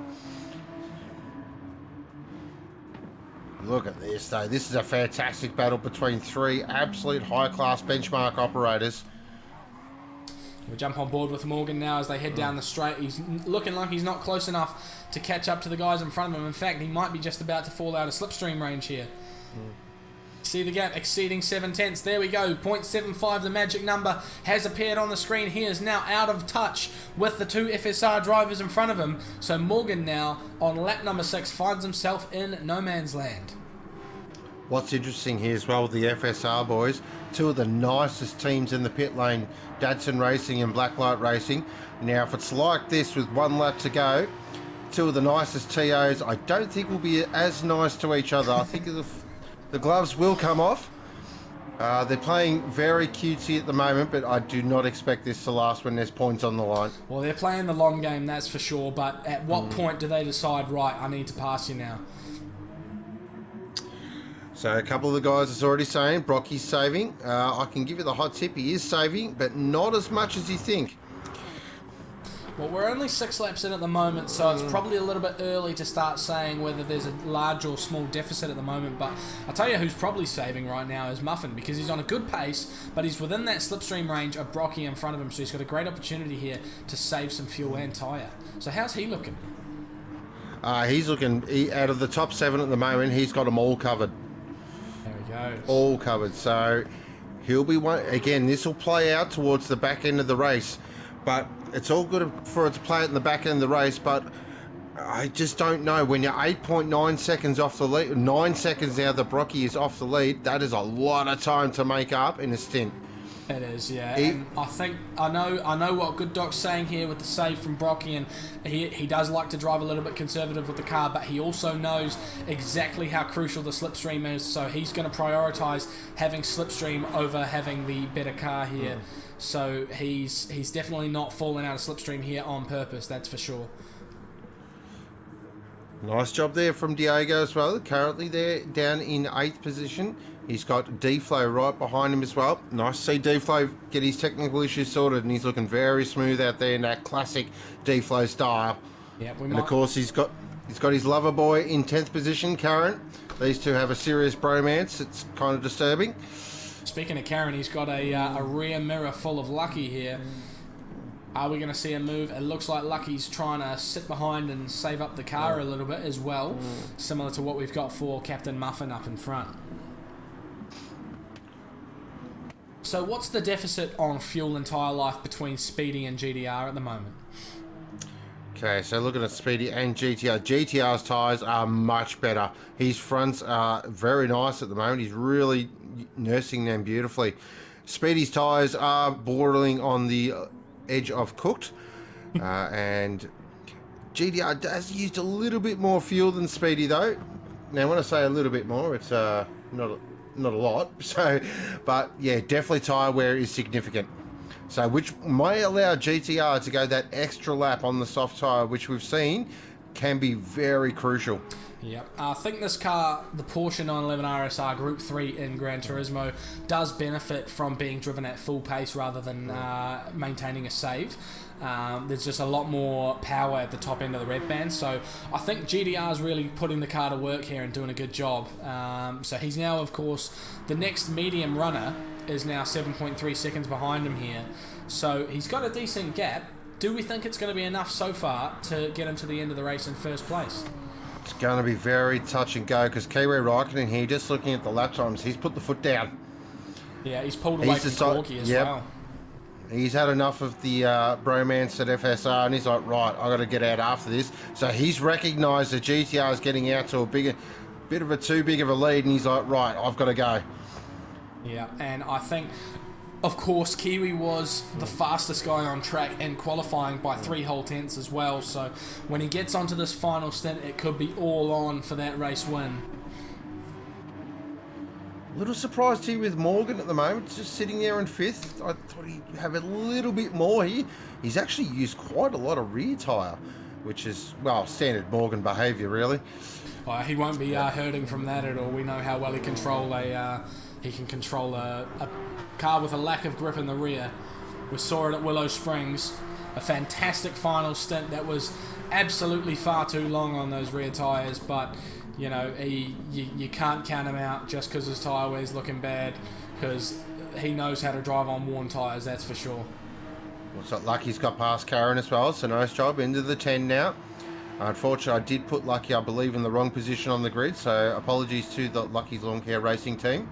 Look at this, though. This is a fantastic battle between 3 absolute high-class benchmark operators. We'll jump on board with Morgan now as they head down the straight. He's looking like he's not close enough to catch up to the guys in front of him. In fact, he might be just about to fall out of slipstream range here. See the gap exceeding 7/10. There we go. 0.75, the magic number, has appeared on the screen. He is now out of touch with the 2 FSR drivers in front of him. So Morgan now, on lap number 6, finds himself in no man's land. What's interesting here as well with the FSR boys, 2 of the nicest teams in the pit lane, Datsun Racing and Blacklight Racing. Now, if it's like this with 1 lap to go, 2 of the nicest TOs, I don't think will be as nice to each other. I think the gloves will come off. They're playing very cutesy at the moment, but I do not expect this to last when there's points on the line. Well, they're playing the long game, that's for sure, but at what point do they decide, right, I need to pass you now? So a couple of the guys is already saying Brocky's saving. I can give you the hot tip, he is saving, but not as much as you think. Well, we're only 6 laps in at the moment, so it's probably a little bit early to start saying whether there's a large or small deficit at the moment. But I'll tell you who's probably saving right now is Muffin, because he's on a good pace, but he's within that slipstream range of Brocky in front of him, so he's got a great opportunity here to save some fuel and tyre. So how's he looking? He's looking, out of the top 7 at the moment, he's got them all covered. There he goes. All covered. So he'll be one. Again, this will play out towards the back end of the race. But it's all good for it to play out in the back end of the race, but I just don't know. When you're 8.9 seconds off the lead, 9 seconds now that Brocky is off the lead, that is a lot of time to make up in a stint. It is, yeah. And I think I know what Good Doc's saying here with the save from Brocky, and he does like to drive a little bit conservative with the car, but he also knows exactly how crucial the slipstream is, so he's going to prioritise having slipstream over having the better car here. So he's definitely not falling out of slipstream here on purpose, that's for sure. Nice job there from Diego as well. Currently there down in 8th position. He's got D-Flow right behind him as well. Nice to see D-Flow get his technical issues sorted, and he's looking very smooth out there in that classic D-Flow style. Yeah, of course he's got his lover boy in 10th position, Karen. These two have a serious bromance. It's kind of disturbing. Speaking of Karen, he's got a rear mirror full of Lucky here. Are we going to see a move? It looks like Lucky's trying to sit behind and save up the car a little bit as well, similar to what we've got for Captain Muffin up in front. So what's the deficit on fuel and tyre life between Speedy and GDR at the moment? Okay, so looking at Speedy and GTR. GTR's tyres are much better. His fronts are very nice at the moment. He's really nursing them beautifully. Speedy's tyres are bordering on the edge of cooked, and GDR does use a little bit more fuel than Speedy though. Now when I say a little bit more, it's not a lot, so, but yeah, definitely tyre wear is significant, so which may allow GTR to go that extra lap on the soft tyre, which we've seen can be very crucial. Yep. I think this car, the Porsche 911 RSR Group 3 in Gran Turismo, does benefit from being driven at full pace rather than maintaining a save. There's just a lot more power at the top end of the rev band, so I think GDR is really putting the car to work here and doing a good job. So he's now, of course, the next medium runner is now 7.3 seconds behind him here, so he's got a decent gap. Do we think it's going to be enough so far to get him to the end of the race in first place? It's going to be very touch and go, because Kiwi Raikkonen here, just looking at the lap times, he's put the foot down. Yeah, he's pulled away from Corky as well. He's had enough of the bromance at FSR, and he's like, right, I got to get out after this. So he's recognised that GTR is getting out to a bit of a too big of a lead, and he's like, right, I've got to go. Yeah, and I think, of course, Kiwi was the fastest guy on track in qualifying by 3 whole tenths as well, so when he gets onto this final stint, it could be all on for that race win. A little surprised here with Morgan at the moment, just sitting there in 5th. I thought he'd have a little bit more here. He's actually used quite a lot of rear tyre, which is, well, standard Morgan behaviour, really. He won't be hurting from that at all. We know how well he can control a car with a lack of grip in the rear. We saw it at Willow Springs, a fantastic final stint that was absolutely far too long on those rear tyres, but you know, you can't count him out just because his tyre wear's looking bad, because he knows how to drive on worn tyres, that's for sure. Looks like Lucky's got past Karen as well, so nice job, into the 10 now. Unfortunately, I did put Lucky, I believe, in the wrong position on the grid, so apologies to the Lucky's Lawn Care Racing team.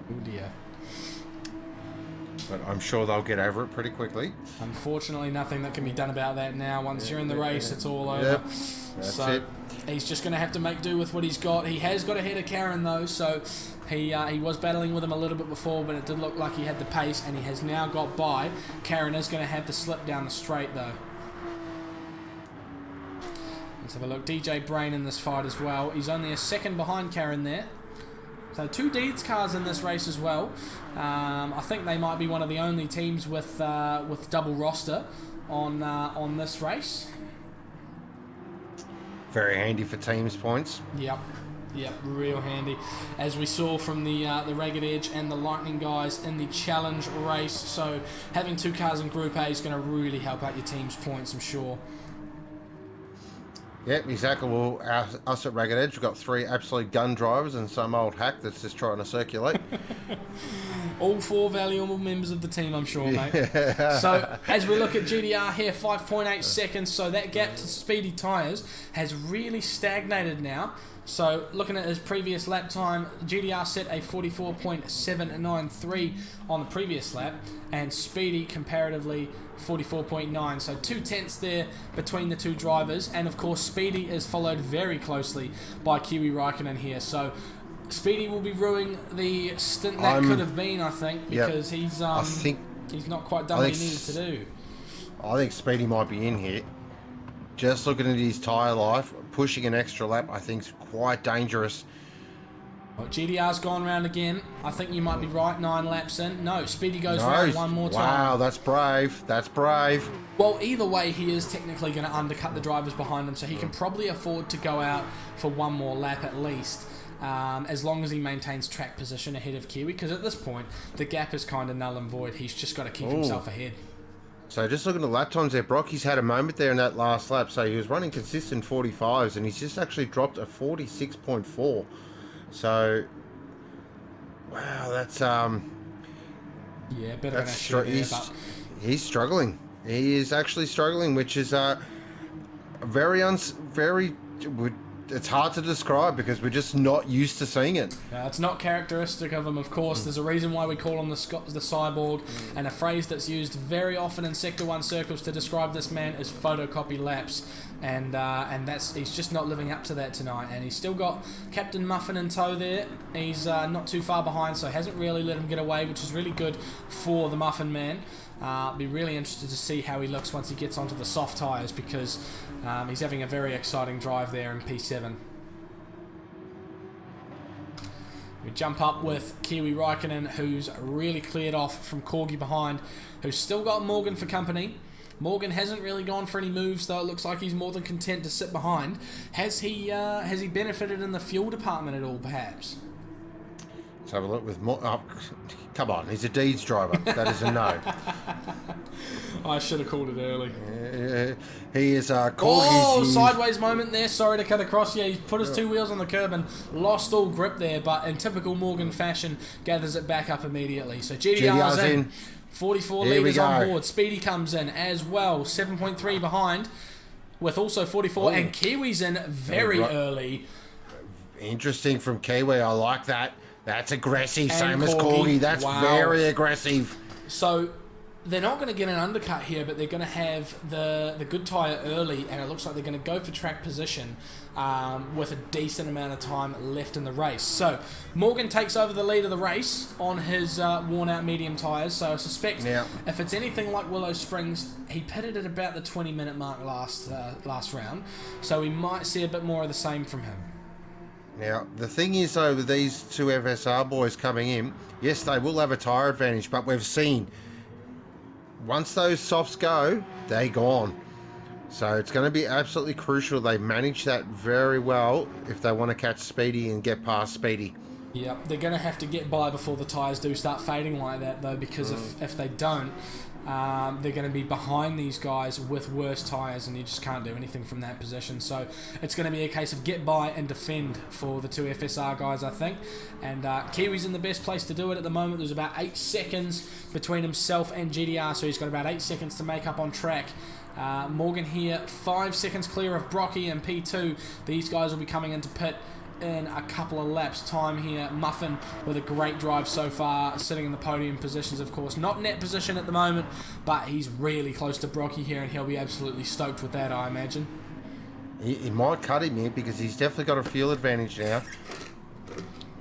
Oh dear. But I'm sure they'll get over it pretty quickly. Unfortunately, nothing that can be done about that now. Once you're in the race, it's all over. Yep, that's it. He's just going to have to make do with what he's got. He has got ahead of Karen, though, so he was battling with him a little bit before, but it did look like he had the pace, and he has now got by. Karen is going to have to slip down the straight, though. Let's have a look. DJ Brain in this fight as well. He's only a second behind Karen there. So 2 Deeds cars in this race as well. I think they might be one of the only teams with double roster on this race. Very handy for teams points. Yep, real handy. As we saw from the Ragged Edge and the Lightning guys in the challenge race. So having 2 cars in Group A is going to really help out your team's points, I'm sure. Yep, exactly. Well, us at Ragged Edge, we've got 3 absolute gun drivers and some old hack that's just trying to circulate. All 4 valuable members of the team, I'm sure, mate. So, as we look at GDR here, 5.8 seconds, so that gap to Speedy tyres has really stagnated now. So, looking at his previous lap time, GDR set a 44.793 on the previous lap, and Speedy comparatively 44.9. So 2/10 there between the two drivers, and of course Speedy is followed very closely by Kiwi Raikkonen here. So Speedy will be ruining the stint that could have been, I think, because he's not quite done what he needed to do. I think Speedy might be in here. Just looking at his tyre life, pushing an extra lap, I think is quite dangerous. Well, GDR's gone round again. I think you might be right, 9 laps in. No, Speedy goes round one more time. Wow, that's brave. That's brave. Well, either way, he is technically going to undercut the drivers behind him, so he can probably afford to go out for one more lap at least, as long as he maintains track position ahead of Kiwi, because at this point, the gap is kind of null and void. He's just got to keep himself ahead. So just looking at lap times there, Brocky's had a moment there in that last lap. So he was running consistent 45s, and he's just actually dropped a 46.4. So, wow, that's yeah, better than he's struggling. He is actually struggling, which is very. It's hard to describe because we're just not used to seeing it. It's not characteristic of him, of course. There's a reason why we call him the cyborg, and a phrase that's used very often in Sector 1 circles to describe this man is photocopy laps, and he's just not living up to that tonight. And he's still got Captain Muffin in tow there. He's not too far behind, so hasn't really let him get away, which is really good for the Muffin man. Be really interested to see how he looks once he gets onto the soft tyres, because he's having a very exciting drive there in P7. We jump up with Kiwi Raikkonen, who's really cleared off from Corgi behind, who's still got Morgan for company. Morgan hasn't really gone for any moves, though. It looks like he's more than content to sit behind. Has he benefited in the fuel department at all, perhaps? Let's have a look with more. Oh, come on, he's a Deeds driver. That is a no. I should have called it early. He is called. Sideways moment there. Sorry to cut across. Yeah, he's put his two wheels on the curb and lost all grip there, but in typical Morgan fashion, gathers it back up immediately. So GDR's in. 44 litres on board. Speedy comes in as well. 7.3 behind, with also 44. And Kiwi's in very early. Interesting from Kiwi. I like that. That's aggressive, And same as Corgi. That's very aggressive. So they're not going to get an undercut here, but they're going to have the good tyre early, and it looks like they're going to go for track position with a decent amount of time left in the race. So Morgan takes over the lead of the race on his worn-out medium tyres, so I suspect if it's anything like Willow Springs, he pitted at about the 20-minute mark last round, so we might see a bit more of the same from him. Now, the thing is, though, with these two FSR boys coming in, yes, they will have a tyre advantage, but we've seen once those softs go, they're gone. So it's going to be absolutely crucial they manage that very well if they want to catch Speedy and get past Speedy. Yeah, they're going to have to get by before the tyres do start fading like that, though, because if they don't, they're going to be behind these guys with worse tyres, and you just can't do anything from that position. So it's going to be a case of get by and defend for the two FSR guys, I think. And Kiwi's in the best place to do it at the moment. There's about 8 seconds between himself and GDR, so he's got about 8 seconds to make up on track. Morgan here, 5 seconds clear of Brocky and P2. These guys will be coming into pit in a couple of laps time here. Muffin with a great drive so far, sitting in the podium positions, of course. Not net position at the moment, but he's really close to Brocky here, and he'll be absolutely stoked with that, I imagine. He might cut him here because he's definitely got a fuel advantage now.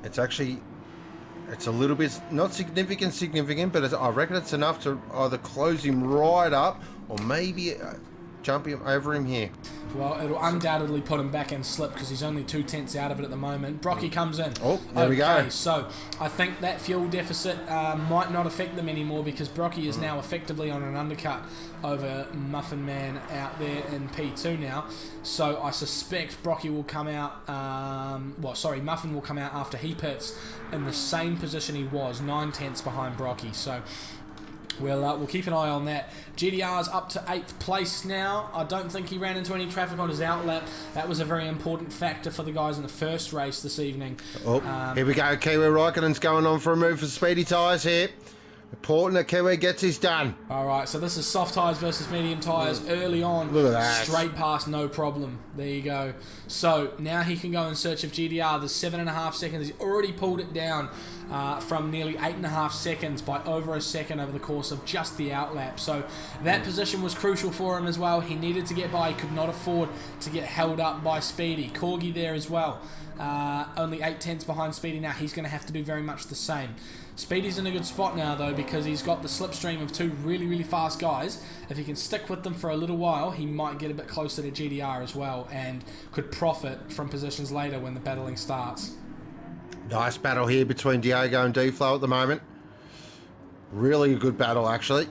It's a little bit, not significant, but I reckon it's enough to either close him right up or maybe jump him over him here. Well, it'll undoubtedly put him back in slip because he's only 2/10 out of it at the moment. Brocky comes in. Oh, there we go. So I think that fuel deficit might not affect them anymore because Brocky is now effectively on an undercut over Muffin Man out there in P2 now. So I suspect Brocky will come out, Muffin will come out after he pits in the same position he was, 9/10 behind Brocky. So we'll keep an eye on that. GDR's up to 8th place now. I don't think he ran into any traffic on his outlap. That was a very important factor for the guys in the first race this evening. Here we go. Kiwi Raikkonen's going on for a move for Speedy tyres here. Important that Kiwi gets his done. All right, so this is soft tyres versus medium tyres early on. Look at that. Straight past, no problem. There you go. So now he can go in search of GDR. There's 7.5 seconds. He's already pulled it down from nearly 8.5 seconds by over a second over the course of just the outlap. So that position was crucial for him as well. He needed to get by. He could not afford to get held up by Speedy. Corgi there as well. Only 8 tenths behind Speedy now. He's going to have to do very much the same. Speedy's in a good spot now, though, because he's got the slipstream of two really, really fast guys. If he can stick with them for a little while, he might get a bit closer to GDR as well and could profit from positions later when the battling starts. Nice battle here between Diego and D-Flow at the moment. Really a good battle, actually.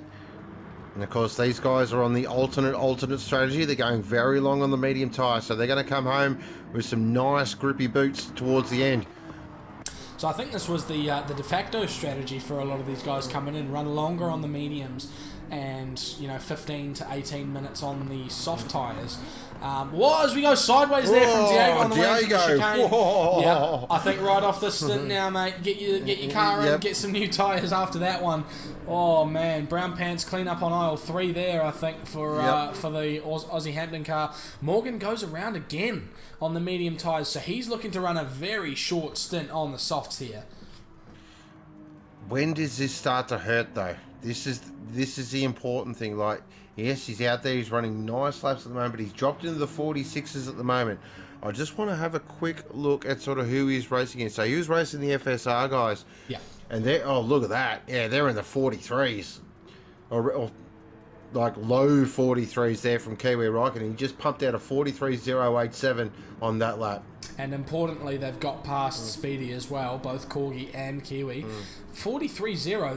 And, of course, these guys are on the alternate strategy. They're going very long on the medium tyre, so they're going to come home with some nice grippy boots towards the end. So I think this was the de facto strategy for a lot of these guys coming in. Run longer on the mediums and, 15 to 18 minutes on the soft tyres. As we go sideways there from Diego on the way into the chicane. Yeah, I think right off the stint now, mate. Get your car in, get some new tyres after that one. Oh, man. Brown pants clean up on aisle 3 there, I think, for the Aussie Hampton car. Morgan goes around again on the medium tyres, so he's looking to run a very short stint on the softs here. When does this start to hurt, though? This is the important thing. Like, yes, he's out there. He's running nice laps at the moment, but he's dropped into the 46s at the moment. I just want to have a quick look at sort of who he's racing in. So he was racing the FSR guys. Yeah. And they're, oh, look at that. Yeah, they're in the 43s. Or like low 43s there from Kiwi Raikkonen. He just pumped out a 43.087 on that lap. And importantly, they've got past Speedy as well, both Corgi and Kiwi. 43.0,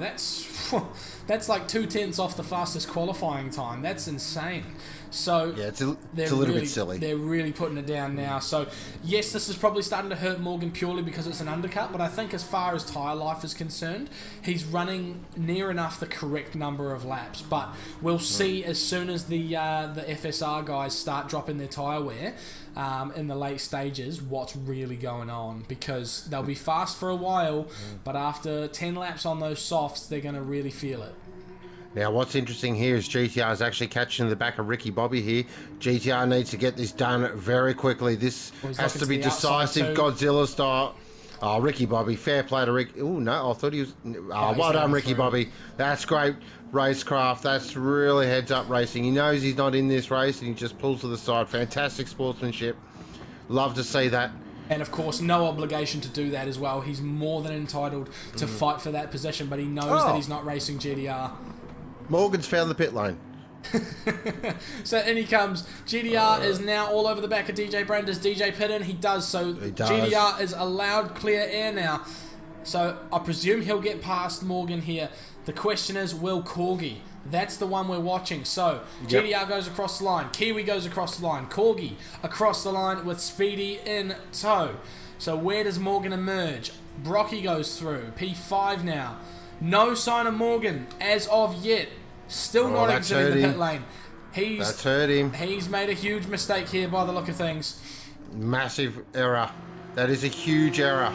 that's like 2 tenths off the fastest qualifying time. That's insane. So yeah, it's a little bit silly. They're really putting it down now. So yes, this is probably starting to hurt Morgan purely because it's an undercut, but I think as far as tyre life is concerned, he's running near enough the correct number of laps. But we'll see as soon as the FSR guys start dropping their tyre wear in the late stages what's really going on, because they'll be fast for a while, but after 10 laps on those softs, they're going to really feel it. Now, what's interesting here is GTR is actually catching the back of Ricky Bobby here. GTR needs to get this done very quickly. This has to be decisive, Godzilla style. Oh, Ricky Bobby, fair play to Ricky. Oh, no, I thought he was... Oh, well done, Ricky Bobby. That's great racecraft. That's really heads-up racing. He knows he's not in this race, and he just pulls to the side. Fantastic sportsmanship. Love to see that. And, of course, no obligation to do that as well. He's more than entitled to fight for that position, but he knows that he's not racing GDR. Morgan's found the pit lane. So in he comes. GDR is now all over the back of DJ Brand. Does DJ pit in? He does. So he does. GDR is allowed clear air now. So I presume he'll get past Morgan here. The question is, will Corgi? That's the one we're watching. So GDR goes across the line. Kiwi goes across the line. Corgi across the line with Speedy in tow. So where does Morgan emerge? Brocky goes through. P5 now. No sign of Morgan as of yet. Still not exiting the pit lane. That's hurt him. He's made a huge mistake here by the look of things. Massive error. That is a huge error.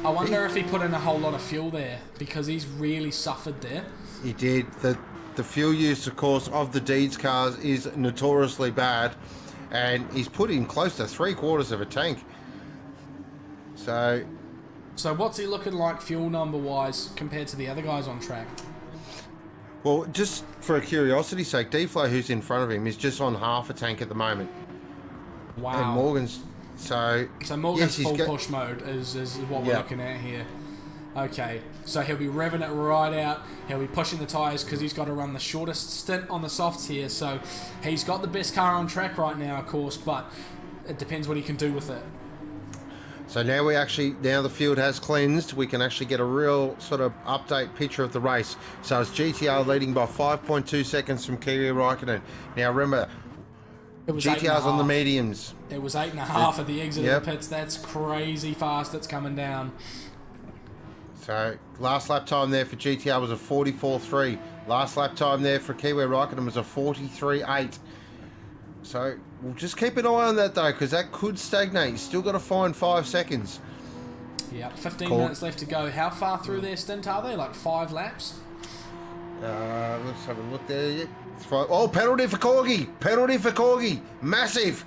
I wonder if he put in a whole lot of fuel there, because he's really suffered there. He did. The fuel use, of course, of the Deeds cars is notoriously bad, and he's put in close to 3/4 of a tank. So what's he looking like fuel number wise compared to the other guys on track? Well, just for a curiosity's sake, D-Flow, who's in front of him, is just on half a tank at the moment. Wow. And Morgan's... So Morgan's full push mode is what we're looking at here. Okay, so he'll be revving it right out. He'll be pushing the tyres because he's got to run the shortest stint on the softs here. So he's got the best car on track right now, of course, but it depends what he can do with it. So now the field has cleansed, we can actually get a real sort of update picture of the race. So it's GTR leading by 5.2 seconds from Kiwi Raikkonen. Now remember, GTR's on the mediums. It was 8.5 at the exit of the pits. That's crazy fast it's coming down. So last lap time there for GTR was a 44.3. Last lap time there for Kiwi Raikkonen was a 43.8. So we'll just keep an eye on that, though, because that could stagnate. You still got to find 5 seconds. Yep, 15 Cool. minutes left to go. How far through their stint are they? Like 5 laps? Let's have a look there. Yep. Oh, penalty for Corgi. Penalty for Corgi. Massive.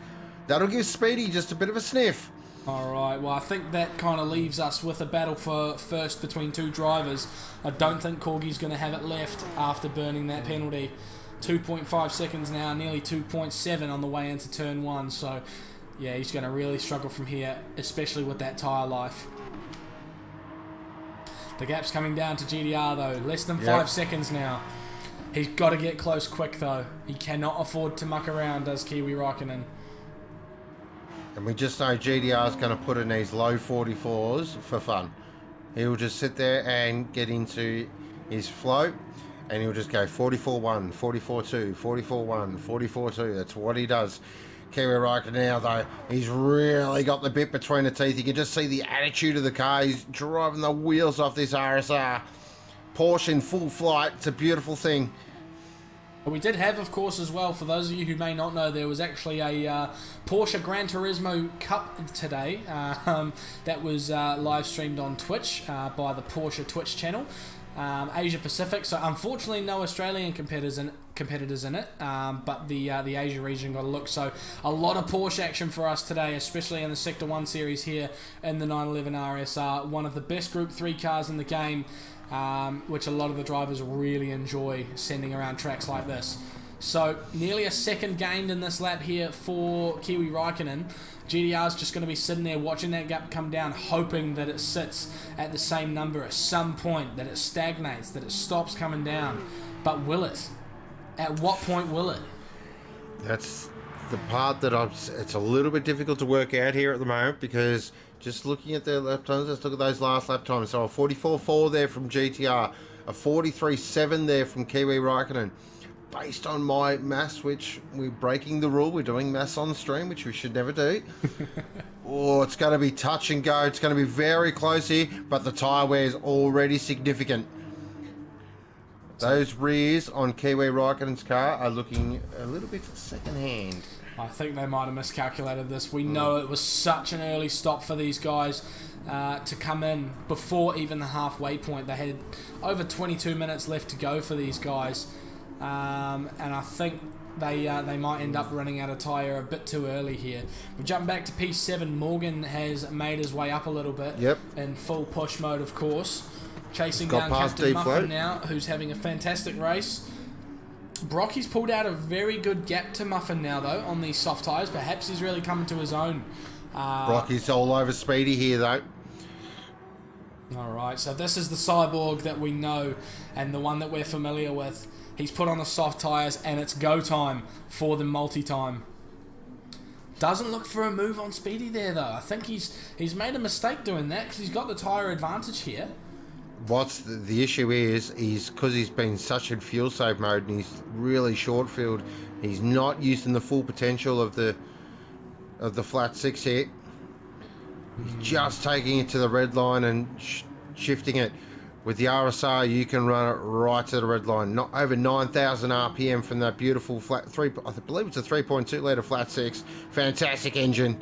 That'll give Speedy just a bit of a sniff. Alright, well I think that kind of leaves us with a battle for first between 2 drivers. I don't think Corgi's going to have it left after burning that penalty. 2.5 seconds now, nearly 2.7 on the way into turn 1, so yeah, he's going to really struggle from here, especially with that tyre life. The gap's coming down to GDR though, less than 5 seconds now. He's got to get close quick though. He cannot afford to muck around, does Kiwi Raikkonen. And we just know GDR's going to put in these low 44s for fun. He'll just sit there and get into his flow, and he'll just go 44-1, 44-2, 44-1, 44-2. That's what he does. Kiwi Raikkonen now, though, he's really got the bit between the teeth. You can just see the attitude of the car. He's driving the wheels off this RSR. Porsche in full flight. It's a beautiful thing. We did have, of course, as well, for those of you who may not know, there was actually a Porsche Gran Turismo Cup today that was live streamed on Twitch by the Porsche Twitch channel, Asia Pacific. So unfortunately, no Australian competitors in it, but the Asia region got a look. So a lot of Porsche action for us today, especially in the Sector 1 series here in the 911 RSR, one of the best Group 3 cars in the game. Which a lot of the drivers really enjoy sending around tracks like this. So nearly a second gained in this lap here for Kiwi Raikkonen. GDR's just going to be sitting there watching that gap come down, hoping that it sits at the same number at some point, that it stagnates, that it stops coming down. But will it? At what point will it? That's the part that it's a little bit difficult to work out here at the moment, because just looking at their lap times, let's look at those last lap times. So a 44.4 there from GTR, a 43.7 there from Kiwi Raikkonen. Based on my maths, which we're breaking the rule, we're doing maths on stream, which we should never do. Oh, it's going to be touch and go. It's going to be very close here, but the tyre wear is already significant. Those rears on Kiwi Raikkonen's car are looking a little bit second hand. I think they might have miscalculated this. We know it was such an early stop for these guys to come in before even the halfway point. They had over 22 minutes left to go for these guys, and I think they might end up running out of tyre a bit too early here. We jump back to P7. Morgan has made his way up a little bit. Yep. In full push mode, of course. Chasing down Captain Muffin now, who's having a fantastic race. Brocky's pulled out a very good gap to Muffin now, though, on these soft tyres. Perhaps he's really coming to his own. Brocky's all over Speedy here, though. Alright, so this is the cyborg that we know and the one that we're familiar with. He's put on the soft tyres, and it's go time for the multi-time. Doesn't look for a move on Speedy there, though. I think he's made a mistake doing that, because he's got the tyre advantage here. What's the issue is because he's been such in fuel save mode and he's really short filled, he's not using the full potential of the flat six here. He's just taking it to the red line and shifting it. With the RSR, you can run it right to the red line. Not over 9,000 RPM from that beautiful flat three. I believe it's a 3.2 litre flat six. Fantastic engine.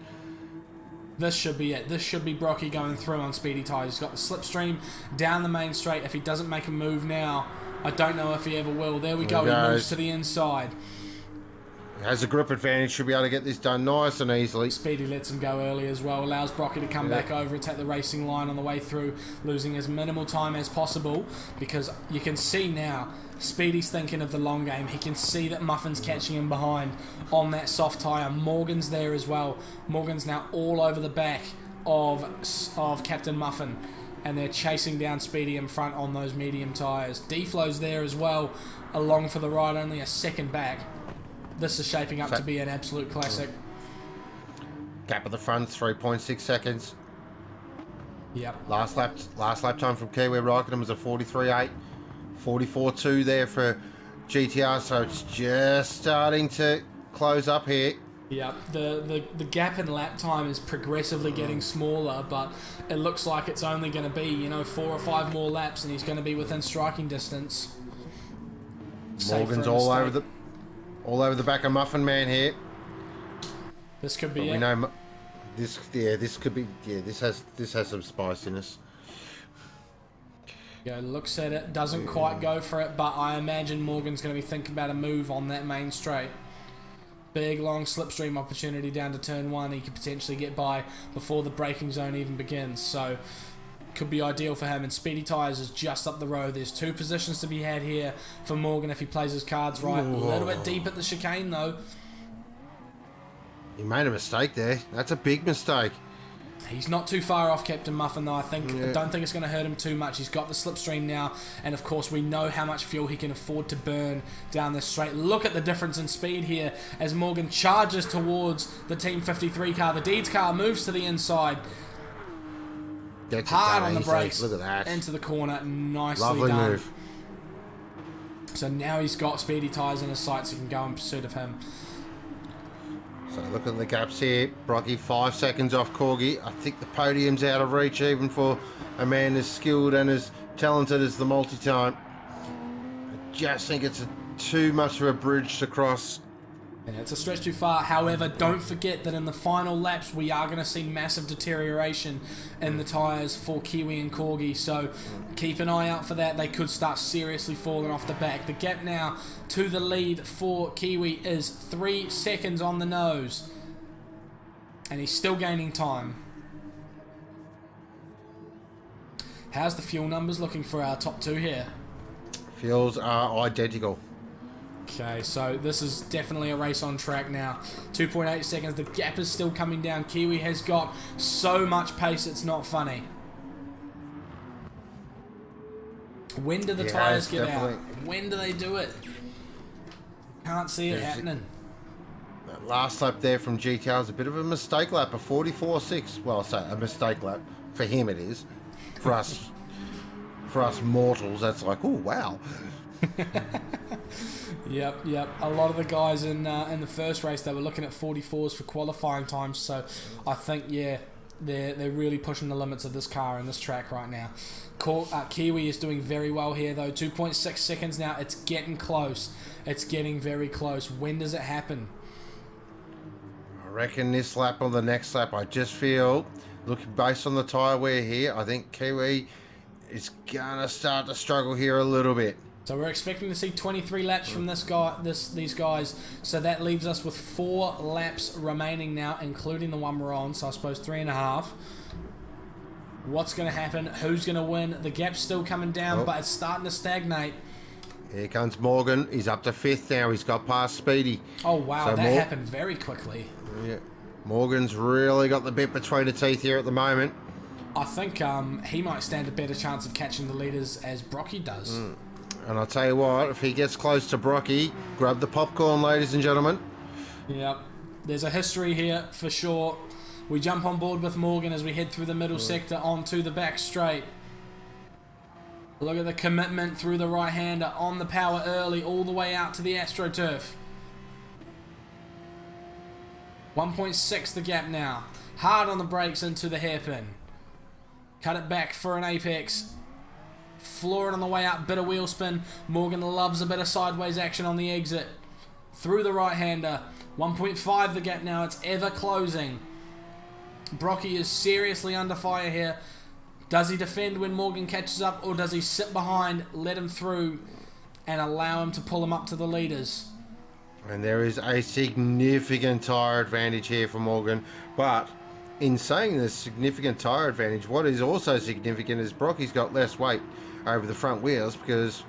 This should be it. This should be Brocky going through on speedy tyres. He's got the slipstream down the main straight. If he doesn't make a move now, I don't know if he ever will. There we go. He moves to the inside. Has a grip advantage. Should be able to get this done nice and easily. Speedy lets him go early as well. Allows Brocky to come back over and take the racing line on the way through, losing as minimal time as possible, because you can see now Speedy's thinking of the long game. He can see that Muffin's catching him behind on that soft tyre. Morgan's there as well. Morgan's now all over the back of Captain Muffin, and they're chasing down Speedy in front on those medium tyres. D-Flow's there as well, along for the ride, only a second back. This is shaping up to be an absolute classic. Gap at the front, 3.6 seconds. Yep. Last lap time from Kiwi Raikkonen was a 43.8. 44.2 there for GTR, so it's just starting to close up here. Yep, the gap in lap time is progressively getting smaller, but it looks like it's only going to be, 4 or 5 more laps, and he's going to be within striking distance. Morgan's all over the back of Muffin Man here. This could be it. We know this could be, this has some spiciness. Yeah, looks at it, doesn't quite go for it, but I imagine Morgan's going to be thinking about a move on that main straight. Big, long slipstream opportunity down to turn 1. He could potentially get by before the braking zone even begins, so could be ideal for him. And Speedy Tyres is just up the road. There's 2 positions to be had here for Morgan if he plays his cards right. A little bit deep at the chicane, though. He made a mistake there. That's a big mistake. He's not too far off Captain Muffin, though. I don't think it's going to hurt him too much. He's got the slipstream now, and of course we know how much fuel he can afford to burn down this straight. Look at the difference in speed here as Morgan charges towards the Team 53 car. The Deeds car moves to the inside. Gets hard on the easily. brakes. Look at that. Into the corner. Nicely Lovely done. move. So now he's got Speedy Tyres in his sights. He can go in pursuit of him. So look at the gaps here. Brocky 5 seconds off Corgi. I think the podium's out of reach even for a man as skilled and as talented as the multi-time. I just think it's too much of a bridge to cross. Yeah, it's a stretch too far. However, don't forget that in the final laps we are going to see massive deterioration in the tyres for Kiwi and Corgi, so keep an eye out for that. They could start seriously falling off the back. The gap now to the lead for Kiwi is 3 seconds on the nose, and he's still gaining time. How's the fuel numbers looking for our top 2 here? Fuels are identical. Okay, so this is definitely a race on track now. 2.8 seconds. The gap is still coming down. Kiwi has got so much pace, it's not funny. When do the tyres give out? When do they do it? Can't see it happening. That last lap there from GTR was a bit of a mistake lap, a 44.6. Well, I say a mistake lap. For him it is. For us mortals, that's like, oh, wow. Yep. A lot of the guys in the first race, they were looking at 44s for qualifying times. So I think, yeah, they're really pushing the limits of this car and this track right now. Kiwi is doing very well here, though. 2.6 seconds now. It's getting close. It's getting very close. When does it happen? I reckon this lap or the next lap. I just feel, looking based on the tyre wear here, I think Kiwi is gonna start to struggle here a little bit. So we're expecting to see 23 laps from these guys. So that leaves us with 4 laps remaining now, including the one we're on. So I suppose 3.5. What's going to happen? Who's going to win? The gap's still coming down, but it's starting to stagnate. Here comes Morgan. He's up to 5th now. He's got past Speedy. Oh, wow. So that happened very quickly. Yeah. Morgan's really got the bit between the teeth here at the moment. I think he might stand a better chance of catching the leaders as Brocky does. And I'll tell you what, if he gets close to Brocky, grab the popcorn, ladies and gentlemen. Yep. There's a history here for sure. We jump on board with Morgan as we head through the middle sector onto the back straight. Look at the commitment through the right-hander on the power early, all the way out to the AstroTurf. 1.6 the gap now. Hard on the brakes into the hairpin. Cut it back for an apex. Floor it on the way out, bit of wheel spin. Morgan loves a bit of sideways action on the exit. Through the right-hander. 1.5 the gap now, it's ever closing. Brocky is seriously under fire here. Does he defend when Morgan catches up, or does he sit behind, let him through, and allow him to pull him up to the leaders? And there is a significant tyre advantage here for Morgan, but in saying there's significant tyre advantage, what is also significant is Brocky's got less weight over the front wheels because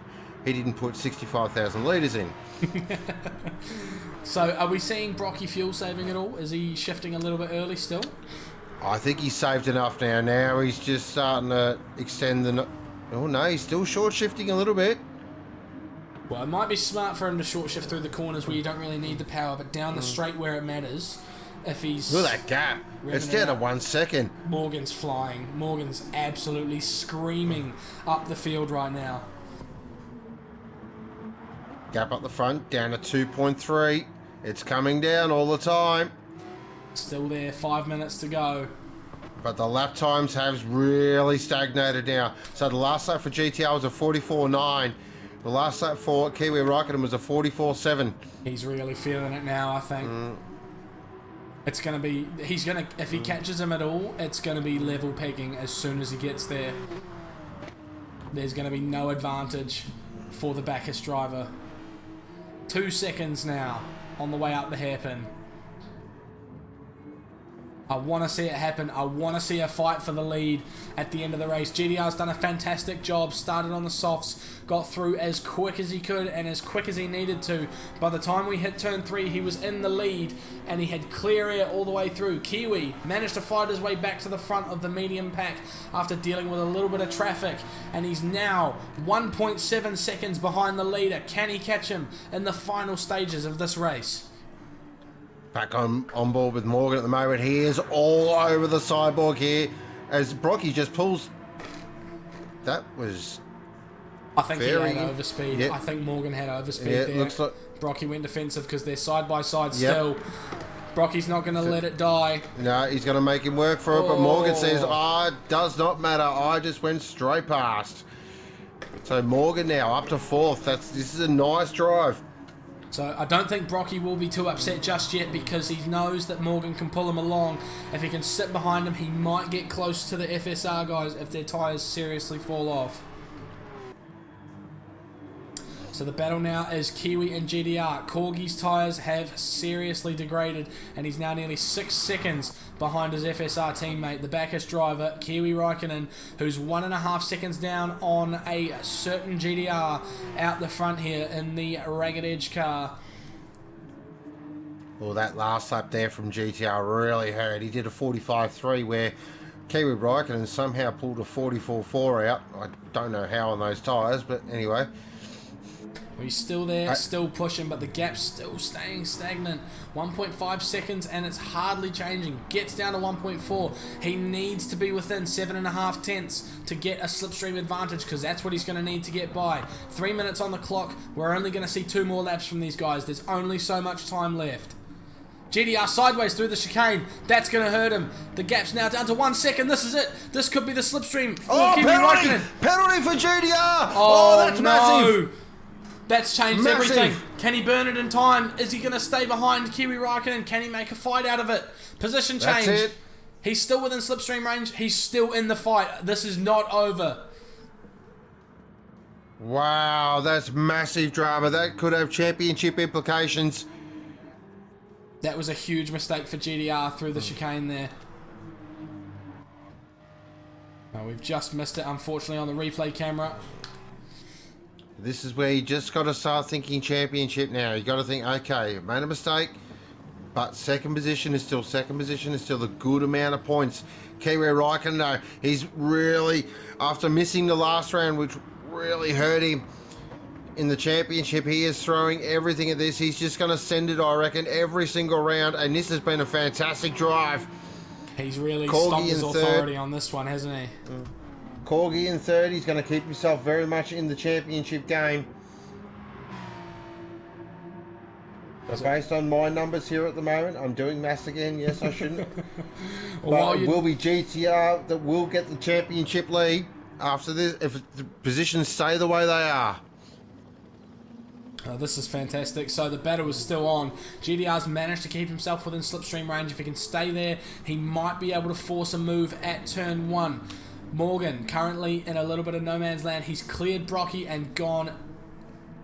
he didn't put 65,000 litres in. So are we seeing Brocky fuel saving at all? Is he shifting a little bit early still? I think he's saved enough now. Now he's just starting to extend the... Oh no, he's still short shifting a little bit. Well, it might be smart for him to short shift through the corners where you don't really need the power, but down the straight where it matters, if he's... Look at that gap. It's down to 1 second. Morgan's flying. Morgan's absolutely screaming up the field right now. Gap up the front, down to 2.3. It's coming down all the time. Still there, 5 minutes to go. But the lap times have really stagnated now. So the last lap for GTR was a 44.9. The last lap for Kiwi Raikkonen was a 44.7. He's really feeling it now, I think. It's going to be... He's going to... If he catches him at all, it's going to be level pegging as soon as he gets there. There's going to be no advantage for the Bacchus driver. 2 seconds now on the way up the hairpin. I want to see it happen. I want to see a fight for the lead at the end of the race. GDR's done a fantastic job. Started on the softs, got through as quick as he could and as quick as he needed to. By the time we hit turn 3, he was in the lead and he had clear air all the way through. Kiwi managed to fight his way back to the front of the medium pack after dealing with a little bit of traffic, and he's now 1.7 seconds behind the leader. Can he catch him in the final stages of this race? Back on board with Morgan at the moment. He is all over the cyborg here as Brocky just pulls. That was... I think he had overspeed. Yep. I think Morgan had overspeed Yeah, there. looks like... Brocky went defensive because they're side by side still. Brocky's not going to let it die. No, he's going to make him work for it, but Morgan says, it does not matter. I just went straight past. So Morgan now up to 4th. This is a nice drive. So I don't think Brocky will be too upset just yet because he knows that Morgan can pull him along. If he can sit behind him, he might get close to the FSR guys if their tyres seriously fall off. So the battle now is Kiwi and GDR. Corgi's tyres have seriously degraded and he's now nearly 6 seconds behind his FSR teammate, the Bacchus driver, Kiwi Raikkonen, who's 1.5 seconds down on a certain GDR out the front here in the Ragged Edge car. Well, that last lap there from GTR really hurt. He did a 45.3 where Kiwi Raikkonen somehow pulled a 44.4 out. I don't know how on those tyres, but anyway. He's still there, still pushing, but the gap's still staying stagnant. 1.5 seconds, and it's hardly changing. Gets down to 1.4. He needs to be within 7.5 tenths to get a slipstream advantage, because that's what he's going to need to get by. 3 minutes on the clock. We're only going to see 2 more laps from these guys. There's only so much time left. GDR sideways through the chicane. That's going to hurt him. The gap's now down to 1 second. This is it. This could be the slipstream for Kiwi Raikkonen. Penalty for GDR! That's massive! That's changed everything. Can he burn it in time? Is he going to stay behind Kiwi Raikkonen? Can he make a fight out of it? Position change. That's it. He's still within slipstream range. He's still in the fight. This is not over. Wow, that's massive drama. That could have championship implications. That was a huge mistake for GDR through the chicane there. Oh, we've just missed it, unfortunately, on the replay camera. This is where you just got to start thinking championship now. You got to think, okay, made a mistake, but second position is still a good amount of points. Kiwi Raikkonen, no, he's really, after missing the last round, which really hurt him in the championship, he is throwing everything at this. He's just going to send it, I reckon, every single round, and this has been a fantastic drive. He's really stomped his authority on this one, hasn't he? Corgi in 3rd. He's going to keep himself very much in the championship game. So based on my numbers here at the moment, I'm doing maths again. Yes, I shouldn't. But it will be GTR that will get the championship lead after this, if the positions stay the way they are. This is fantastic. So the battle is still on. GDR's managed to keep himself within slipstream range. If he can stay there, he might be able to force a move at turn 1. Morgan currently in a little bit of no man's land. He's cleared Brocky and gone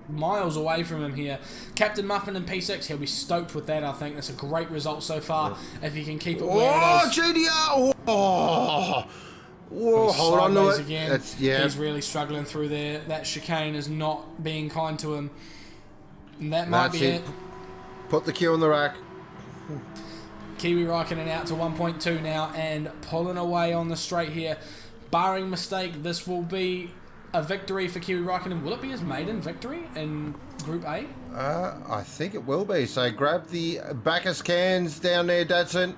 miles away from him here. Captain Muffin in P6, he'll be stoked with that. I think that's a great result so far. If he can keep it where it is. GDR! Whoa, hold on to it. Again. He's really struggling through there. That chicane is not being kind to him. And that might be it. Put the cue on the rack. Kiwi Raikkonen out to 1.2 now and pulling away on the straight here. Barring mistake, this will be a victory for Kiwi Raikkonen. Will it be his maiden victory in Group A? I think it will be. So grab the Bacchus cans down there, Datsun.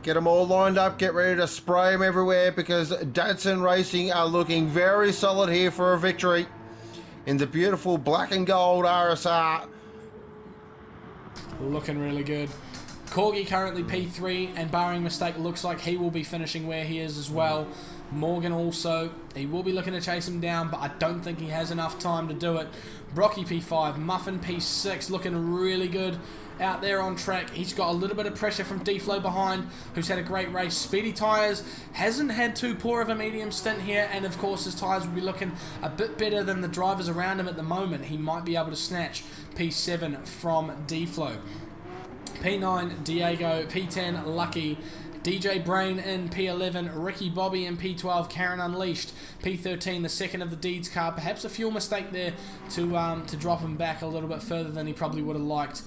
Get them all lined up. Get ready to spray them everywhere because Datsun Racing are looking very solid here for a victory in the beautiful black and gold RSR. Looking really good. Corgi currently P3, and barring mistake, looks like he will be finishing where he is as well. Morgan also, he will be looking to chase him down, but I don't think he has enough time to do it. Brocky P5, Muffin P6, looking really good out there on track. He's got a little bit of pressure from D-Flow behind, who's had a great race. Speedy Tyres hasn't had too poor of a medium stint here, and of course his tyres will be looking a bit better than the drivers around him at the moment. He might be able to snatch P7 from D-Flow. P9, Diego. P10, Lucky. DJ Brain in P11, Ricky Bobby in P12, Karen Unleashed, P13, the second of the Deeds car. Perhaps a fuel mistake there to drop him back a little bit further than he probably would have liked.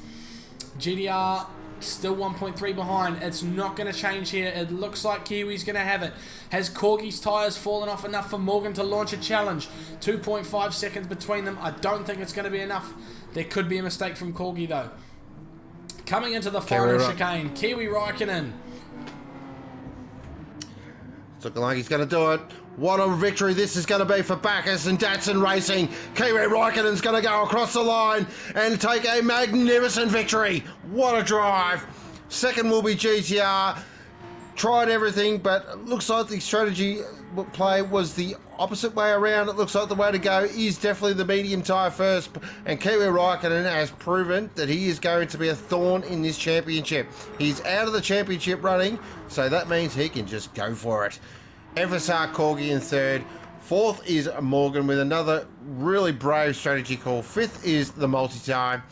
GDR still 1.3 behind. It's not going to change here. It looks like Kiwi's going to have it. Has Corgi's tyres fallen off enough for Morgan to launch a challenge? 2.5 seconds between them. I don't think it's going to be enough. There could be a mistake from Corgi though. Coming into the final chicane, Kiwi Raikkonen. It's looking like he's going to do it. What a victory this is going to be for Bacchus and Datsun Racing. Kiwi Raikkonen's going to go across the line and take a magnificent victory. What a drive. Second will be GTR. Tried everything, but looks like the strategy play was the opposite way around. It looks like the way to go is definitely the medium tyre first. And Kiwi Raikkonen has proven that he is going to be a thorn in this championship. He's out of the championship running, so that means he can just go for it. FSR Corgi in third. Fourth is Morgan with another really brave strategy call. Fifth is the multi-time.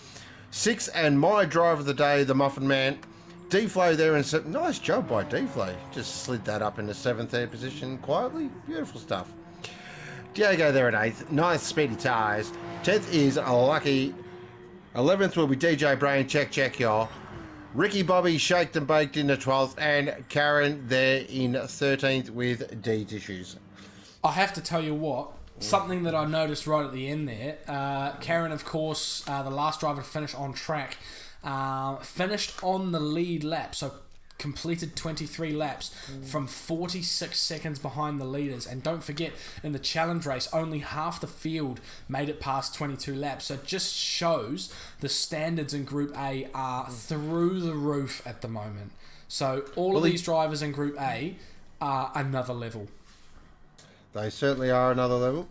Sixth, and my driver of the day, the Muffin Man. D-Flow there in seventh. Nice job by D-Flow. Just slid that up into seventh, third position quietly. Beautiful stuff. Diego there in eighth. Ninth, Speedy Tyres. 10th is Lucky. 11th will be DJ Brain. Check, y'all. Ricky Bobby shaked and baked into 12th. And Karen there in 13th with Deeds issues. I have to tell you what, something that I noticed right at the end there. Karen, of course, the last driver to finish on track, finished on the lead lap, so completed 23 laps from 46 seconds behind the leaders. And don't forget, in the challenge race, only half the field made it past 22 laps. So it just shows the standards in Group A are through the roof at the moment. So all of these drivers in Group A are another level. They certainly are another level.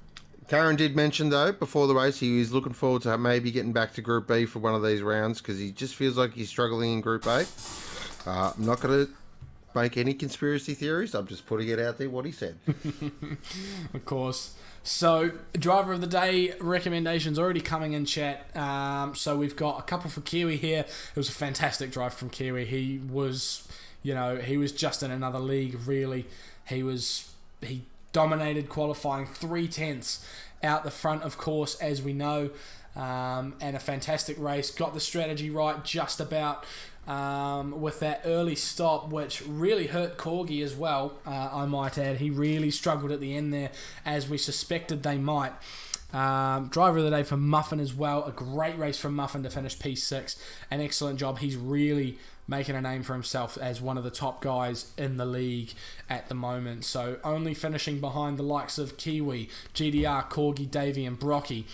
Karen did mention, though, before the race, he was looking forward to maybe getting back to Group B for one of these rounds because he just feels like he's struggling in Group A. I'm not going to make any conspiracy theories. I'm just putting it out there what he said. Of course. So, driver of the day recommendations already coming in, chat. So we've got a couple for Kiwi here. It was a fantastic drive from Kiwi. He was just in another league, really. He dominated qualifying 3/10 out the front, of course, as we know, and a fantastic race. Got the strategy right just about with that early stop, which really hurt Corgi as well, I might add. He really struggled at the end there, as we suspected they might. Driver of the day for Muffin as well. A great race from Muffin to finish P6. An excellent job. He's really making a name for himself as one of the top guys in the league at the moment. So only finishing behind the likes of Kiwi, GDR, Corgi, Davey and Brocky.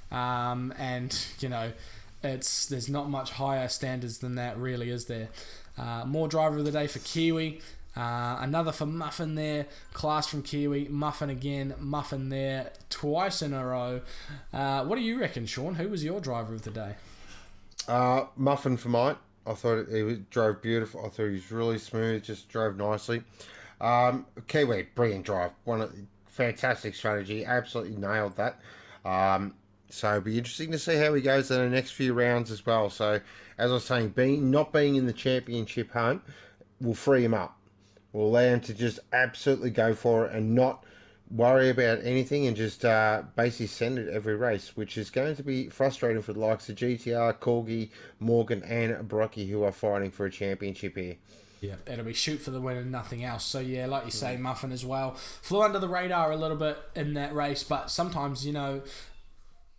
And, you know, there's not much higher standards than that, really, is there? More driver of the day for Kiwi. Another for Muffin there. Class from Kiwi. Muffin again. Muffin there. Twice in a row. What do you reckon, Sean? Who was your driver of the day? Muffin for mine. I thought he drove beautiful. I thought he was really smooth. Just drove nicely. Kiwi, brilliant drive. Fantastic strategy. Absolutely nailed that. So it'll be interesting to see how he goes in the next few rounds as well. So, as I was saying, not being in the championship hunt will free him up. Will allow him to just absolutely go for it and not worry about anything and just basically send it every race, which is going to be frustrating for the likes of GTR, Corgi, Morgan and Brocky, who are fighting for a championship here. Yeah, it'll be shoot for the win and nothing else. So yeah, like you say, Muffin as well. Flew under the radar a little bit in that race, but sometimes, you know,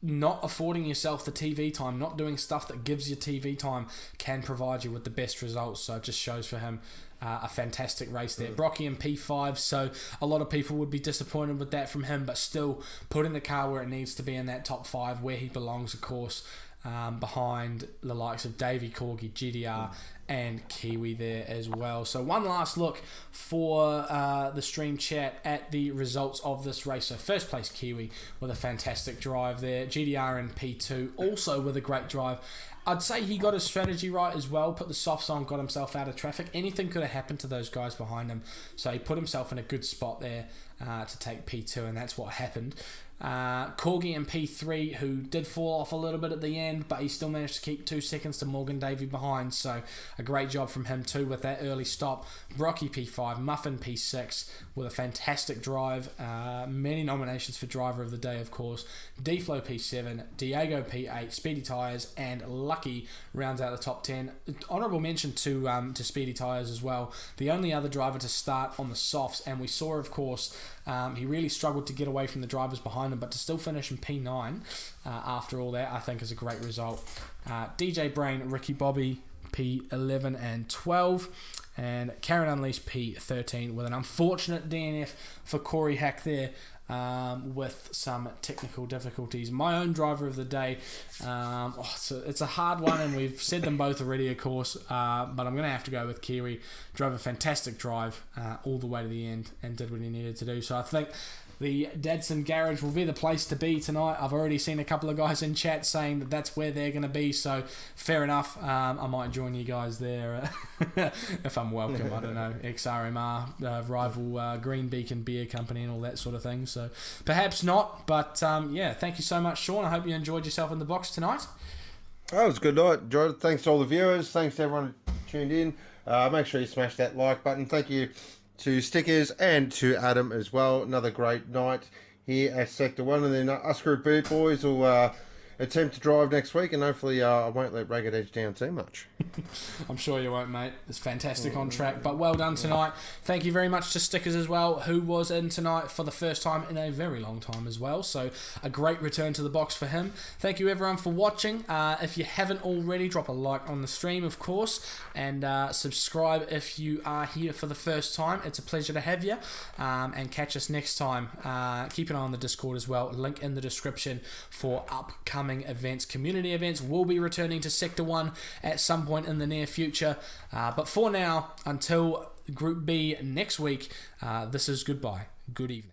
not affording yourself the TV time, not doing stuff that gives you TV time can provide you with the best results. So it just shows for him a fantastic race there. Brocky in P5, so a lot of people would be disappointed with that from him, but still putting the car where it needs to be in that top 5, where he belongs, of course. behind the likes of Davey, Corgi, GDR, and Kiwi there as well. So one last look for the stream chat at the results of this race. So first place Kiwi with a fantastic drive there. GDR in P2 also with a great drive. I'd say he got his strategy right as well, put the softs on, got himself out of traffic. Anything could have happened to those guys behind him. So he put himself in a good spot there to take P2, and that's what happened. Corgi in P3, who did fall off a little bit at the end, but he still managed to keep 2 seconds to Morgan Davey behind, so a great job from him too with that early stop. Brocky P5, Muffin P6 with a fantastic drive, many nominations for driver of the day of course. D-Flow P7, Diego P8, Speedy Tyres, and Lucky rounds out the top 10. Honourable mention to Speedy Tyres as well, the only other driver to start on the softs, and we saw of course he really struggled to get away from the drivers behind him, but to still finish in P9 after all that, I think is a great result. DJ Brain, Ricky Bobby, P11 and 12, and Karen Unleashed P13 with an unfortunate DNF for Corey Hack there. With some technical difficulties. My own driver of the day, it's a hard one, and we've said them both already, of course, but I'm going to have to go with Kiwi. Drove a fantastic drive all the way to the end and did what he needed to do. So I think the Dadson Garage will be the place to be tonight. I've already seen a couple of guys in chat saying that that's where they're going to be, so fair enough. I might join you guys there if I'm welcome. I don't know, XRMR, rival Green Beacon Beer Company and all that sort of thing. So perhaps not, but thank you so much, Sean. I hope you enjoyed yourself in the box tonight. Oh, it was a good night. Enjoyed it. Thanks to all the viewers. Thanks to everyone who tuned in. Make sure you smash that like button. Thank you to Stickers and to Adam as well. Another great night here at Sector 1. And then us Group B boys will attempt to drive next week, and hopefully I won't let Ragged Edge down too much. I'm sure you won't, mate. It's fantastic on track, but well done tonight. Thank you very much to Stickers as well, who was in tonight for the first time in a very long time as well, so a great return to the box for him. Thank you everyone for watching. If you haven't already, drop a like on the stream of course, and subscribe if you are here for the first time. It's a pleasure to have you, and catch us next time. Keep an eye on the Discord as well, link in the description for upcoming events. Community events will be returning to Sector 1 at some point in the near future, but for now, until Group B next week, this is goodbye. Good evening.